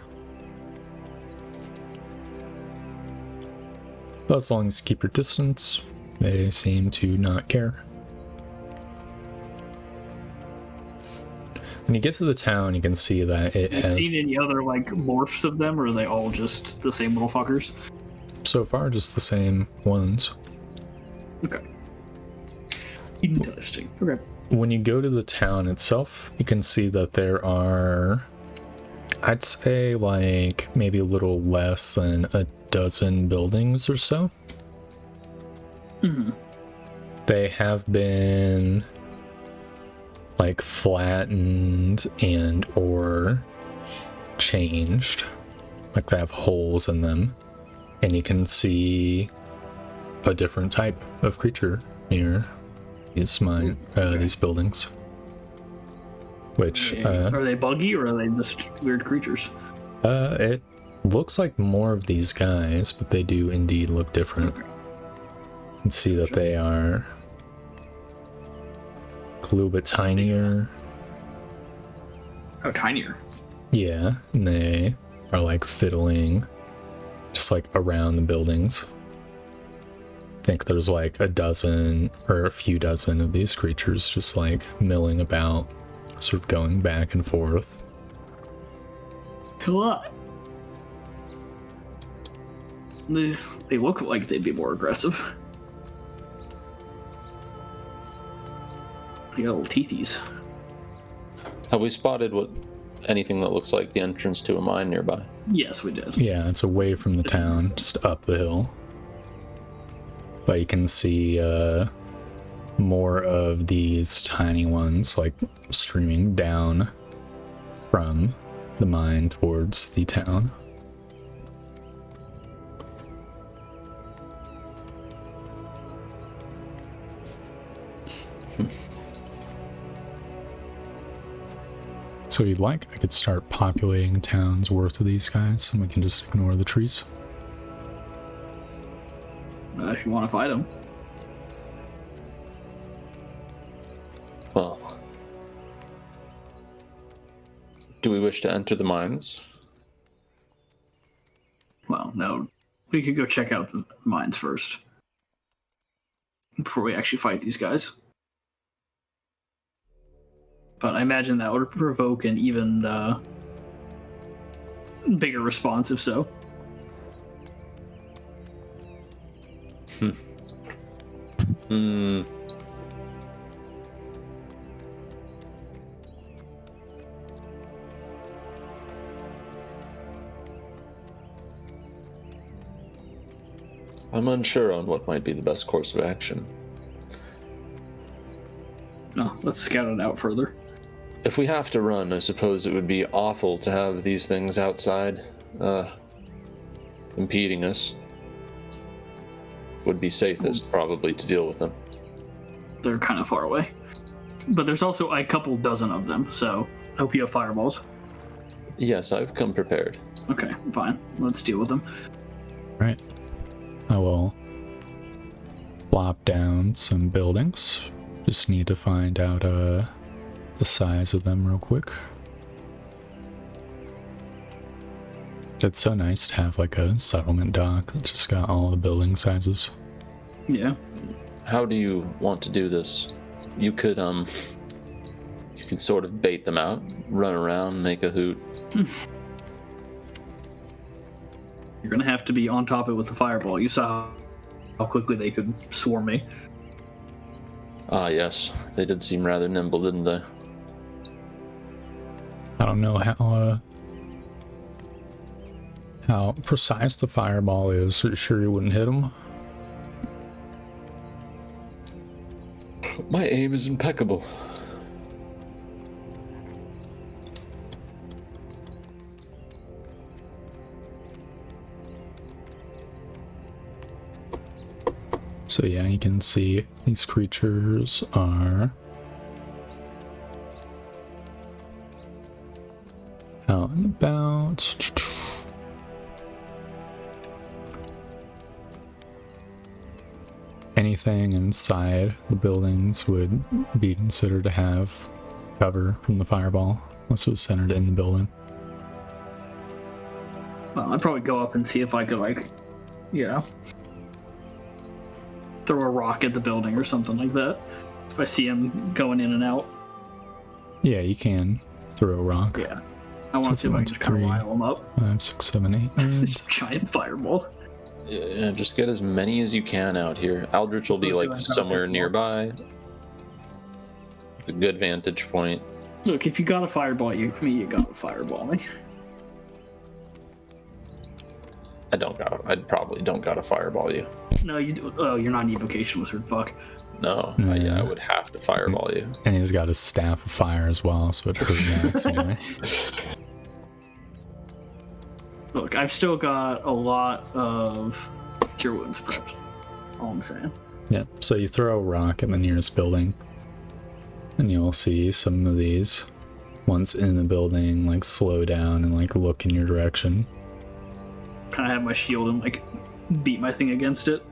But as long as you keep your distance, they seem to not care. When you get to the town, you can see that it Have you has... seen any other like morphs of them, or are they all just the same little fuckers? So far, just the same ones. Okay. Interesting. Okay. When you go to the town itself, you can see that there are, I'd say, like maybe a little less than a dozen buildings or so. Mm-hmm. They have been like flattened and or changed. Like they have holes in them. And you can see a different type of creature near these these buildings. Which are they buggy or are they just weird creatures? it looks like more of these guys, but they do indeed look different. Okay. You can see that they are a little bit tinier. Oh, tinier. Yeah, and they are like fiddling just like around the buildings. I think there's like a dozen or a few dozen of these creatures just like milling about, sort of going back and forth. A lot. They look like they'd be more aggressive. They got little teethies. Have we spotted anything that looks like the entrance to a mine nearby? Yes, we did. Yeah, it's away from the town, just up the hill. But you can see more of these tiny ones like streaming down from the mine towards the town. So if you'd like, I could start populating towns worth of these guys, and we can just ignore the trees. If you want to fight them. Well, do we wish to enter the mines? Well, no. We could go check out the mines first. Before we actually fight these guys. But I imagine that would provoke an even bigger response if so. I'm unsure on what might be the best course of action. No, let's scout it out further. If we have to run, I suppose it would be awful to have these things outside, impeding us. Would be safest, probably, to deal with them. They're kind of far away. But there's also a couple dozen of them, so I hope you have fireballs. Yes, I've come prepared. Okay, fine. Let's deal with them. Right. I will plop down some buildings. Just need to find out the size of them real quick. It's so nice to have like a settlement dock that's just got all the building sizes. Yeah. How do you want to do this? You could sort of bait them out, run around, make a hoot. You're gonna have to be on top of it with the fireball. You saw how quickly they could swarm me. Ah, yes. They did seem rather nimble, didn't they? I don't know how precise the fireball is. Are you sure you wouldn't hit him? My aim is impeccable. So yeah, you can see these creatures are out and about. Anything inside the buildings would be considered to have cover from the fireball, unless it was centered in the building. Well, I'd probably go up and see if I could, like, you know, throw a rock at the building or something like that. If I see him going in and out. Yeah, you can throw a rock. Yeah. I want to see if I can just kind of rile him up. 5, 6, 7, 8. This giant fireball. Yeah, just get as many as you can out here. Aldrich will be like somewhere nearby. It's a good vantage point. Look, if you got a fireball you got a fireball me. I probably don't got to fireball you. No, you do. Oh, you're not an evocation wizard. Fuck. No, I would have to fireball you. And he's got his staff of fire as well, so it hurt Max anyway. Look, I've still got a lot of cure wounds prepped. All I'm saying. Yeah, so you throw a rock at the nearest building, and you'll see some of these, once in the building, like slow down and like look in your direction. Kind of have my shield and like beat my thing against it.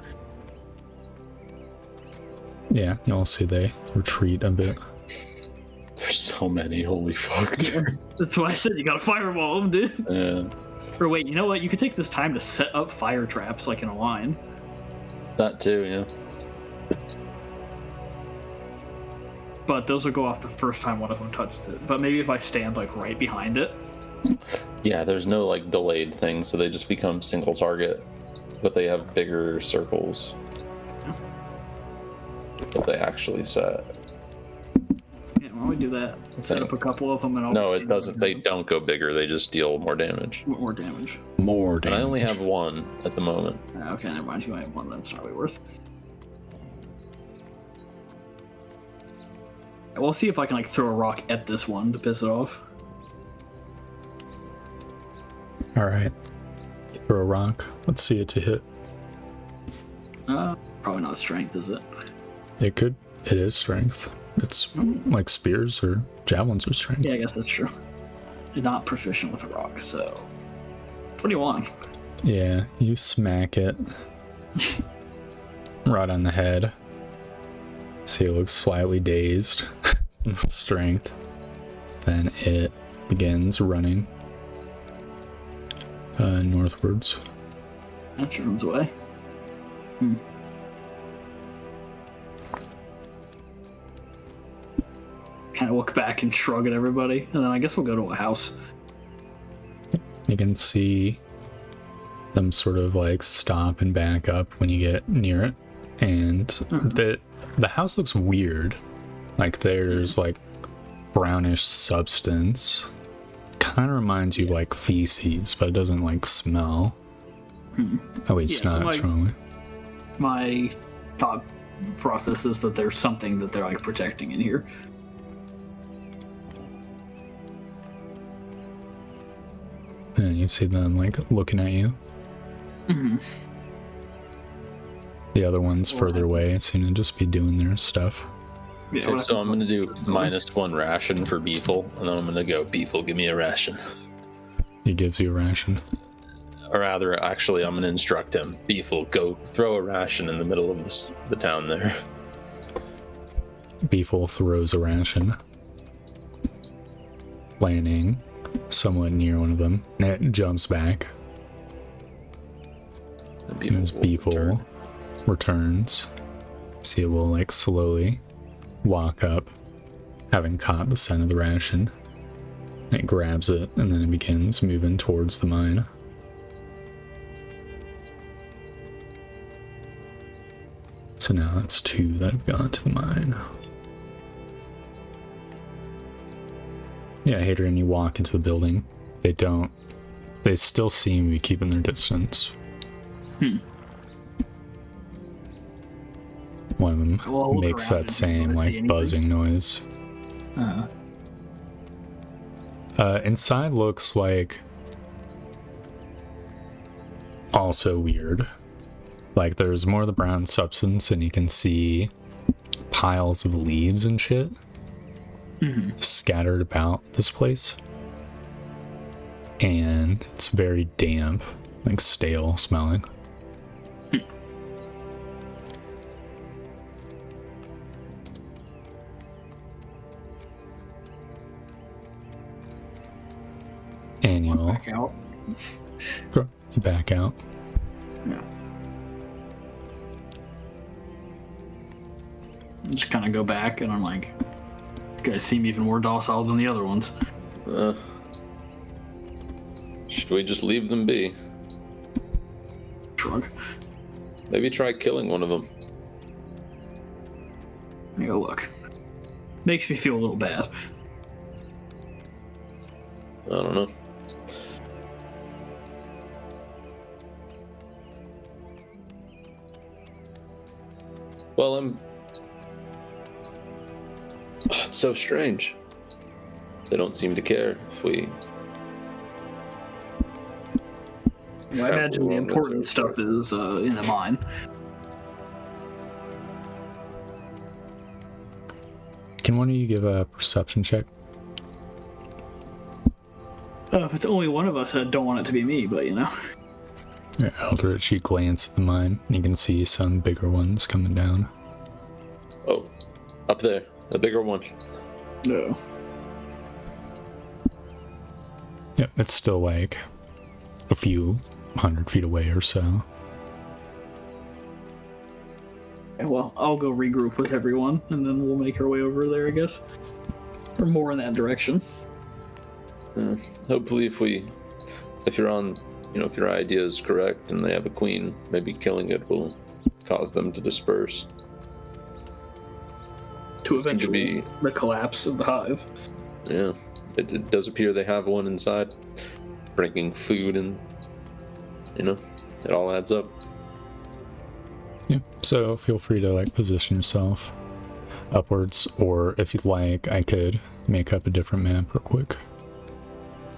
Yeah, you'll see they retreat a bit. There's so many, holy fuck. That's why I said you gotta fireball them, dude. Yeah. Or wait, you know what? You could take this time to set up fire traps like in a line. That too, yeah. But those will go off the first time one of them touches it. But maybe if I stand like right behind it. Yeah, there's no like delayed thing, so they just become single target, but they have bigger circles that they actually set. Yeah, why don't we do that? Set up a couple of them and I'll No, it doesn't. They don't go bigger. They just deal more damage. More damage. More damage. And I only have one at the moment. Okay, never mind. You might have one that's not really worth. We'll see if I can like throw a rock at this one to piss it off. Alright. Throw a rock. Let's see it to hit. Probably not strength, is it? It could. It is strength. It's like spears or javelins are strength. Yeah, I guess that's true. You're not proficient with a rock, so... What do you want? Yeah, you smack it right on the head. See, it looks slightly dazed with strength. Then it begins running northwards. That runs away. Kind of look back and shrug at everybody, and then I guess we'll go to a house. You can see them sort of like stop and back up when you get near it, and the house looks weird. Like there's like brownish substance. Kind of reminds you of like feces, but it doesn't like smell. At least not strongly. My thought process is that there's something that they're like protecting in here. And you see them like looking at you. The other ones further away seem to just be doing their stuff. Yeah, Okay, so I'm gonna do -1 ration for Beefle, and then I'm gonna go, Beefle, give me a ration. He gives you a ration. Or rather, actually, I'm gonna instruct him, Beefle, go throw a ration in the middle of the town there. Beefle throws a ration, landing somewhat near one of them, and it jumps back. And as Beefle returns, see it will like slowly walk up, having caught the scent of the ration. It grabs it, and then it begins moving towards the mine. So now it's 2 that have gone to the mine. Yeah, Hadrian, you walk into the building. They they still seem to be keeping their distance. One of them Well, I'll look makes around that and same, see like, anything. buzzing noise. Inside looks like also weird. Like, there's more of the brown substance, and you can see piles of leaves and shit scattered about this place. And it's very damp, like stale smelling. And you'll Back out. you back out. Yeah. Just kind of go back, and I'm like, you guys seem even more docile than the other ones. Should we just leave them be? Shrug. Maybe try killing one of them. I go, look. Makes me feel a little bad. I don't know. Well, it's so strange. They don't seem to care if we... Well, I imagine the important stuff is in the mine. Can one of you give a perception check? If it's only one of us, I don't want it to be me, but you know. Yeah, Eldritch, you glance at the mine, and you can see some bigger ones coming down. Oh, up there. The bigger one. No. Yep, it's still like a few 100 feet away or so. Well, I'll go regroup with everyone, and then we'll make our way over there, I guess. Or more in that direction. Hopefully if you're on, if your idea is correct and they have a queen, maybe killing it will cause them to disperse. To Seem to eventually be, the collapse of the hive. yeah, it does appear they have one inside, bringing food and, it all adds up. Yeah, so feel free to like position yourself upwards, or if you'd like, I could make up a different map real quick.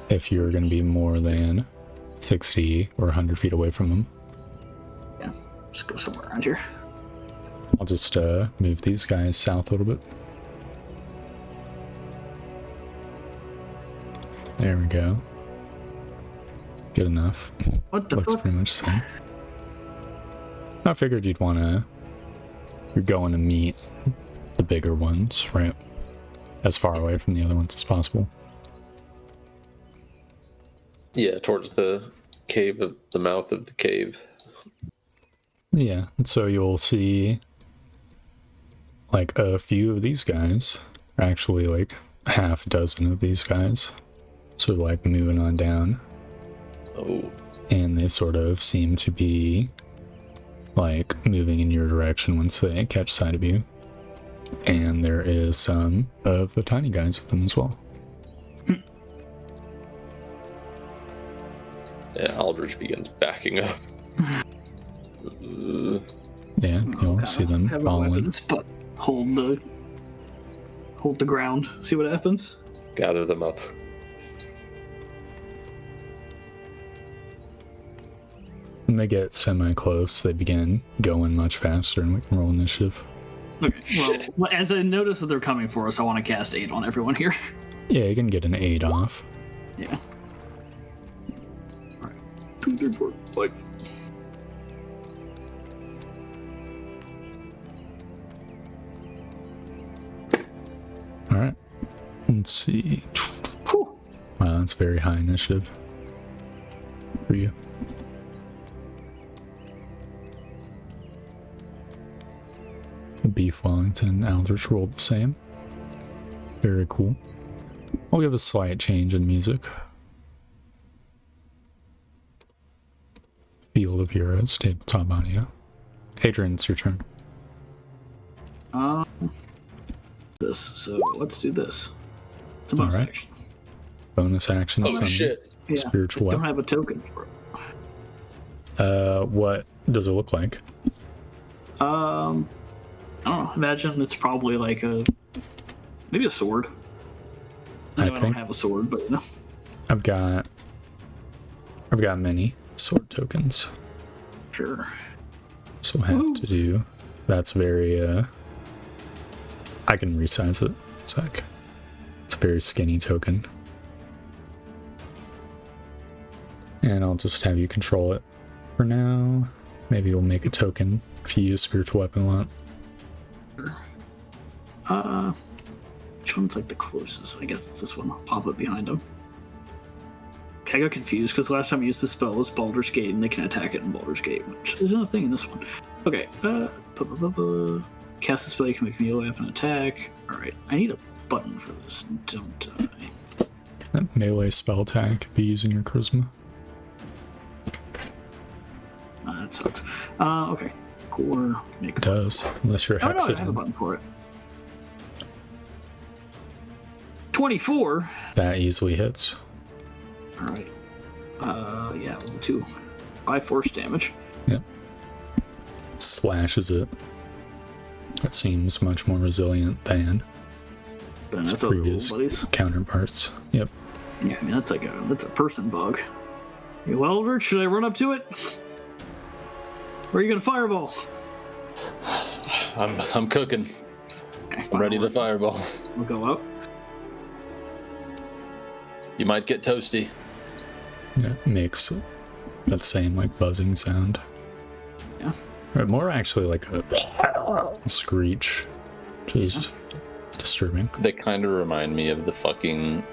If you're going to be more than 60 or 100 feet away from them. Yeah, just go somewhere around here. I'll just move these guys south a little bit. There we go. Good enough. What the Looks fuck? pretty much the same. I figured you'd want to... You're going to meet the bigger ones, right? As far away from the other ones as possible. Yeah, towards the cave of the mouth of the cave. Yeah, and so you'll see like a few of these guys, or actually like half a dozen of these guys, sort of like moving on down. Oh, And they sort of seem to be like moving in your direction once they catch sight of you. And there is some of the tiny guys with them as well. yeah, Aldrich begins backing up. Yeah, you'll see them Have following. weapons, but hold the ground. See what happens. Gather them up. When they get semi-close, they begin going much faster, and we can roll initiative. Okay. Well, as I notice that they're coming for us, I want to cast aid on everyone here. Yeah, you can get an 8 off. Yeah. All right. 2, 3, 4, 5. Alright. Let's see. Whew. Wow, that's very high initiative for you. Beef Wellington Aldrich rolled the same. Very cool. I'll give a slight change in music. Field of Heroes, tabletop audio. Adrian, it's your turn. So let's do this. It's a bonus Alright. action. Bonus action. Oh Sunday. shit! Yeah, spiritual I don't weapon. have a token for it. What does it look like? I don't know. Imagine it's probably like maybe a sword. I know I don't have a sword, but you know. I've got many sword tokens. Sure. So I have to do. That's very. I can resize it. It's like it's a very skinny token, and I'll just have you control it for now. Maybe we'll make a token if you use spiritual weapon a lot. Which one's like the closest? I guess it's this one. I'll pop it behind him. Okay, I got confused because last time I used the spell was Baldur's Gate, and they can attack it in Baldur's Gate, which isn't a thing in this one. Okay, cast the spell, you can make a melee weapon attack. Alright, I need a button for this, don't I? That melee spell attack could be using your charisma. That sucks. Okay. Core, make It does, unless you're Oh, no, I have a hexing. button for it. 24. That easily hits. Alright. Yeah, level 2. 5 force damage. Yep. Slashes it. It seems much more resilient than Then its that's other previous buddies. counterparts. Yep. Yeah, I mean that's a person bug. Hey, well, Albert, should I run up to it? Where are you gonna fireball? I'm cooking. Okay, I'm ready to fireball. We'll go out. You might get toasty. It makes that same like buzzing sound. Yeah. Or more actually like a screech, which is disturbing. They kind of remind me of the fucking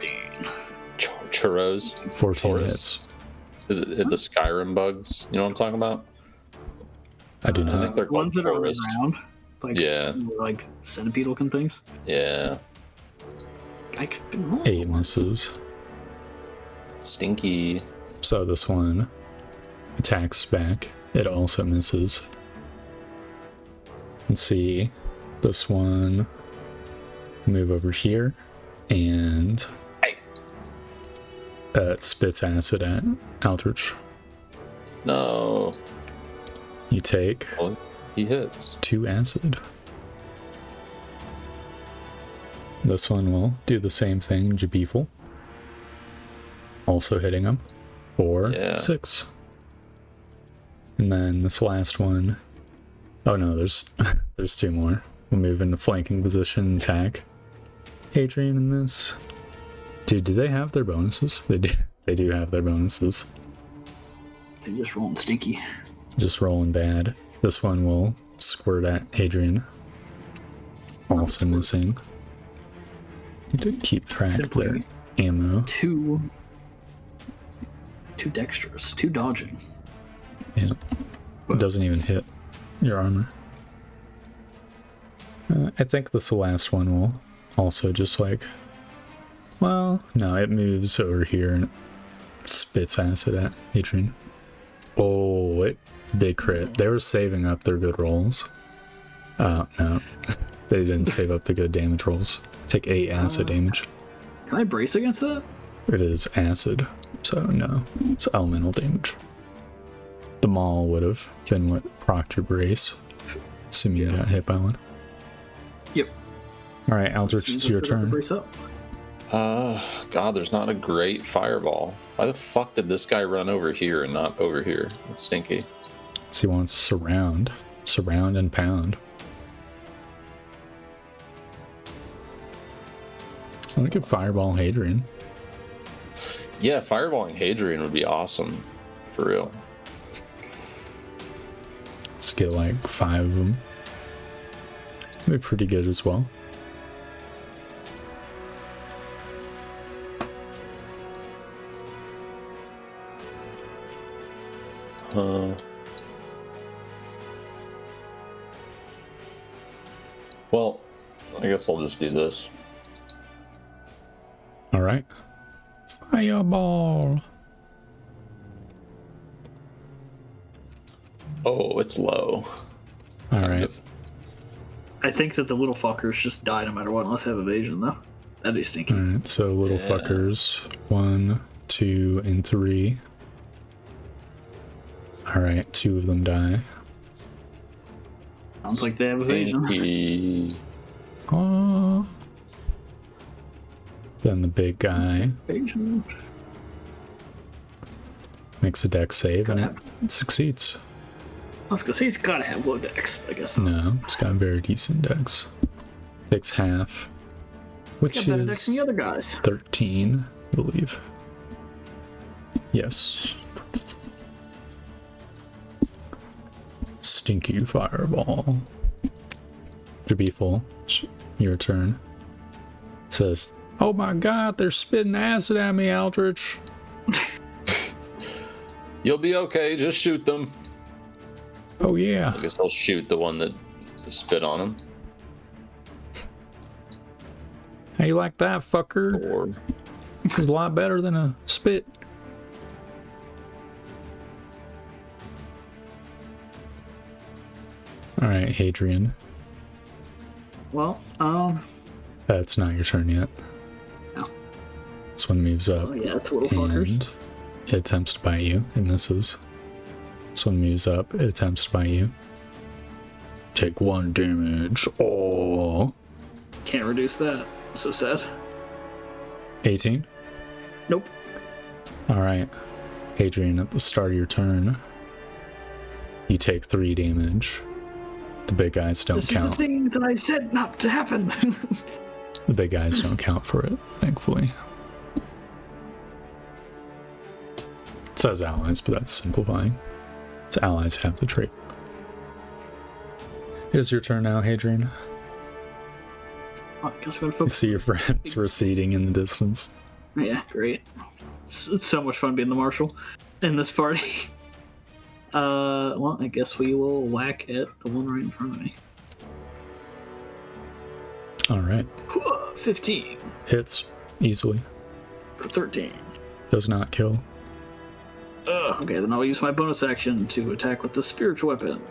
churros. 14 Taurus. hits. Is it the Skyrim bugs? You know what I'm talking about? I do I not. think they're called Ones that are on the Taurus. ground, like Yeah. like centipede looking things. Yeah. I could 8 misses. Stinky. So this one attacks back. It also misses. And see this one move over here and Hey. it spits acid at Aldrich. No. You take Well, he hits. 2 acid. This one will do the same thing, Jabiful. Also hitting him for Yeah. 6. And then this last one. Oh no, there's 2 more. We'll move into flanking position, attack Adrian in this. Dude, do they have their bonuses? They do. They do have their bonuses. They're just rolling stinky. Just rolling bad. This one will squirt at Adrian. Also missing. You did keep track of their Simply ammo. Two dexterous, 2 dodging. Yeah. It doesn't even hit your armor. I think this last one will also just like... Well, no, it moves over here and it spits acid at Adrian. Oh, big crit. They were saving up their good rolls. Oh, no. They didn't save up the good damage rolls. Take 8 acid damage. Can I brace against that? It is acid, so no. It's elemental damage. The maul would have been what procced your brace, assuming you got hit by one. Yep. Alright, Aldrich, it's your turn. Brace up. God, there's not a great fireball. Why the fuck did this guy run over here and not over here? It's stinky. So he wants surround. Surround and pound. I think if fireball Hadrian. Yeah, fireballing Hadrian would be awesome. For real. Let's get like 5 of them. That'd be pretty good as well. Well, I guess I'll just do this. Alright. Fireball! Oh, it's low. Alright. I think that the little fuckers just die no matter what, unless they have evasion, though. That'd be stinky. Alright, so little Yeah. fuckers. 1, 2 and 3. Alright, 2 of them die. Sounds like they have evasion. Oh. Then the big guy Evasion. makes a dex save and it succeeds. I was gonna say he's gotta have low dex, I guess. No, it's got a very decent dex. Takes half, which Got better dex than is the other guys. 13, I believe. Yes. Stinky fireball. Jabiful, your turn. Says, "Oh my god, they're spitting acid at me, Aldrich." You'll be okay. Just shoot them. Oh yeah. I guess I'll shoot the one that spit on him. How you like that, fucker? Or It's a lot better than a spit. Alright, Hadrian. Well, That's not your turn yet. No. This one moves up. oh yeah, it's little fuckers. And it attempts to bite you. It misses. This one moves up. It attempts to bite you. Take 1 damage. Oh. Can't reduce that. So sad. 18. Nope. Alright. Hadrian, at the start of your turn, you take 3 damage. The big guys don't This is the count. thing that I said not to happen. The big guys don't count for it, thankfully. It says allies, but that's simplifying. It's allies have the trait. It is your turn now, Hadrian. I guess we're gonna You focus. see your friends receding in the distance. Yeah, great. It's so much fun being the marshal in this party. Well, I guess we will whack at the one right in front of me. Alright. 15 Hits easily. for 13. Does not kill. Okay, then I'll use my bonus action to attack with the spiritual weapon.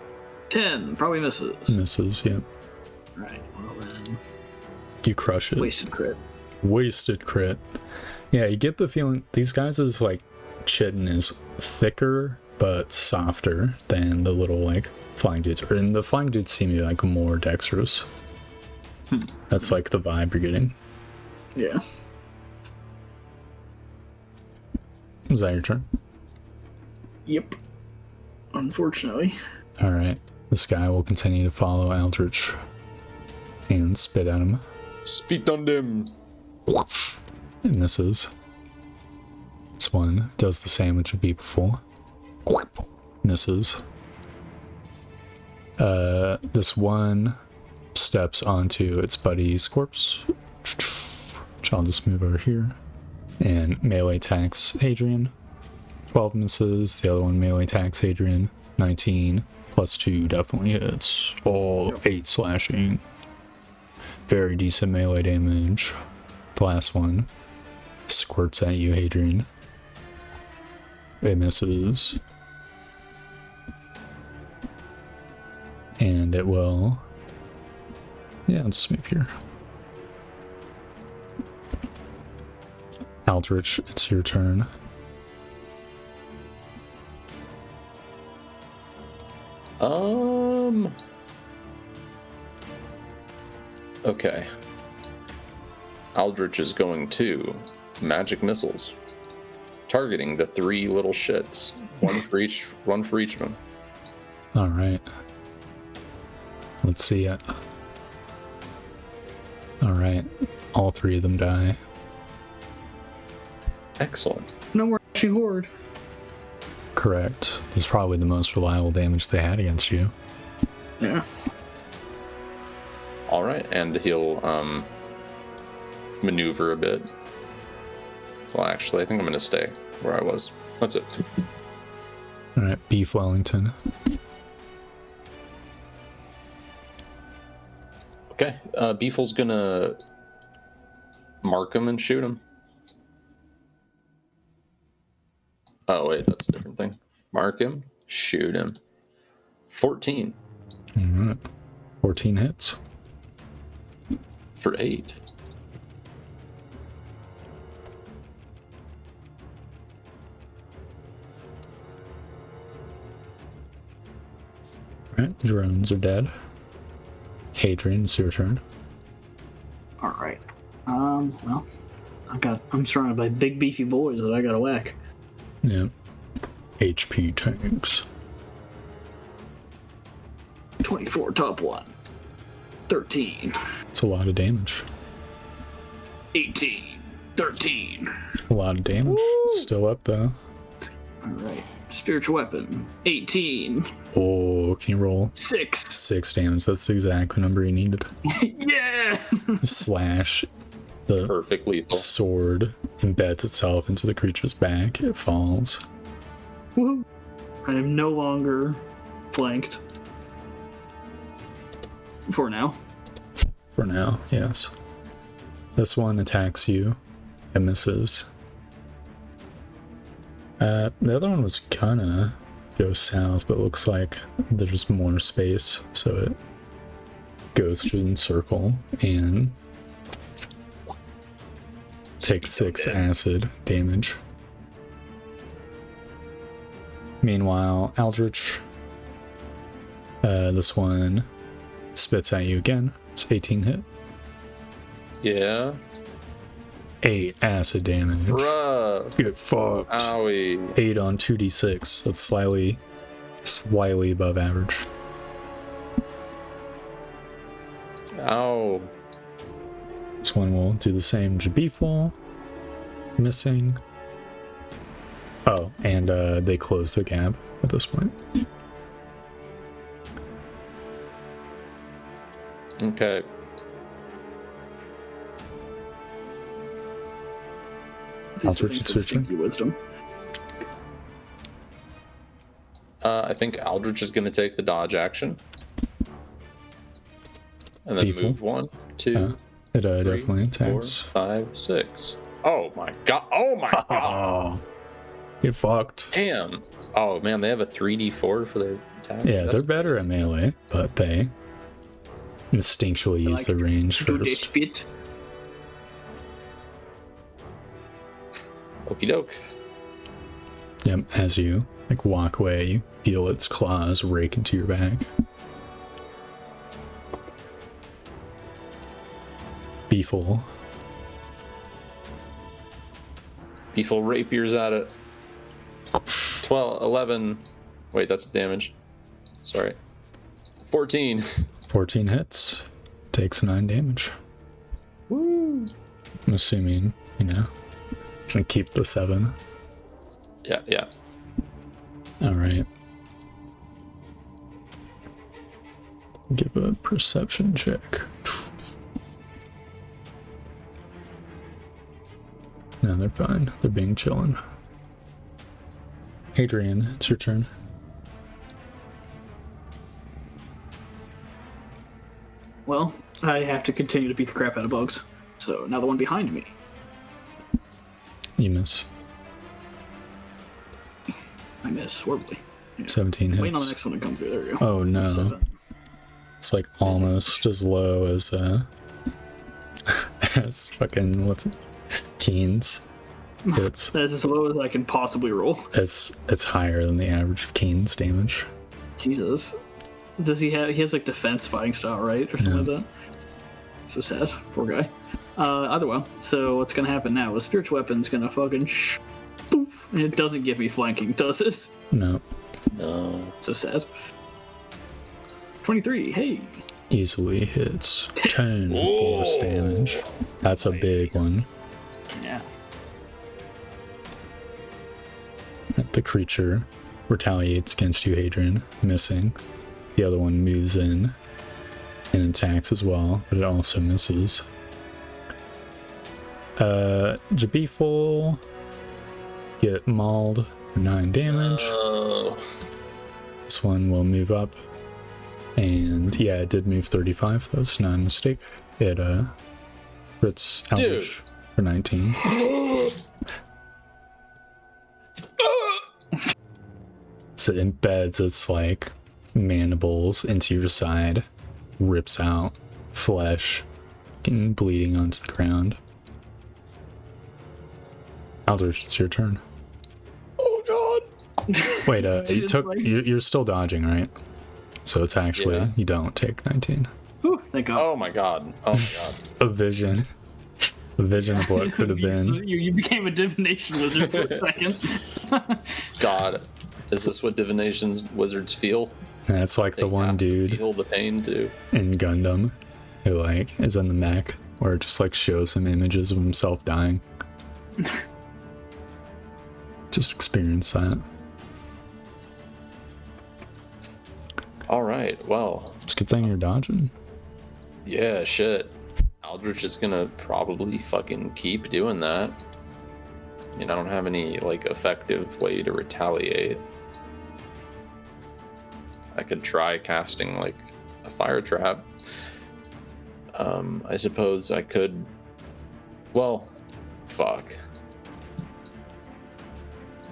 10, probably misses. Misses, yep. Right, well then, You crush it. wasted crit. Wasted crit. Yeah, you get the feeling these guys is like chitin is thicker but softer than the little like flying dudes. And the flying dudes seem to be like more dexterous. That's like the vibe you're getting. Yeah. Is that your turn? Yep. Unfortunately. Alright. This guy will continue to follow Aldrich and spit at him. spit on them. It misses. This one does the same which would be before. Misses. This one steps onto its buddy's corpse. Which I'll just move over here. And melee attacks Hadrian. 12 misses. The other one melee attacks Hadrian. 19 plus 2 definitely hits. All 8 slashing. Very decent melee damage. The last one squirts at you, Hadrian. It misses. And it will... Yeah, I'll just move here. Aldrich, it's your turn. Okay. Aldrich is going to magic missiles, targeting the 3 little shits. One for each of them. Alright. Let's see it. Alright. All 3 of them die. Excellent. No more rushing horde. Correct. This is probably the most reliable damage they had against you. Yeah. All right, and he'll maneuver a bit. Well, actually, I think I'm going to stay where I was. That's it. Alright, Beef Wellington. Okay, Beefle's going to mark him and shoot him. Oh, wait, that's a different thing. Mark him, shoot him. 14 Alright. 14 hits. for 8. Alright, drones are dead. Hadrian, it's your turn. All right. Well, I'm surrounded by big beefy boys that I gotta whack. Yep. HP tanks. 24 top one. 13. It's a lot of damage. 18. 13. A lot of damage. It's still up though. All right. Spiritual weapon. 18. Oh, can you roll? 6. 6 damage. That's the exact number you needed. Yeah. Slash. The Perfect lethal. sword embeds itself into the creature's back. It falls. Woo. I am no longer flanked. For now. For now, yes. This one attacks you. It misses. The other one was gonna go south, but it looks like there's more space, so it goes through the circle and takes 6 acid damage. Meanwhile, Aldrich, this one spits at you again. It's 18 hit. Yeah. 8 acid damage. Bruh. Get fucked. Owie. 8 on 2d6. That's slightly above average. Ow. This one will do the same. Jabiful. Missing. Oh, and they close the gap at this point. Okay. Aldrich, it's your turn. Wisdom. I think Aldrich is going to take the dodge action. And then Beeful. move 1, 2, It 3, definitely 4, attacks. 5, 6. Oh my god. Oh my god. Oh, get fucked. Damn. Oh man, they have a 3d4 for their attack. Yeah, That's they're better at melee, but they instinctually use the range Do they first. spit? Okie doke. Yep, as you walk away, you feel its claws rake into your back. Beeful. Beeful rapiers at it. 12, 11. Wait, that's damage. Sorry. 14. 14 hits. Takes 9 damage. Woo. I'm assuming, gonna keep the 7. Yeah. Alright. Give a perception check. No, they're fine. They're being chillin'. Hadrian, it's your turn. Well, I have to continue to beat the crap out of bugs. So now the one behind me. You miss. I miss horribly. 17 hits. Waiting on the next one to come through. There we go. Oh no. 7. It's like almost as low as as fucking Keen's hits. That's as low as I can possibly roll. It's higher than the average of Keen's damage. Jesus. Does he has like defense fighting style, right? Or something like that? So sad. Poor guy. Either way, so what's gonna happen now is spiritual weapon's gonna fucking poof, and it doesn't give me flanking, does it? No. No. So sad. 23, hey. Easily hits 10 force damage. That's a big one. Yeah. The creature retaliates against you, Hadrian, missing. The other one moves in and attacks as well, but it also misses. Jabiful, get mauled for 9 damage. Oh. This one will move up. And yeah, it did move 35. That was not a mistake. It hits Aldrich for 19. So it embeds its mandibles into your side, rips out flesh, and bleeding onto the ground. Aldrich, it's your turn. Oh god. Wait, you're still dodging, right? So it's actually, Yeah. you don't take 19. Whew, thank God. Oh my god. Oh my god. A vision. A vision of what could have been. You became a divination wizard for a second. God. Is this what divinations wizards feel? And it's like the They one have to dude feel the pain too. in Gundam who like is in the mech where it just like shows him images of himself dying. Just experience that. All right. Well, It's a good thing you're dodging. yeah, shit. Aldrich is gonna probably fucking keep doing that. I mean, I don't have any like effective way to retaliate. I could try casting like a fire trap. I suppose I could. Well, fuck.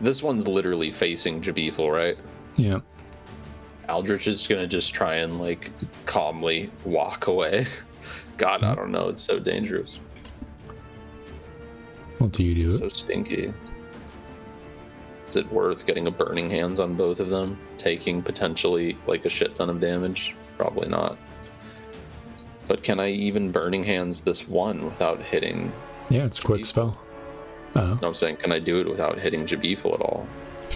This one's literally facing Jabiful, right? Yeah. Aldrich is gonna just try and like calmly walk away. God, I don't know. It's so dangerous. Well, do you do So it? stinky. Is it worth getting a burning hands on both of them? Taking potentially like a shit ton of damage? Probably not. But can I even burning hands this one without hitting? Yeah, it's a quick spell. Oh. No, I'm saying, can I do it without hitting Jabiful at all?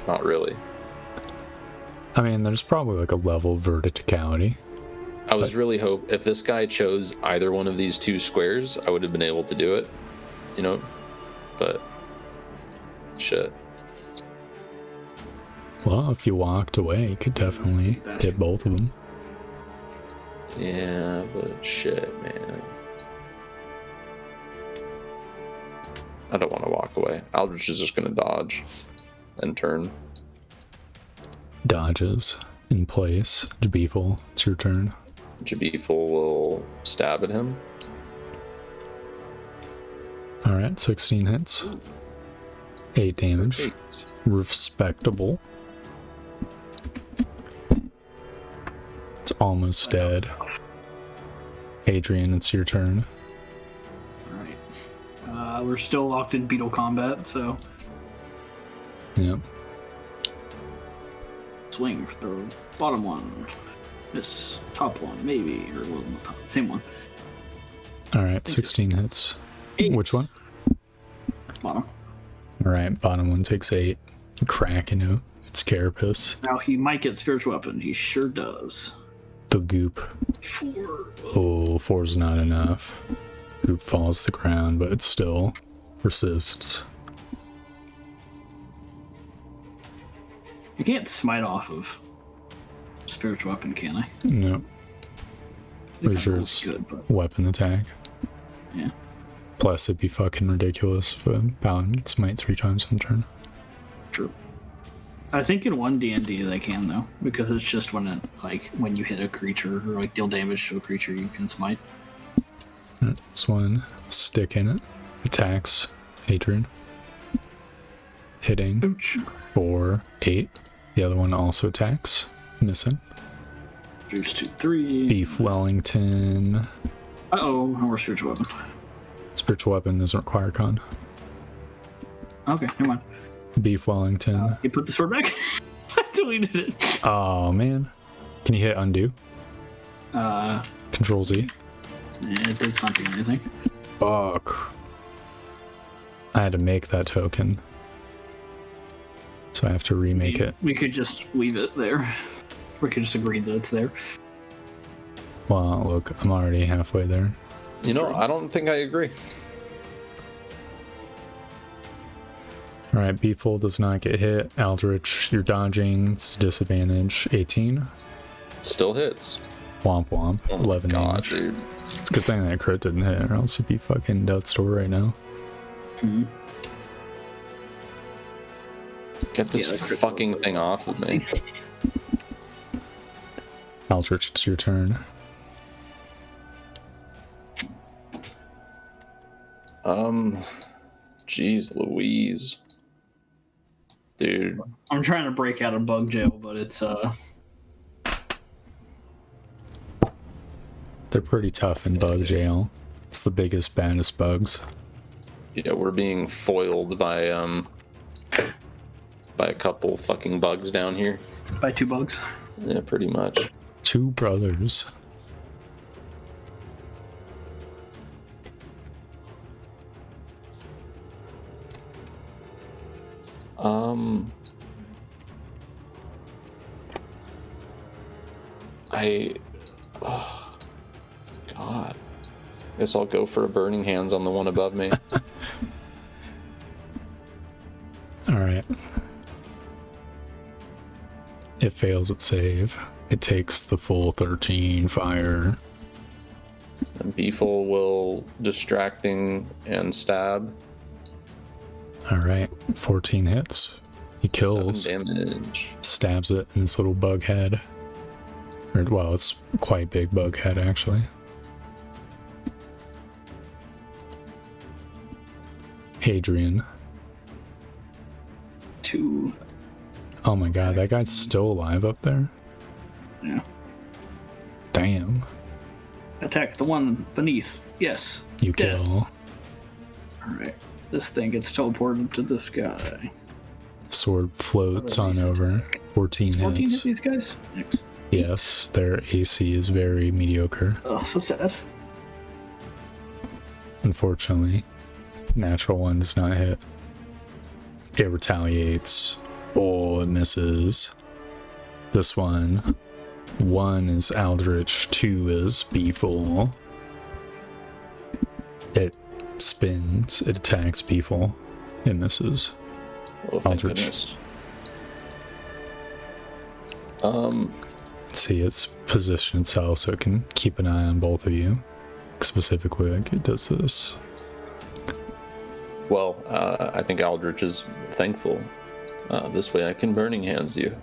Not really. I mean, there's probably like a level of verticality. I was really hope if this guy chose either one of these two squares, I would have been able to do it. You know? But shit. Well, if you walked away, you could definitely hit both of them. Yeah, but shit, man. I don't want to walk away. Aldrich is just gonna dodge and turn. Dodges in place. Jabiful, it's your turn. Jabiful will stab at him. Alright, 16 hits. 8 damage. Eight. Respectable. It's almost dead. Adrian, it's your turn. Alright. We're still locked in beetle combat, so Yep. swing for the bottom one. This top one, maybe, or well, not top, same one. Alright, 16 hits. Eight. Which one? Bottom. Alright, bottom one takes 8. You crack into its carapace. Now he might get spiritual weapon. He sure does. The goop. 4. Oh, 4's not enough. Goop falls to the ground, but it still persists. You can't smite off of spiritual weapon, can I? Nope. I think Pretty that sure rule's it's good, but weapon attack. yeah. Plus, it'd be fucking ridiculous if a paladin gets smite 3 times in turn. True. I think in one D&D they can though, because it's just when it when you hit a creature or like deal damage to a creature, you can smite. Alright, this one, stick in it. Attacks Adrian. Hitting Ouch. for 8. The other one also attacks. Missing. Juice 2, 3. Beef Wellington. Uh-oh, no more spiritual weapon. Spiritual weapon doesn't require con. Okay, never mind. Beef Wellington. You put the sword back? I deleted it. Oh man. Can you hit undo? Control Z. It does not do anything. Fuck. I had to make that token. So I have to remake it. We could just leave it there. We could just agree that it's there. Well, look, I'm already halfway there. You know, I don't think I agree. Alright, Beeful does not get hit. Aldrich, you're dodging. It's disadvantage 18. Still hits. Womp womp. Oh my 11 God, damage. dude. It's a good thing that crit didn't hit, or else you'd be fucking death's door right now. Mm-hmm. Get this fucking thing off of me. Aldrich, it's your turn. Jeez Louise. Dude. I'm trying to break out of bug jail, but it's They're pretty tough in bug jail. It's the biggest, baddest bugs. Yeah, we're being foiled by a couple fucking bugs down here. by 2 bugs. Yeah, pretty much. Two brothers. Oh, God. Guess I'll go for a burning hands on the one above me. Alright. It fails its save. It takes the full 13 fire. And Beefle will distracting and stab. Alright, 14 hits. He kills. 7 damage. Stabs it in its little bug head. Or, well, it's quite big bug head, actually. Hadrian. 2. Oh my god, that guy's still alive up there? Yeah. Damn. Attack the one beneath. Yes. You Death. kill. Alright. This thing gets teleported to this guy. Sword floats on over. 14 14 hit hits. these guys? Thanks. Yes, their AC is very mediocre. Oh, so sad. Unfortunately, natural one does not hit. It retaliates. Oh, it misses. This one. 1 is Aldrich, 2 is Beefle. It spins, it attacks Beefle. It misses. Oh, thank Aldrich. goodness. See, it's positioned itself so it can keep an eye on both of you. Specifically, like it does this. Well, I think Aldrich is thankful. This way I can burning hands you.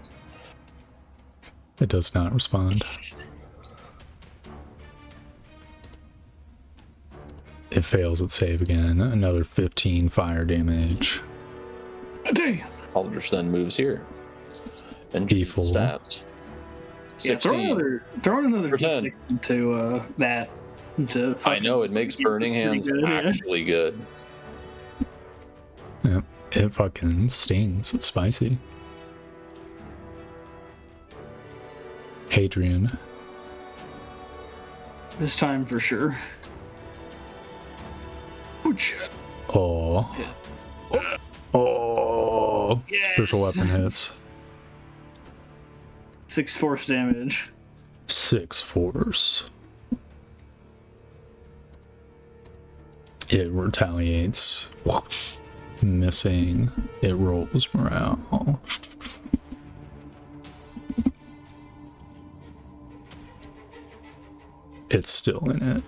It does not respond. It fails its save again. Another 15 fire damage. Damn. Aldrich then moves here. And Beefle. stabs. Yeah, 16. throw another Percent. D6 into that. Into I know, it makes burning hands good, yeah. actually good. Yep, it fucking stings. It's spicy. Hadrian. This time for sure. Ouch. Oh. Oh. Yes. Special weapon hits. 6 force damage. 6 force. It retaliates. Whoosh. Missing. It rolls morale. It's still in it.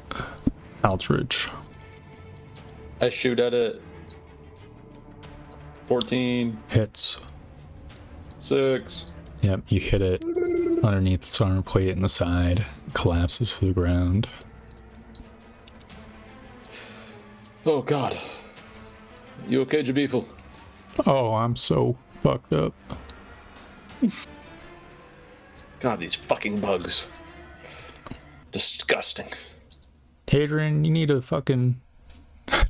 Aldrich. I shoot at it. 14. Hits. 6. Yep, you hit it underneath its armor plate in the side. Collapses to the ground. Oh god. You okay, Jabifel? Oh, I'm so fucked up. God, these fucking bugs. Disgusting. Hadrian, you need to fucking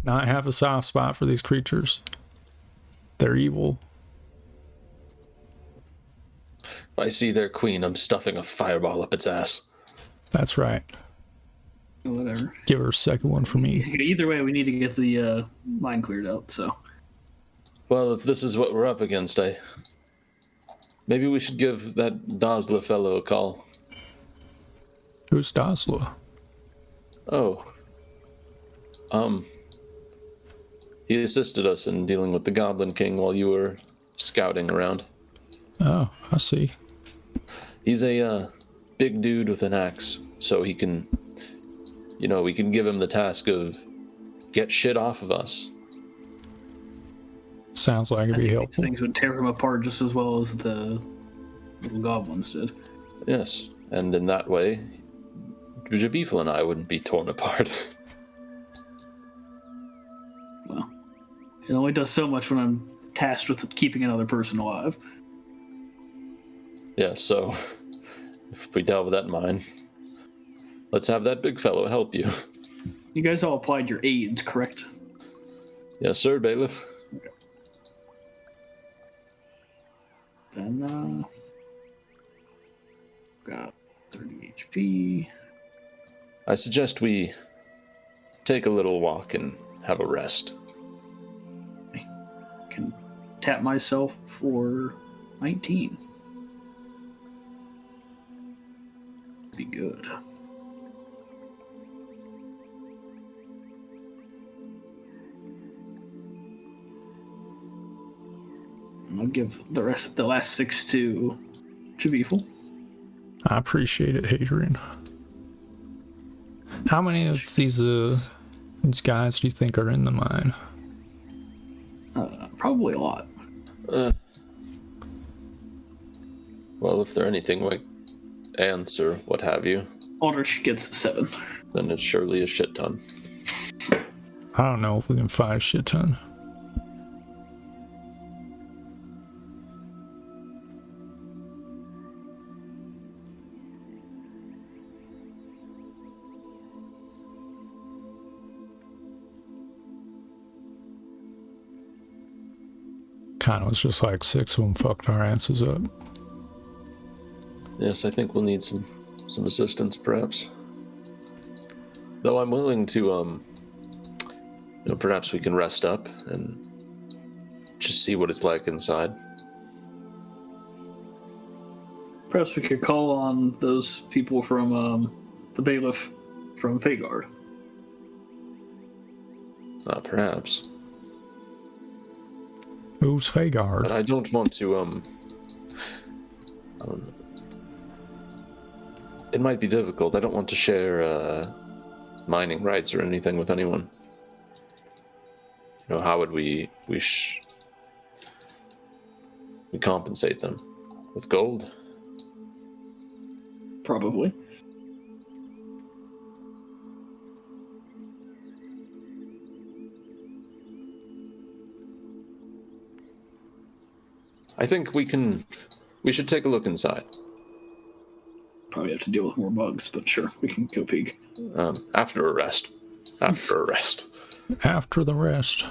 not have a soft spot for these creatures. They're evil. If I see their queen, I'm stuffing a fireball up its ass. That's right. Whatever. Give her a second one for me. Either way, we need to get the mine cleared out, so. Well, if this is what we're up against, maybe we should give that Dosla fellow a call. Who's Dosla? Oh. He assisted us in dealing with the Goblin King while you were scouting around. Oh, I see. He's a big dude with an axe, so he can, we can give him the task of get shit off of us. Sounds like it'd I be think these helpful. things would tear him apart just as well as the little goblins did. Yes, and in that way, Jabifel and I wouldn't be torn apart. Well, it only does so much when I'm tasked with keeping another person alive. Yeah, so if we delve with that in mind, let's have that big fellow help you. You guys all applied your aids, correct? Yes, sir, Bailiff. Then, got 30 HP. I suggest we take a little walk and have a rest. I can tap myself for 19. Be good. I'll give the last 6 to Beefle. I appreciate it, Hadrian. How many of these guys do you think are in the mine? Probably a lot. Well, if they're anything like ants or what have you, Aldrich gets 7. then it's surely a shit ton. I don't know if we can find a shit ton. Kind of was just like 6 of them fucked our asses up. Yes, I think we'll need some assistance, perhaps. Though I'm willing to, perhaps we can rest up and just see what it's like inside. Perhaps we could call on those people from the Bailiff from Vagard. Perhaps. Who's Fagard? But I don't want to, it might be difficult. I don't want to share, mining rights or anything with anyone. How would we compensate them? With gold? Probably. I think we should take a look inside. Probably have to deal with more bugs, but sure, we can go peek. After a rest. After a rest. After the rest.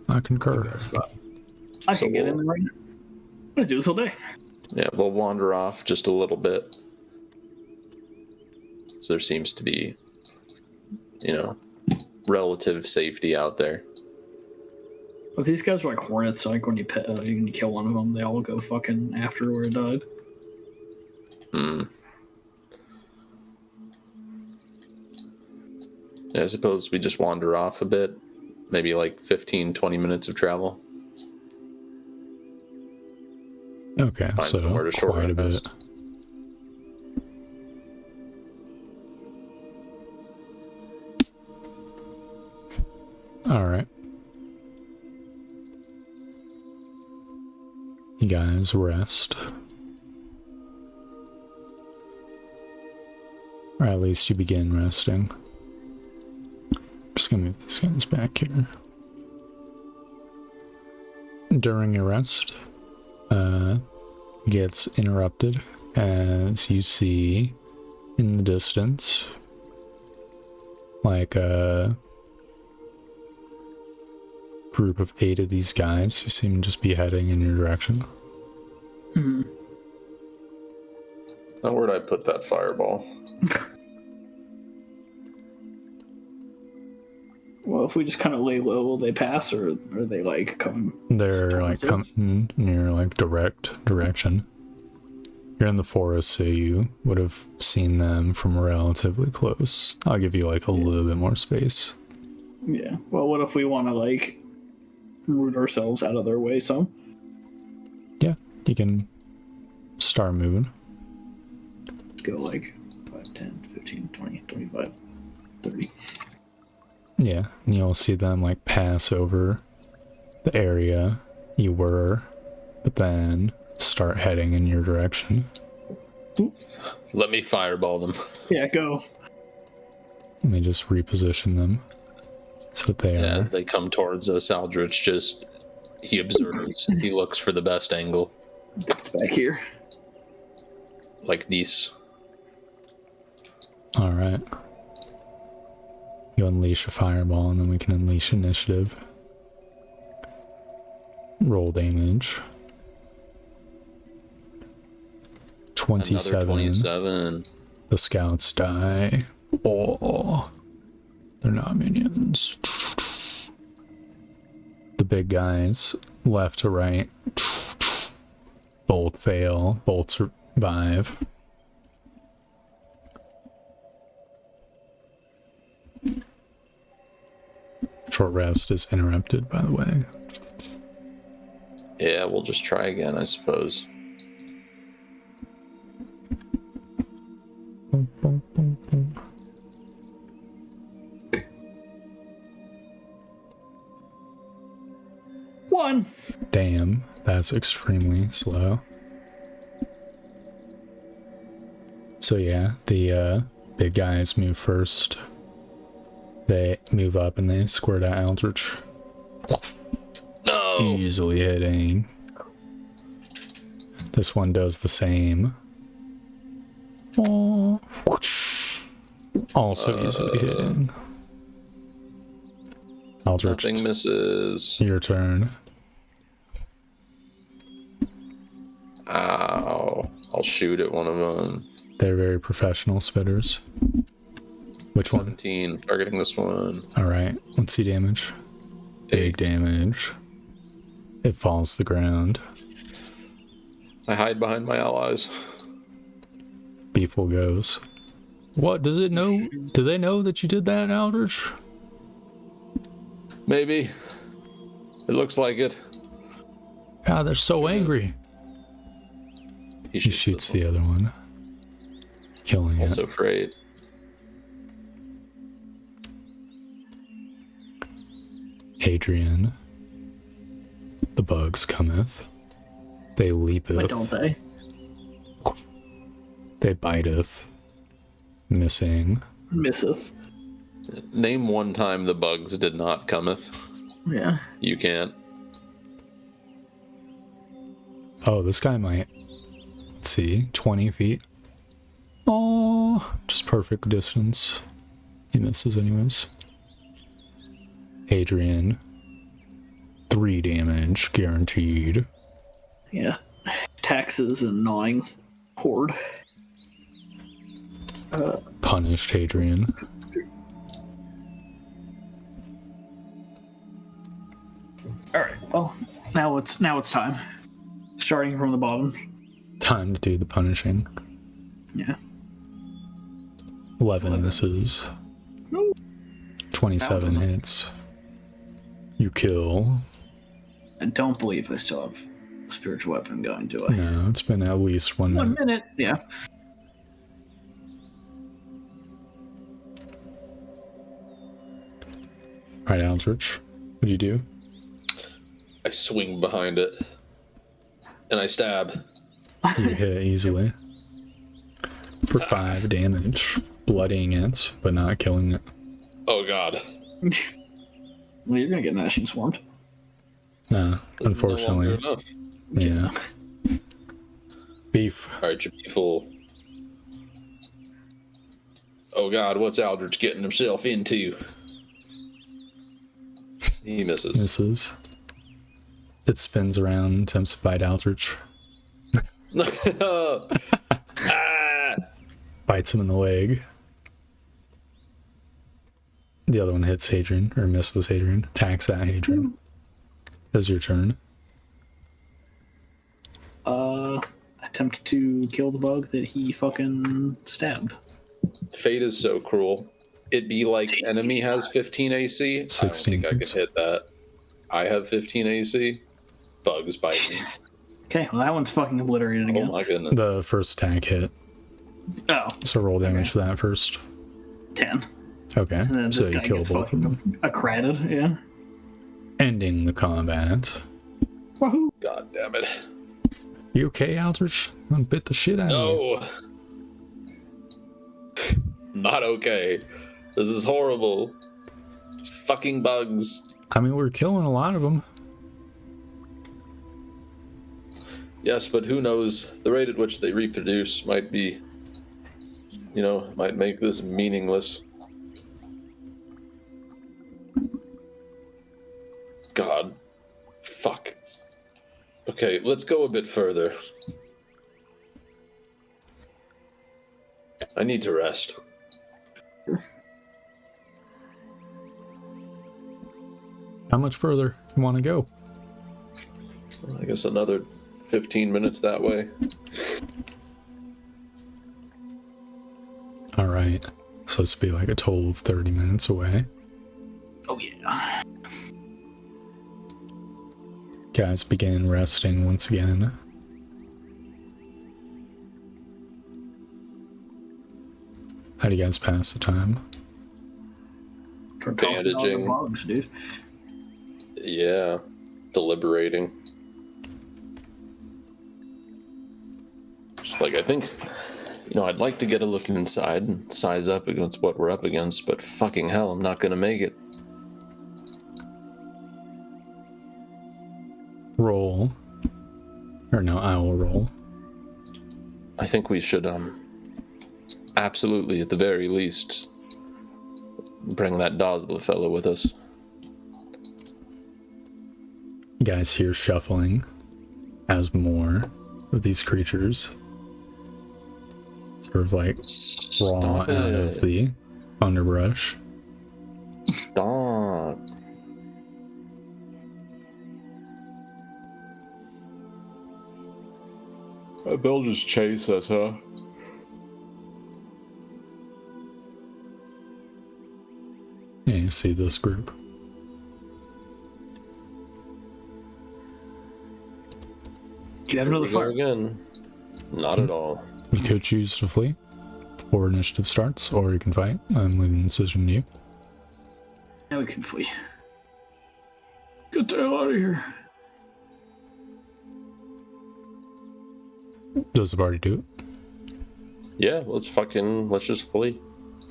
I concur. I can get in there right now. I'm gonna do this all day. Yeah, we'll wander off just a little bit. So there seems to be, relative safety out there. But these guys are like hornets, like when you kill one of them, they all go fucking after where it died. Yeah, I suppose we just wander off a bit. Maybe like 15, 20 minutes of travel. Okay, Find so somewhere to shorten quite a our bit. rest. Alright. You guys rest. Or at least you begin resting. Just gonna move these guys back here. During your rest, gets interrupted as you see in the distance like a group of 8 of these guys who seem to just be heading in your direction. Now, where'd I put that fireball? Well, if we just kind of lay low, will they pass, or are they like coming? They're like coming in your like direct direction. You're in the forest, so you would have seen them from relatively close. I'll give you like a little bit more space. Yeah. Well, what if we want to like root ourselves out of their way some? Yeah, you can start moving. Let's go like 5, 10, 15, 20, 25, 30. Yeah, and you'll see them like pass over the area you were, but then start heading in your direction. Let me fireball them. Yeah, go. Let me just reposition them so that they are. As they come towards us, Aldrich he observes. He looks for the best angle. It's back here. Like these. Alright. You unleash a fireball and then we can unleash initiative. Roll damage. 27. Another 27. The scouts die. Oh, they're not minions. The big guys, left to right, both fail, both survive. Short rest is interrupted, by the way. Yeah, we'll just try again, I suppose. Boom, boom, boom, boom. One. Damn, that's extremely slow. So yeah, the big guys move first. They move up and they squirt at Eldritch. No! Easily hitting. This one does the same. Oh. Also easily hitting. Eldritch, Nothing misses. your turn. Ow. I'll shoot at one of them. They're very professional spitters. Which one? 17. Targeting this one. Alright, let's see damage. Big damage. It falls to the ground. I hide behind my allies. Beefle goes. What, does it know? Do they know that you did that, Eldritch? Maybe. It looks like it. God, they're so angry. He shoots the other one. Killing Also it. afraid. Hadrian. The bugs cometh. They leapeth. Why don't they? They biteth. Missing. Misseth. Name one time the bugs did not cometh. Yeah. You can't. Oh, this guy might. Let's see. 20 feet. Oh, just perfect distance. He misses anyways. Hadrian. 3 damage guaranteed. Yeah. Taxes and gnawing horde. Punished Hadrian. Alright, well, now it's time. Starting from the bottom. Time to do the punishing. Yeah. 11 misses. 27 hits. You kill. I don't believe I still have a spiritual weapon going, do I? No, it's been at least 1 minute. 1 minute, yeah. Alright, Aldrich. What do you do? I swing behind it. And I stab. You hit easily. For 5 damage. Bloodying it, but not killing it. Oh god. Well, you're gonna get gnashing swarmed. No, unfortunately. No longer enough. Yeah. Beef. Alright, you people. Oh god, what's Aldrich getting himself into? He misses. Misses. It spins around, attempts to bite Aldrich. Ah! Bites him in the leg. The other one hits Hadrian, or misses Hadrian. Attacks at Hadrian. It's your turn. Attempt to kill the bug that he fucking stabbed. Fate is so cruel. It'd be like enemy has 15 AC. 16 I don't think I hits. can hit that. I have 15 AC. Bugs bite me. Okay, well that one's fucking obliterated Oh again. my goodness. The first attack hit. Oh, So roll damage for that first. 10. Okay, And then so this you guy kill gets both of them. fucking accrated, yeah. Ending the combat. Wahoo! God damn it. You okay, Aldrich? I bit the shit out of you. No. Not okay. This is horrible. Fucking bugs. I mean, we're killing a lot of them. Yes, but who knows? The rate at which they reproduce might be, might make this meaningless. God. Fuck. Okay, let's go a bit further. I need to rest. How much further you want to go? I guess another 15 minutes that way. All right. So this will be like a total of 30 minutes away. Oh yeah. Guys begin resting once again. How do you guys pass the time? Bandaging. Bugs, dude. Yeah. Deliberating. Just like, I think, I'd like to get a look inside and size up against what we're up against, but fucking hell, I'm not gonna make it. Roll. Or no, I will roll. I think we should, absolutely, at the very least, bring that Dosla fellow with us. You guys hear shuffling as more of these creatures sort of like crawl out of the underbrush. Stop. They'll just chase us, huh? Yeah, you see this group. Do you have another Here we go fire? again. Not at all. You could choose to flee before initiative starts, or you can fight. I'm leaving the decision to you. Now we can flee. Get the hell out of here. Does the party do it? Yeah, let's just flee.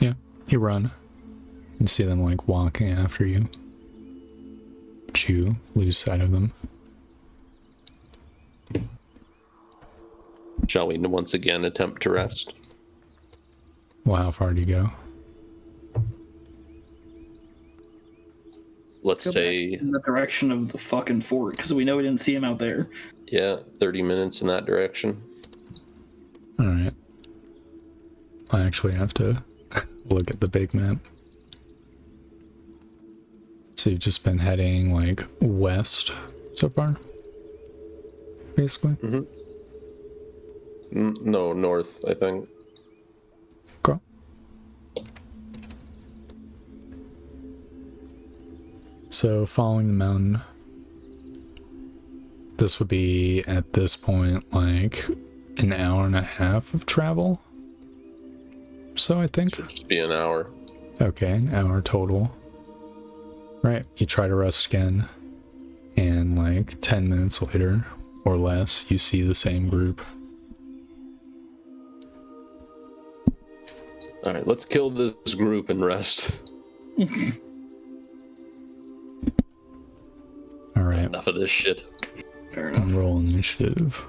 Yeah, you run. You see them like walking after you, but you lose sight of them. Shall we once again attempt to rest? Well, how far do you go? Let's Go say, back in the direction of the fucking fort, because we know we didn't see him out there. yeah, 30 minutes in that direction. Alright. I actually have to look at the big map. So you've just been heading like west so far? Basically? No, north, I think. Cool. So following the mountain, this would be at this point like an hour and a half of travel. So I think. Should just be an hour. Okay, an hour total. Right, you try to rest again, and like 10 minutes later or less, you see the same group. Alright, let's kill this group and rest. Alright, Enough of this shit. Fair enough. roll initiative.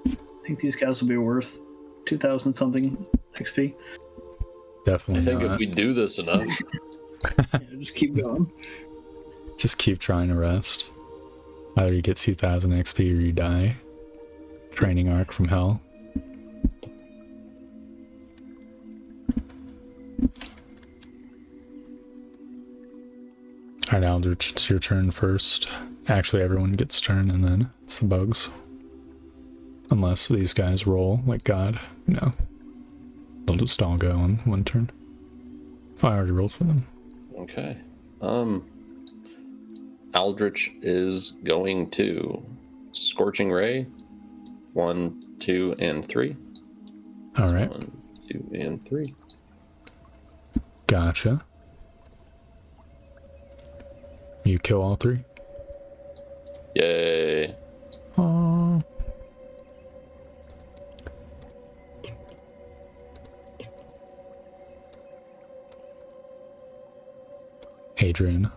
I think these guys will be worth 2,000 something XP. I Definitely think not. if we do this enough, Yeah, just keep going. Just keep trying to rest. Either you get 2,000 XP or you die. Training arc from hell. Alright, Aldrich, it's your turn first. Actually, everyone gets turn, and then it's the bugs. Unless these guys roll like God. No. They'll just all go on one turn. Oh, I already rolled for them. okay. Aldrich is going to Scorching Ray. 1, 2, and 3. Alright, 1, 2, and 3. gotcha. You kill all three? Yay. Aww. Adrian.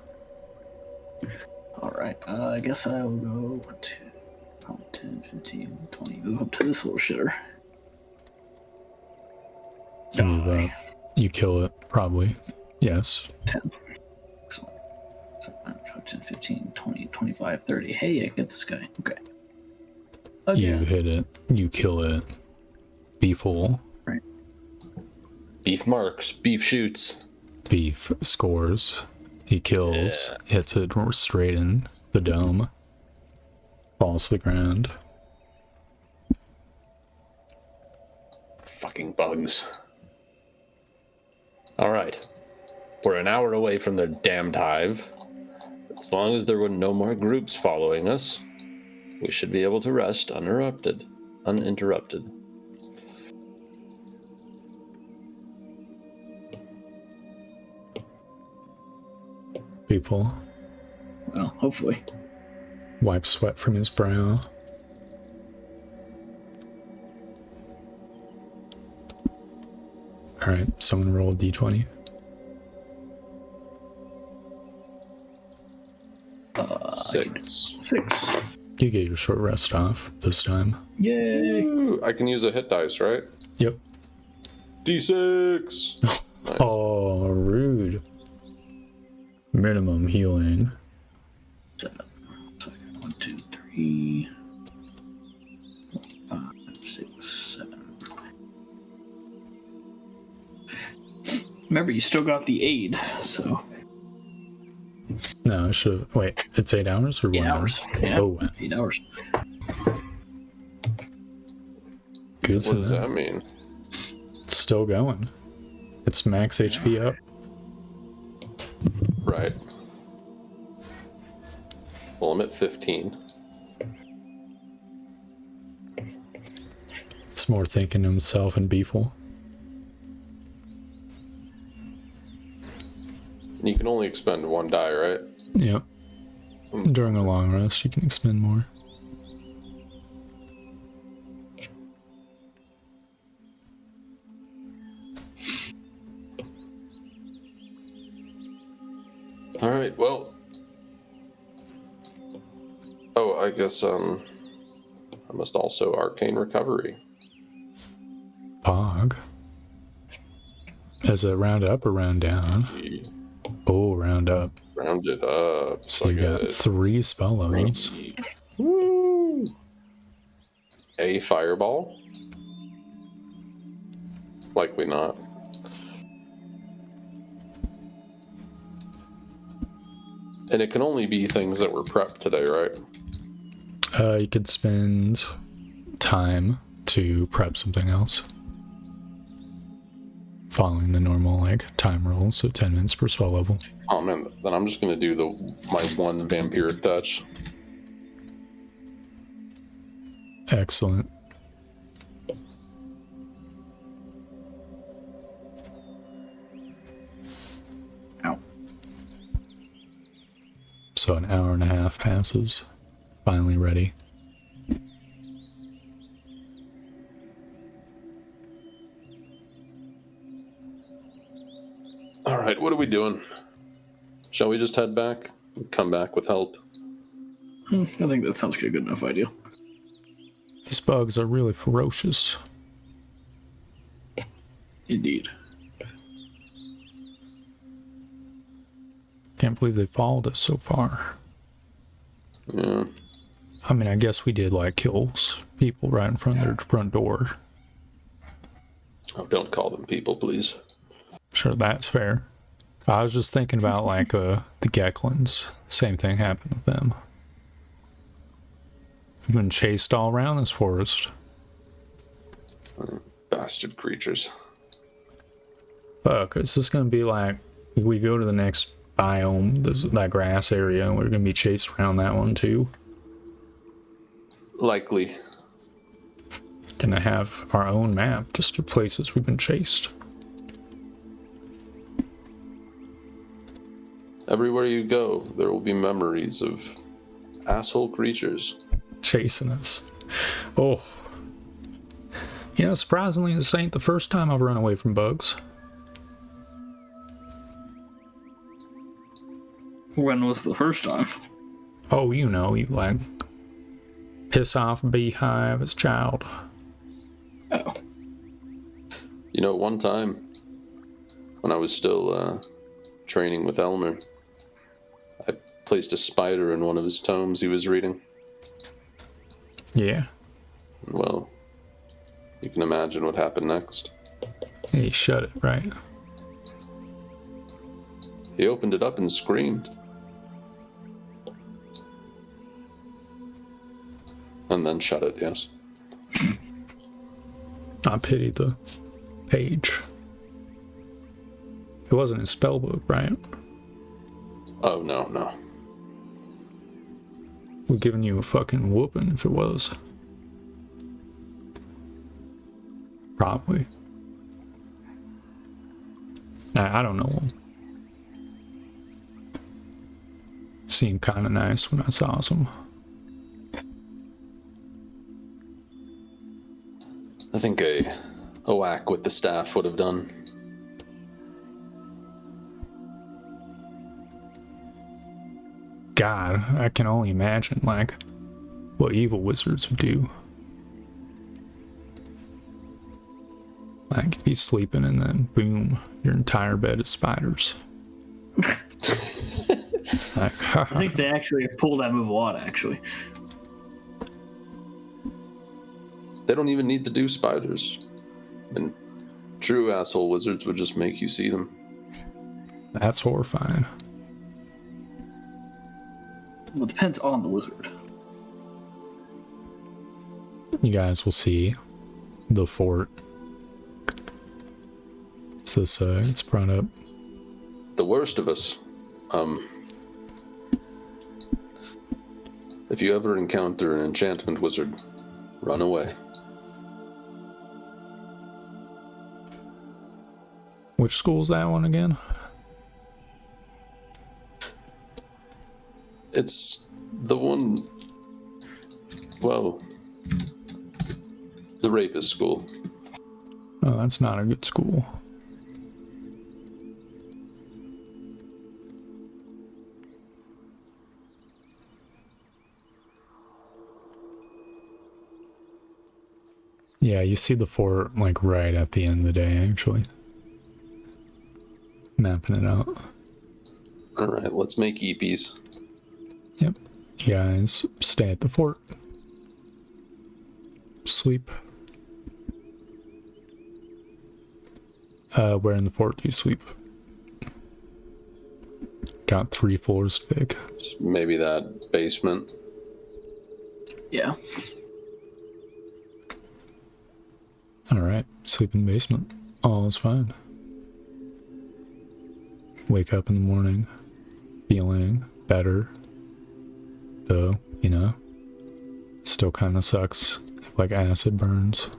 Alright, I guess I will go to 10, 15, 20. Move up to this little shitter. You move up. You kill it, probably. Yes. 10. Excellent. 7, 9, 10, 15, 20, 25, 30. Hey, I get this guy. Okay. You hit it. You kill it. Beef full. Right. Beef marks. Beef shoots. Beef scores. He kills. Hits it straight in the dome. Falls to the ground. Fucking bugs. Alright. We're an hour away from their damned hive. As long as there were no more groups following us, we should be able to rest uninterrupted. People Well, hopefully. wipe sweat from his brow. Alright, someone roll a d20. Six. 6. You get your short rest off this time. Yay! Ooh, I can use a hit dice, right? Yep. D6! Nice. Oh, rude. Minimum healing. 7. 1, 2, 3. 5, 6, 7. Remember, you still got the aid, so. No, I should have. Wait, it's 8 hours or 8 1 hour? hours. Yeah. Oh, 8 hours. good. What does that mean? It's still going. It's max HP up. Right. Well, I'm at 15. It's more thinking to himself and Beeful. And you can only expend 1 die, right? Yep. During a long rest, you can expend more. Alright, well. Oh, I guess, I must also arcane recovery. Pog. Is it round up or round down? Oh, round up. Round it up. So you got 3 spell levels. Woo! A fireball? Likely not. And it can only be things that were prepped today, right? You could spend time to prep something else. Following the normal, like, time rules, so 10 minutes per spell level. Oh man, then I'm just gonna do my 1 vampiric touch. Excellent. Ow. So an hour and a half passes. Finally ready. Alright, what are we doing? Shall we just head back? Come back with help? I think that sounds like a good enough idea. These bugs are really ferocious. Indeed. Can't believe they followed us so far. Yeah. I mean, I guess we did, like, kill people right in front of their front door. Oh, don't call them people, please. Sure, that's fair. I was just thinking about, like, the Geklins. Same thing happened with them. We've been chased all around this forest. Bastard creatures. Fuck, is this gonna be like, we go to the next biome, that grass area, and we're gonna be chased around that one too? Likely. Gonna have our own map, just to places we've been chased. Everywhere you go, there will be memories of asshole creatures. Chasing us. Oh. You know, surprisingly, this ain't the first time I've run away from bugs. When was the first time? Oh, you know, you like piss off a beehive as a child. Oh. You know, one time, when I was still training with Elmer, I placed a spider in one of his tomes he was reading. Yeah. Well, you can imagine what happened next. Hey, shut it, right? He opened it up and screamed. And then shut it, yes. I pity the page. It wasn't his spell book, right? Oh, no. We're giving you a fucking whooping if it was. Probably. I don't know him. Seemed kind of nice when I saw him. I think a whack with the staff would have done. God, I can only imagine, like, what evil wizards would do. Like, be sleeping and then, boom, your entire bed is spiders. Like, I think they actually pull that move a lot, actually. They don't even need to do spiders. And true asshole wizards would just make you see them. that's horrifying. Well, it depends on the wizard. You guys will see the fort. It's this, it's brought up. The worst of us. If you ever encounter an enchantment wizard, run away. Which school's that one again? It's the one, well, the rapist school. Oh, that's not a good school. Yeah, you see the fort, like, right at the end of the day, actually. Mapping it out. Alright, let's make eepies. Yep. You guys stay at the fort. Sleep. Where in the fort do you sleep? Got 3 floors to pick. Maybe that basement. Yeah. Alright, sleep in the basement. All is fine. Wake up in the morning, feeling better. Though, you know, it still kind of sucks if, like, acid burns.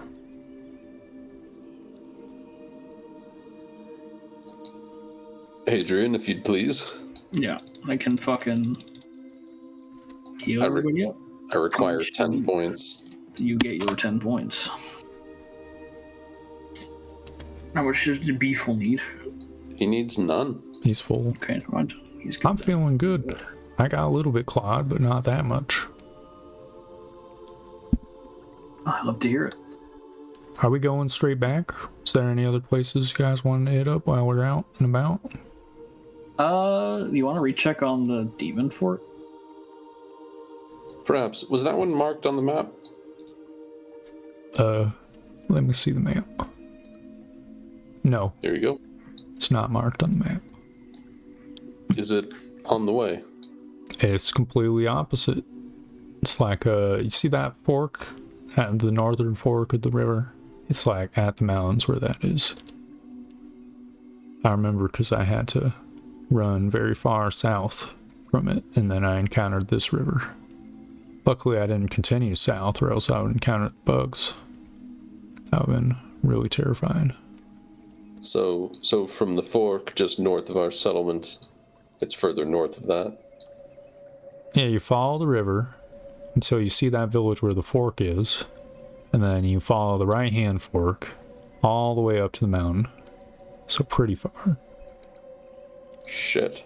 Adrian, if you'd please. Yeah. I can fucking heal everybody up. I require 10 points. You get your 10 points. How much does the beeful need? He needs none. He's full. Okay, never mind. He's good. I'm feeling good. I got a little bit clawed, but not that much. I love to hear it. Are we going straight back? Is there any other places you guys want to hit up while we're out and about? You want to recheck on the demon fort? Perhaps. Was that one marked on the map? Let me see the map. No, Here you go. it's not marked on the map. Is it on the way? It's completely opposite. It's like, you see that fork at the northern fork of the river? It's like at the mountains where that is. I remember because I had to run very far south from it, and then I encountered this river. Luckily, I didn't continue south, or else I would encounter bugs. That would have been really terrifying. So from the fork, just north of our settlement, it's further north of that. Yeah, you follow the river until you see that village where the fork is, and then you follow the right-hand fork all the way up to the mountain. So pretty far. Shit.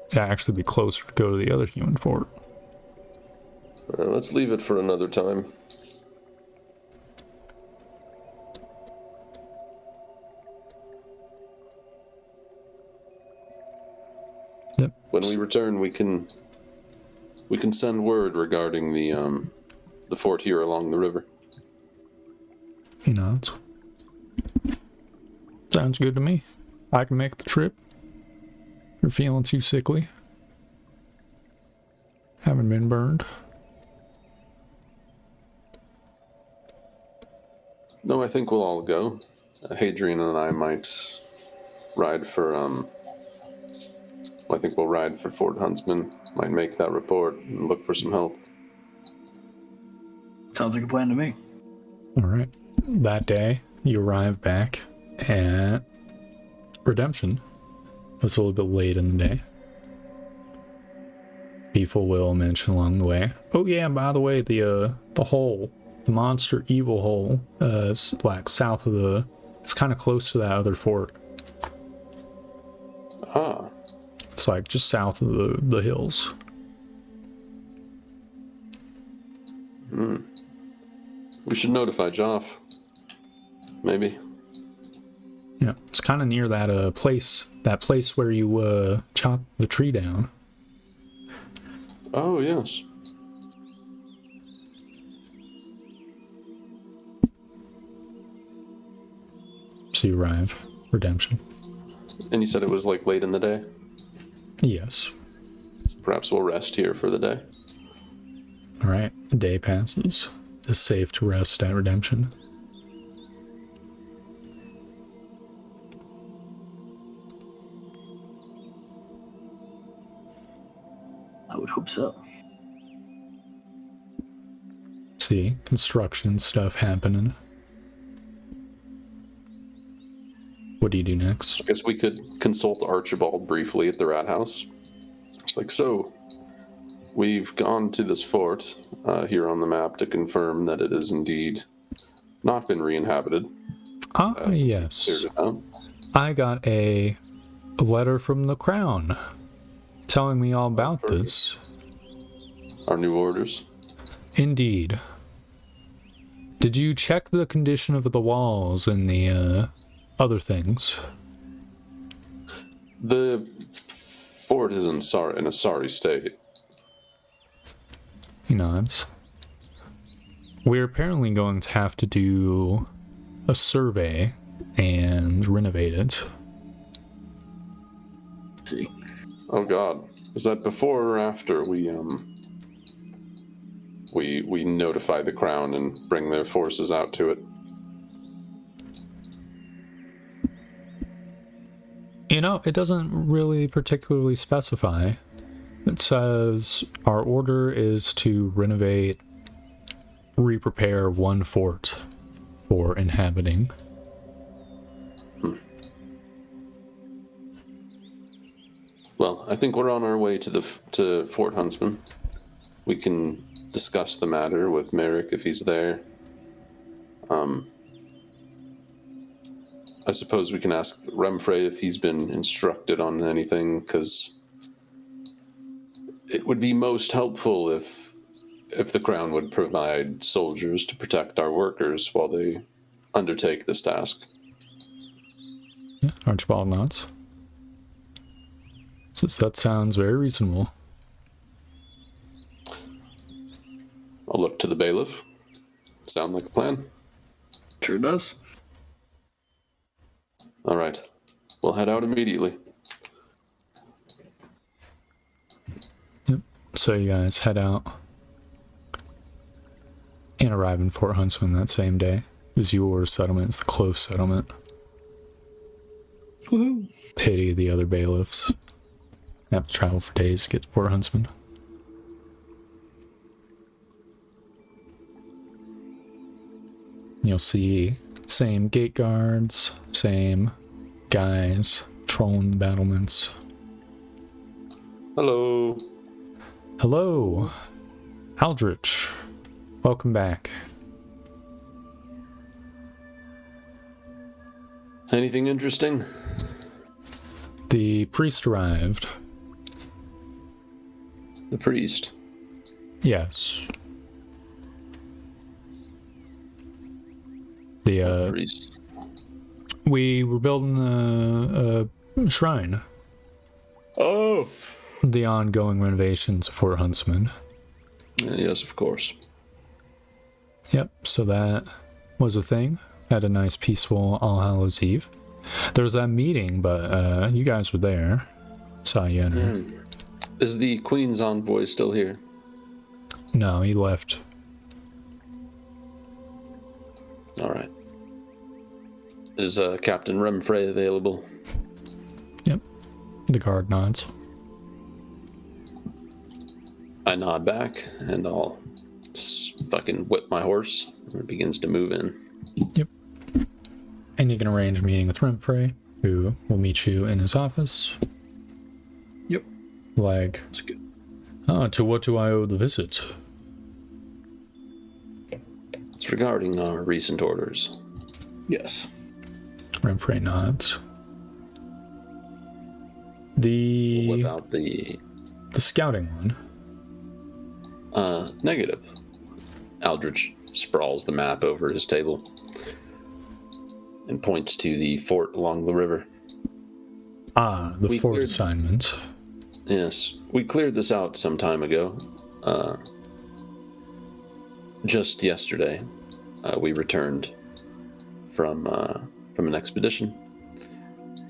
It'd actually be closer to go to the other human fort. Let's leave it for another time. Yep. When we return, we can We can send word regarding the fort here along the river. You know, sounds good to me. I can make the trip. You're feeling too sickly. Haven't been burned. No, I think we'll all go. Hadrian and I might ride for, I think we'll ride for Fort Huntsman. Might make that report and look for some help. Sounds like a plan to me. All right. That day, you arrive back at Redemption. It's a little bit late in the day. Beefle will mention along the way. Oh yeah, by the way, the hole, the monster evil hole, is like south of the. It's kind of close to that other fort. Ah. It's like just south of the hills. We should notify Joff. Maybe. Yeah, it's kind of near that place. That place where you chop the tree down. Oh, yes. So you arrive. Redemption. And you said it was like late in the day? Yes. So perhaps we'll rest here for the day. All right. A day passes. It's safe to rest at Redemption. I would hope so. See, construction stuff happening. What do you do next? I guess we could consult Archibald briefly at the rat house. It's like, so, we've gone to this fort here on the map to confirm that it is indeed not been re-inhabited. Yes. Cleared it out. I got a letter from the crown telling me all about this. Our new orders. Indeed. Did you check the condition of the walls and the other things? The fort is in a sorry state. He nods. We're apparently going to have to do a survey and renovate it. Let's see. Oh God, is that before or after we notify the crown and bring their forces out to it? You know, it doesn't really particularly specify. It says our order is to renovate, re-prepare one fort for inhabiting. Well, I think we're on our way to Fort Huntsman. We can discuss the matter with Merrick if he's there. I suppose we can ask Remfrey if he's been instructed on anything, because it would be most helpful if the crown would provide soldiers to protect our workers while they undertake this task. Yeah, Archibald nods. That sounds very reasonable. I'll look to the bailiff. Sound like a plan? Sure does. All right. We'll head out immediately. Yep. So you guys head out and arrive in Fort Huntsman that same day. It was your settlement. It's the close settlement. Woohoo. Pity the other bailiffs. Have to travel for days to get to Fort Huntsman. You'll see same gate guards, same guys trolling the battlements. Hello. Hello, Aldrich. Welcome back. Anything interesting? The priest arrived. The priest. Yes. The Priest. we were building a shrine. Oh. the ongoing renovations of Fort Huntsman. Yes, of course. Yep, so that was a thing. Had a nice peaceful All Hallows Eve. There was that meeting, but you guys were there. Saw you enter. Is the Queen's envoy still here? No, he left. All right. Is Captain Remfray available? Yep. The guard nods. I nod back, and I'll fucking whip my horse, and it begins to move in. Yep. And you can arrange a meeting with Remfray, who will meet you in his office. Yep. Like, That's good. to what do I owe the visit? It's regarding our recent orders. Yes. Remfray nods. What The about the scouting one. negative? Aldrich sprawls the map over his table and points to the fort along the river. Ah, the We fort cleared- assignment. Yes, we cleared this out some time ago. Just yesterday, we returned from an expedition.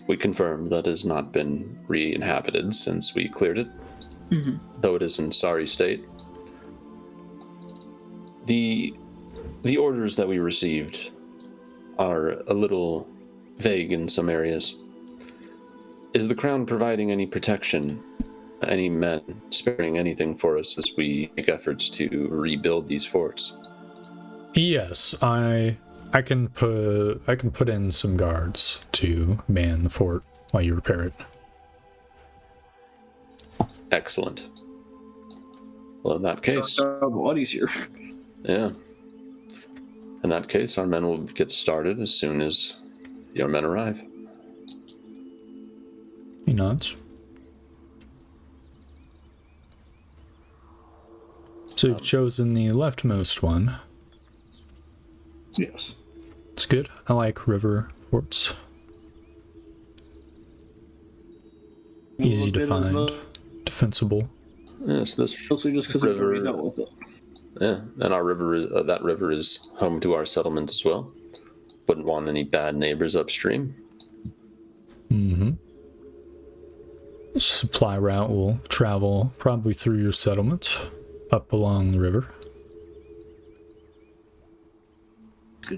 We confirmed that it has not been re-inhabited since we cleared it, though it is in sorry state. The orders that we received are a little vague in some areas. Is the Crown providing any protection, any men, sparing anything for us as we make efforts to rebuild these forts? Yes, I can put in some guards to man the fort while you repair it. Excellent. Well, in that case, A lot easier. yeah. In that case, our men will get started as soon as your men arrive. He nods. So you've chosen the leftmost one. Yes. It's good. I like river forts. Easy to find. Defensible. Yes, this Mostly just because we've already river. dealt with it. Yeah, and our river, that river is home to our settlement as well. Wouldn't want any bad neighbors upstream. Mm-hmm. Supply route will travel probably through your settlement, up along the river.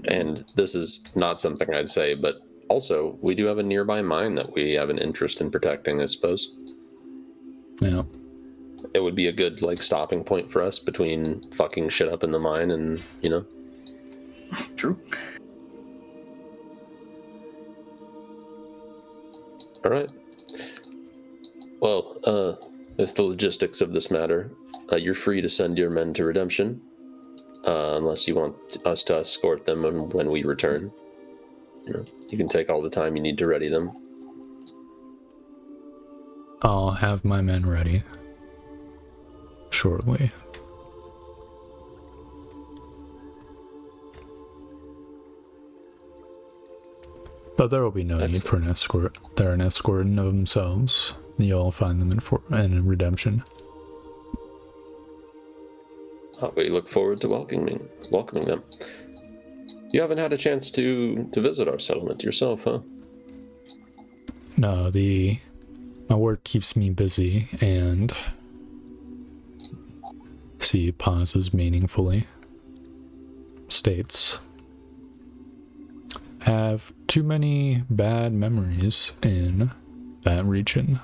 And this is not something I'd say, but also we do have a nearby mine that we have an interest in protecting, I suppose. Yeah. It would be a good stopping point for us between fucking shit up in the mine and, True. All right. Well, it's the logistics of this matter. You're free to send your men to Redemption, unless you want us to escort them when we return. You can take all the time you need to ready them. I'll have my men ready shortly. But there will be no need for an escort. They're an escort in of themselves. You'll find them in Redemption. We look forward to welcoming them. You haven't had a chance to visit our settlement yourself, huh? No, my work keeps me busy, and he pauses meaningfully. States, have too many bad memories in that region.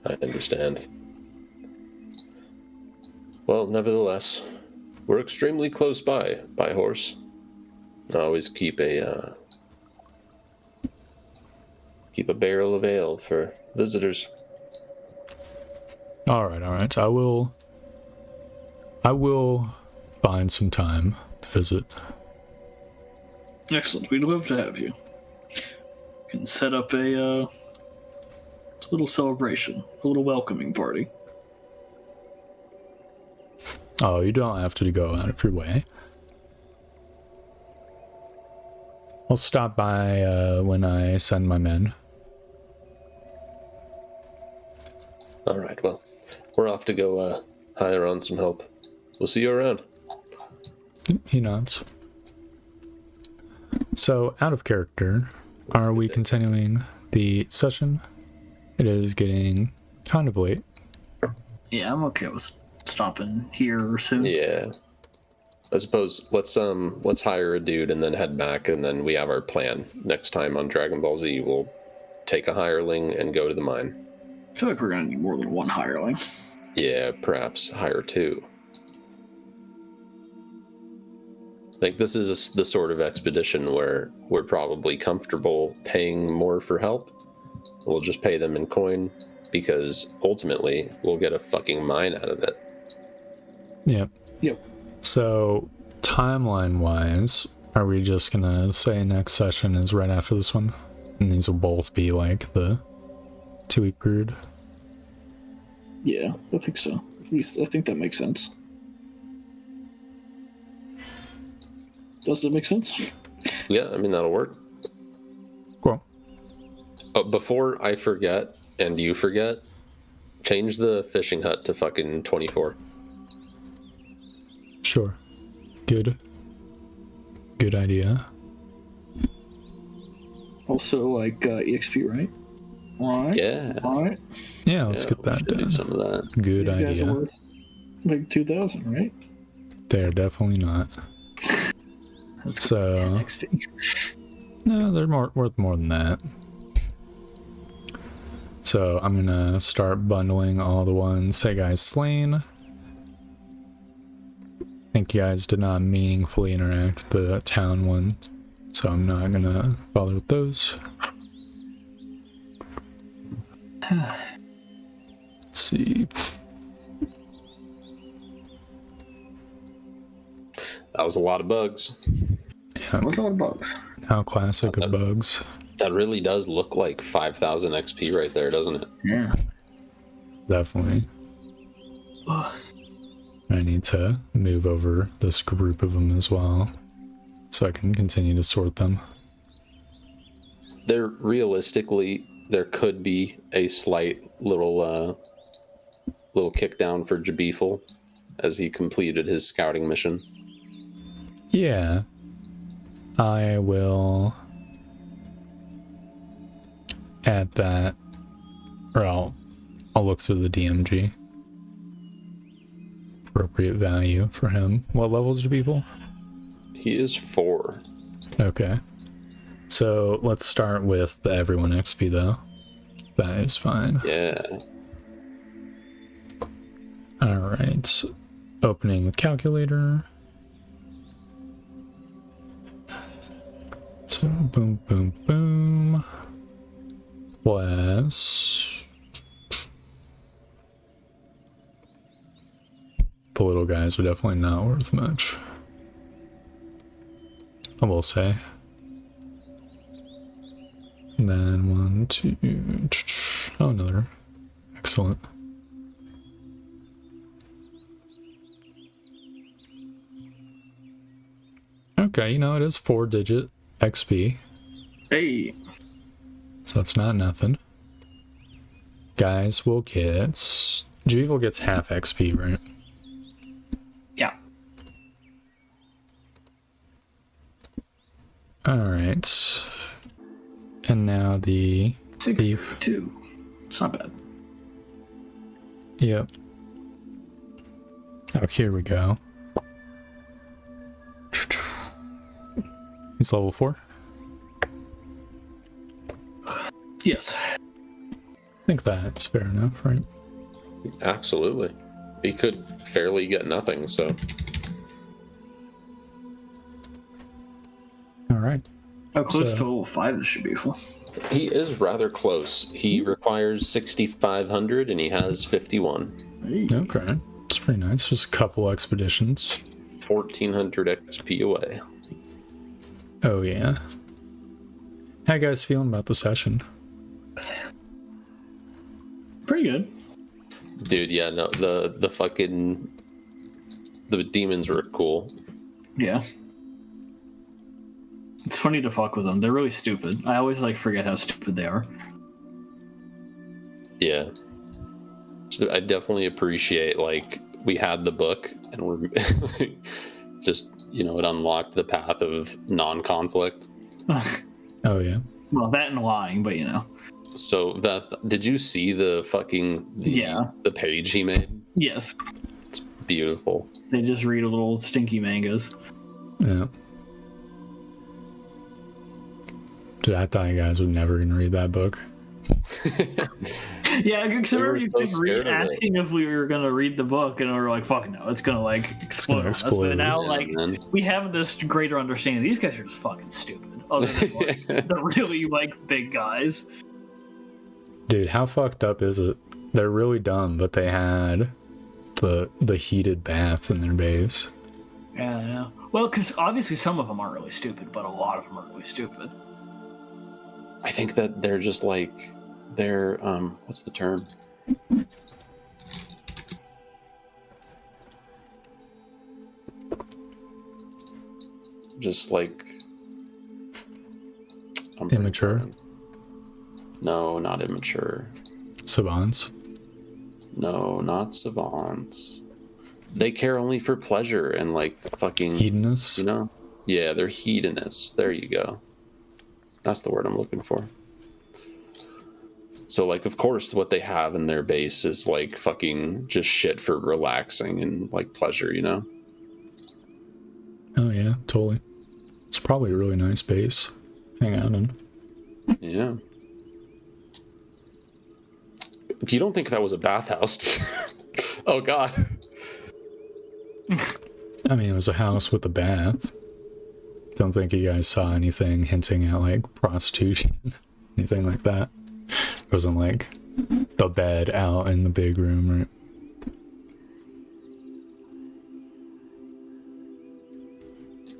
I understand. Well, nevertheless, we're extremely close by horse. I always keep a barrel of ale for visitors. All right. I will find some time to visit. Excellent. We'd love to have you. Can set up a little celebration, a little welcoming party. Oh, you don't have to go out of your way. I'll stop by when I send my men. we're off to go hire on some help. We'll see you around. He nods. So, out of character, are we continuing the session? It is getting kind of late. Yeah, I'm okay with stopping here soon. Yeah. I suppose let's hire a dude and then head back, and then we have our plan. Next time on Dragon Ball Z, we'll take a hireling and go to the mine. I feel like we're gonna need more than one hireling. Yeah, perhaps hire two. I think this is the sort of expedition where we're probably comfortable paying more for help. We'll just pay them in coin, because ultimately we'll get a fucking mine out of it. Yep. Yep. So, timeline-wise, are we just gonna say next session is right after this one? And these will both be like the 2-week period? Yeah, I think so. At least I think that makes sense. Does that make sense? Yeah, I mean, that'll work. Cool. Before I forget, and you forget, change the fishing hut to fucking 24. Sure. Good idea. Also, like EXP, right? Alright. Yeah. Alright. Yeah, let's get we that should do done. some of that. Good These guys are idea. worth like 2,000, right? They're definitely not. That's So, 10 XP. no, they're worth more than that. So I'm gonna start bundling all the ones. Hey guys, slain. I think you guys did not meaningfully interact with the town one, so I'm not gonna bother with those. Let's see. That was a lot of bugs. Yeah, What's all the bugs? how classic of bugs. That really does look like 5,000 XP right there, doesn't it? Yeah. Definitely. I need to move over this group of them as well, so I can continue to sort them. There could be a slight little kick down for Jabiful as he completed his scouting mission. Yeah, I will add that, or I'll look through the DMG. Appropriate value for him. What levels do people? He is 4. Okay. So let's start with the everyone XP though. That is fine. Yeah. Alright. Opening the calculator. So boom, boom, boom. Plus the little guys are definitely not worth much, I will say. And then 1, 2, oh, another. Excellent. Okay, you know, it is 4-digit XP, Hey. so it's not nothing. Guys will get... Javival gets half XP, right? Yeah. Alright. And now the thief. 6-2. It's not bad. Yep. Oh, here we go. He's level 4? Yes. I think that's fair enough, right? Absolutely. He could fairly get nothing, so... Alright. How close So- to level 5 this should be full. He is rather close. He requires 6,500 and he has 51. Hey. Okay. It's pretty nice. Just a couple expeditions. 1,400 XP away. Oh, yeah. How you guys feeling about the session? Pretty good. Dude, yeah, no, the fucking... The demons were cool. Yeah. It's funny to fuck with them. They're really stupid. I always like forget how stupid they are. Yeah. I definitely appreciate, like, we had the book and we're just, you know, it unlocked the path of non-conflict. Oh yeah. Well, that and lying, but you know. So did you see the the page he made? Yes. It's beautiful. They just read a little stinky mangas. Yeah. Dude, I thought you guys were never gonna read that book. Yeah, because I We were remember so you scared of it. asking if we were gonna read the book, and we were like, "Fuck no, it's gonna like explode on us." explode. But now, Yeah, like, man. we have this greater understanding. These guys are just fucking stupid. Other than like, the really like big guys. Dude, how fucked up is it? They're really dumb, but they had the heated bath in their base. Yeah, yeah. Well, because obviously some of them aren't really stupid, but a lot of them are really stupid. I think that they're just like, they're what's the term? Just like Immature? No, not immature. Savants. No, not savants. They care only for pleasure and like fucking Hedonists. you know? Yeah, they're hedonists. There you go. That's the word I'm looking for. So, like, of course, what they have in their base is like fucking just shit for relaxing and like pleasure, you know? Oh yeah, totally. It's probably a really nice base. Hang out in. Yeah. If you don't think that was a bathhouse, oh god. I mean, it was a house with a bath. Don't think you guys saw anything hinting at like prostitution, anything like that. It wasn't like the bed out in the big room, right?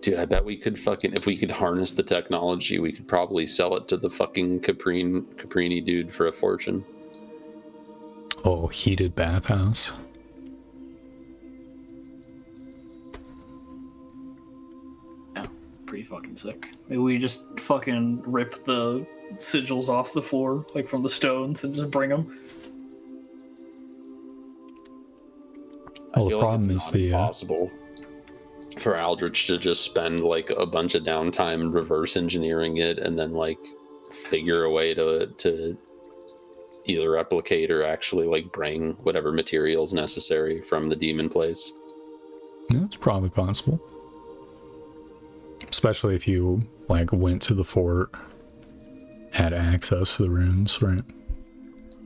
Dude, I bet we could fucking, if we could harness the technology, we could probably sell it to the fucking Caprini dude for a fortune. Oh, heated bathhouse. Yeah, pretty fucking sick. Maybe we just fucking rip the sigils off the floor, like from the stones, and just bring them. Well, I the feel problem like is it's the impossible for Aldrich to just spend like a bunch of downtime reverse engineering it and then like figure a way to either replicate or actually like bring whatever materials necessary from the demon place. yeah, it's probably possible. Especially if you like went to the fort, had access to the runes, right?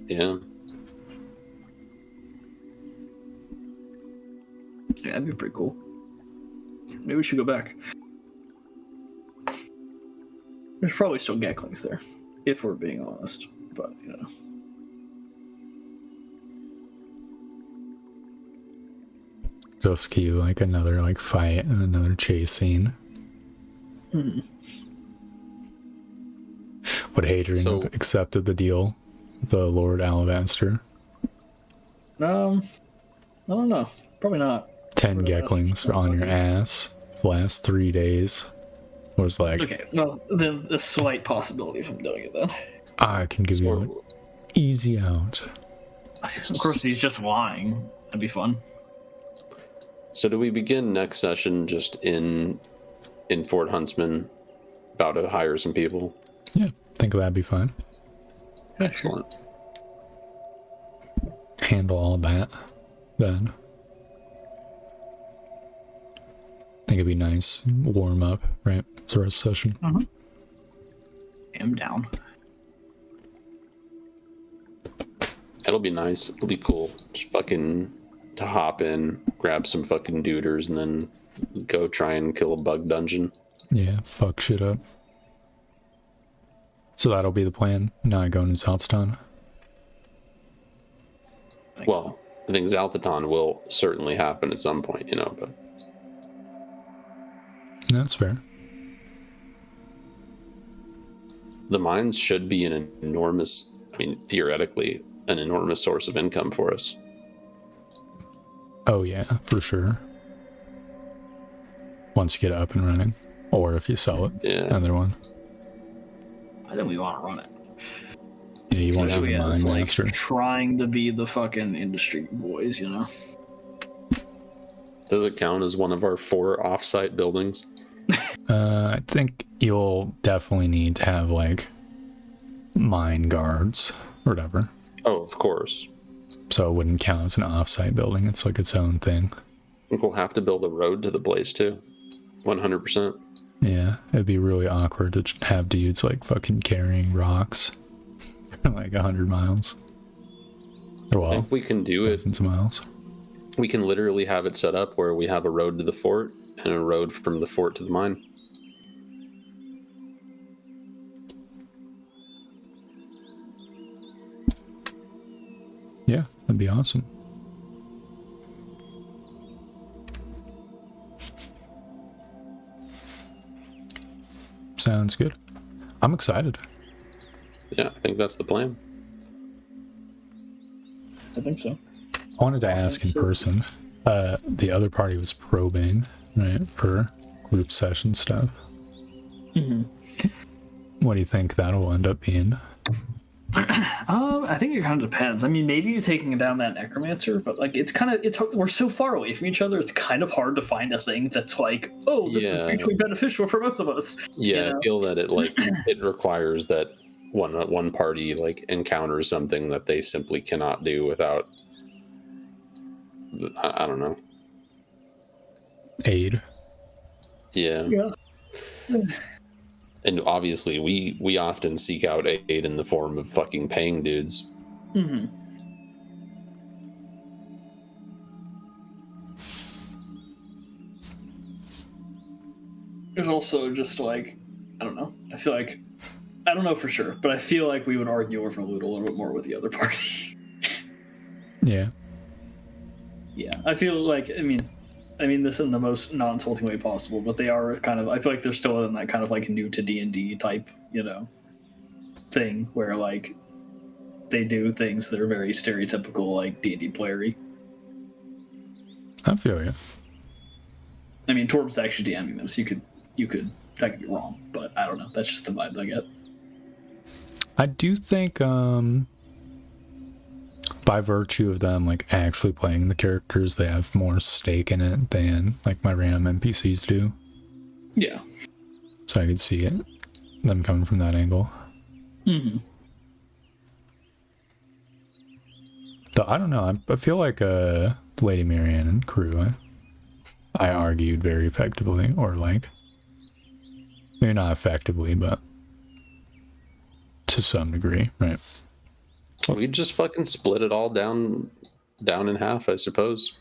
Yeah. Yeah, that'd be pretty cool. Maybe we should go back. There's probably still Gatlings there, if we're being honest. But, you know. Just cue like another like fight and another chase scene. Hmm. Would Hadrian have accepted the deal? The Lord Alabaster? I don't know. Probably not. 10 Geklings on your ass. Last 3 days. Was like, Okay, well, then a slight possibility of him doing it then. I can give you an easy out. Of course, he's just lying. That'd be fun. So do we begin next session just in Fort Huntsman, about to hire some people? Yeah, think that'd be fine. Excellent. Handle all that then. Think it'd be nice. Warm up, right? For a session. I'm down. It'll be nice. It'll be cool. Just fucking to hop in, grab some fucking duders, and then go try and kill a bug dungeon. Yeah, fuck shit up. So that'll be the plan. Not going to Zaltzton. Well, I think Zaltaton will certainly happen at some point, you know, but That's fair. the mines should be an enormous, I mean, theoretically, an enormous source of income for us. Oh yeah, for sure. Once you get it up and running. Or if you sell it. Yeah. Another one. I think we want to run it. Yeah, you want to be Especially the as mine like master. trying to be the fucking industry boys, you know. Does it count as one of our 4 off-site buildings? I think you'll definitely need to have like mine guards or whatever. Oh, of course. So it wouldn't count as an off-site building. It's like its own thing. I think we'll have to build a road to the place too. 100%. Yeah, it'd be really awkward to have dudes like fucking carrying rocks like 100 miles. Or I well, think we can do it. dozens of miles. We can literally have it set up where we have a road to the fort and a road from the fort to the mine. Yeah, that'd be awesome. Sounds good. I'm excited. Yeah, I think that's the plan. I think so. I wanted to ask in person. The other party was probing, right, for group session stuff. Mm-hmm. What do you think that'll end up being? I think it kind of depends. I mean, maybe you're taking down that necromancer, but like it's we're so far away from each other. It's kind of hard to find a thing that's like, oh, this is mutually beneficial for both of us. Yeah, you know? I feel that it requires that one party like encounters something that they simply cannot do without. I don't know. Aid. Yeah. And obviously, we often seek out aid in the form of fucking paying dudes. Mm-hmm. There's also just like, I don't know. I feel like, I don't know for sure, but I feel like we would argue over loot a little bit more with the other party. Yeah. Yeah, I feel like, I mean this in the most non-insulting way possible, but they are kind of, I feel like they're still in that kind of like new to D&D type, thing where like they do things that are very stereotypical like D&D playery. I feel you. I mean, Torb's actually DMing them, so you could that could be wrong, but I don't know. That's just the vibe I get. I do think by virtue of them like actually playing the characters, they have more stake in it than like my random NPCs do. Yeah. So I could see it, them coming from that angle. Mm-hmm. Though I don't know. I feel like Lady Marianne and crew, I argued very effectively, or like maybe not effectively, but to some degree, right? Well, we just fucking split it all down in half, I suppose.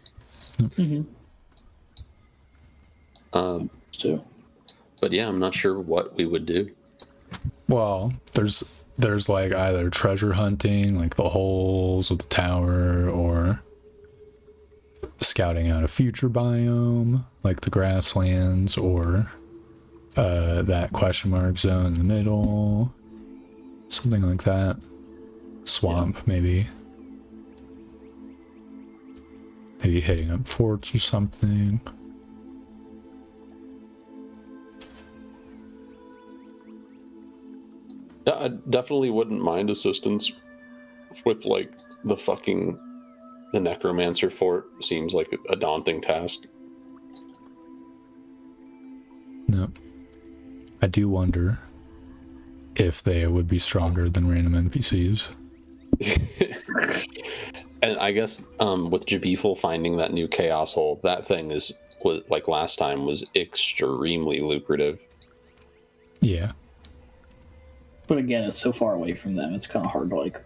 Mm-hmm. So, but yeah, I'm not sure what we would do. Well, there's like either treasure hunting, like the holes with the tower, or scouting out a future biome, like the grasslands, or that question mark zone in the middle, something like that. Swamp, yeah. Maybe hitting up forts or something. Yeah, I definitely wouldn't mind assistance with like the necromancer fort. Seems like a daunting task. No, I do wonder if they would be stronger than random NPCs. And I guess with Jabiful finding that new chaos hole, that thing was like last time was extremely lucrative. Yeah. But again, it's so far away from them. It's kind of hard to like.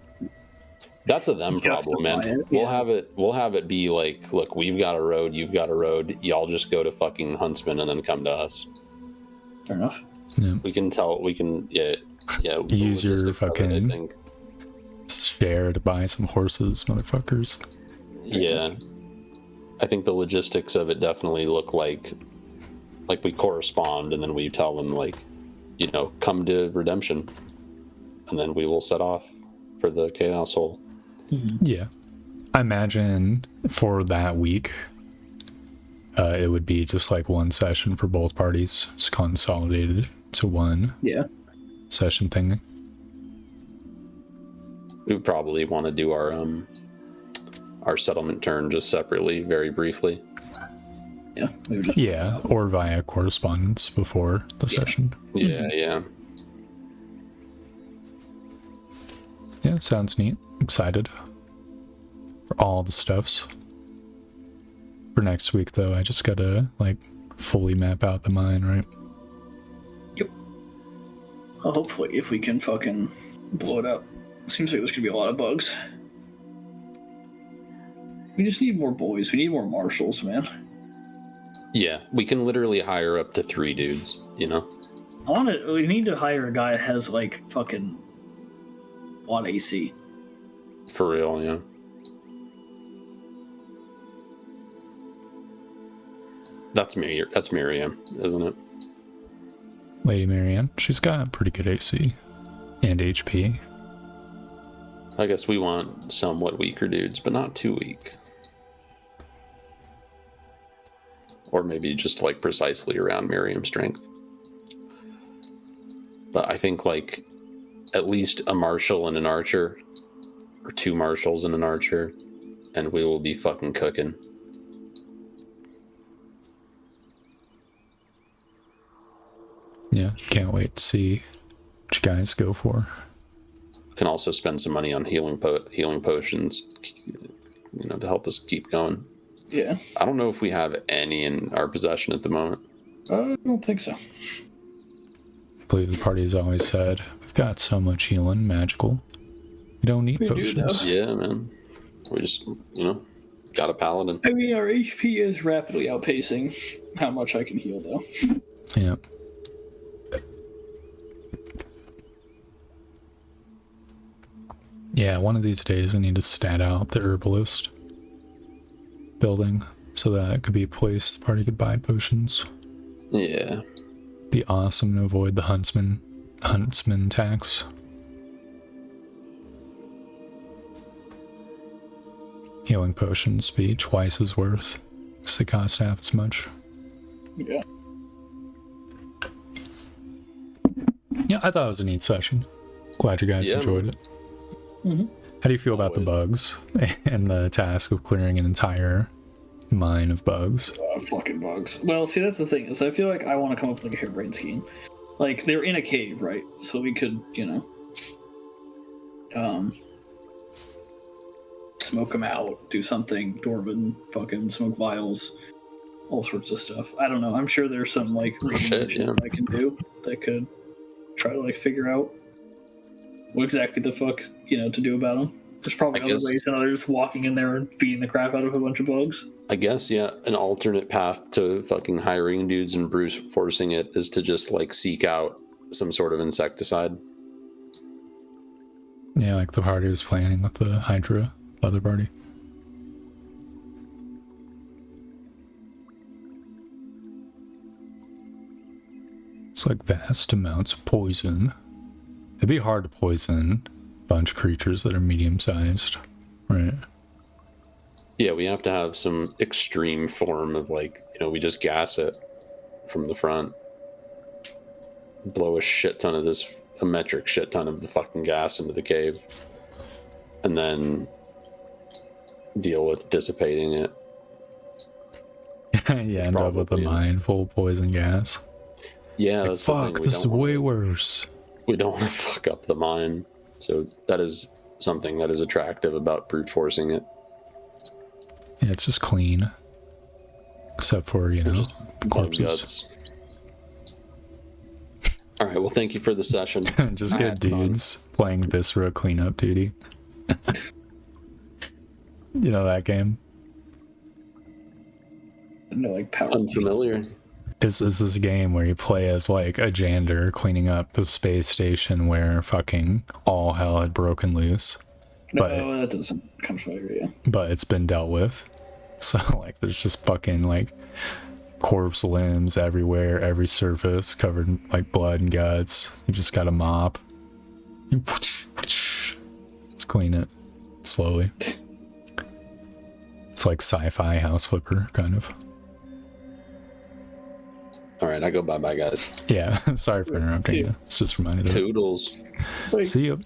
That's a them problem, man. We'll have it be like, look, we've got a road, you've got a road. Y'all just go to fucking Huntsman and then come to us. Fair enough. Yeah. We can use your fucking share to buy some horses, motherfuckers. Yeah, I think the logistics of it definitely look like we correspond, and then we tell them like, come to Redemption, and then we will set off for the chaos hole. Mm-hmm. Yeah, I imagine for that week, it would be just like one session for both parties. It's consolidated to one. Yeah. Session thing. we probably want to do our settlement turn just separately, very briefly. Yeah. We were just Yeah, or via correspondence before the session. Yeah, yeah. Yeah, sounds neat. Excited for all the stuffs. For next week, though, I just gotta, like, fully map out the mine, right? Yep. Well, hopefully, if we can fucking blow it up. Seems like there's gonna be a lot of bugs. We just need more boys. We need more marshals, man. Yeah, we can literally hire up to 3 dudes, you know? We need to hire a guy that has, like, fucking a lot of AC. For real, yeah. That's Miriam, isn't it? Lady Marianne, she's got pretty good AC and HP. I guess we want somewhat weaker dudes, but not too weak. Or maybe just like precisely around Miriam's strength. But I think like at least a marshal and an archer, or 2 marshals and an archer, and we will be fucking cooking. Yeah, can't wait to see what you guys go for. Can also spend some money on healing potions, you know, to help us keep going. Yeah. I don't know if we have any in our possession at the moment. I don't think so. I believe the party's always said, we've got so much healing, magical. We don't need We do, potions. though. Yeah, man. We just, you know, got a paladin. I mean, our HP is rapidly outpacing how much I can heal, though. Yeah. Yeah, one of these days I need to stat out the herbalist building so that it could be a place the party could buy potions. Yeah. Be awesome to avoid the huntsman tax. Healing potions be twice as worth because they cost half as much. Yeah. Yeah, I thought it was a neat session. Glad you guys enjoyed it. Mm-hmm. How do you feel about the bugs and the task of clearing an entire mine of bugs? Fucking bugs. Well, see, that's the thing, is I feel like I want to come up with like a harebrained scheme. Like, they're in a cave, right? So we could, you know, smoke them out, do something, Dwarven, fucking smoke vials, all sorts of stuff. I don't know. I'm sure there's some, like, Shit, yeah. I can do that could try to, like, figure out what exactly the fuck, you know, to do about them. There's probably other ways than others walking in there and beating the crap out of a bunch of bugs. I guess, yeah, an alternate path to fucking hiring dudes and brute forcing it is to just, like, seek out some sort of insecticide. Yeah, like the party was planning with the Hydra leather party. It's like vast amounts of poison. It'd be hard to poison a bunch of creatures that are medium-sized, right? Yeah, we have to have some extreme form of, like, you know, we just gas it from the front. Blow a metric shit ton of the fucking gas into the cave. And then deal with dissipating it. Yeah, end up with a mine full of poison gas. Yeah, like, that's the thing. fuck, this is way worse. We don't want to fuck up the mine. So that is something that is attractive about brute forcing it. Yeah, it's just clean. Except for, you know, just the corpses. Guts. All right, well, thank you for the session. Just get dudes playing Viscera cleanup duty. You know that game? No, like power. Unfamiliar. Is this game where you play as like a janitor cleaning up the space station where fucking all hell had broken loose. No, that doesn't come familiar, yeah. But it's been dealt with. So like there's just fucking like corpse limbs everywhere, every surface covered in like blood and guts. You just got a mop. Let's clean it slowly. It's like sci-fi house flipper kind of. All right, I go bye-bye, guys. Yeah, sorry for interrupting you. It's just reminded of it. Toodles. See you.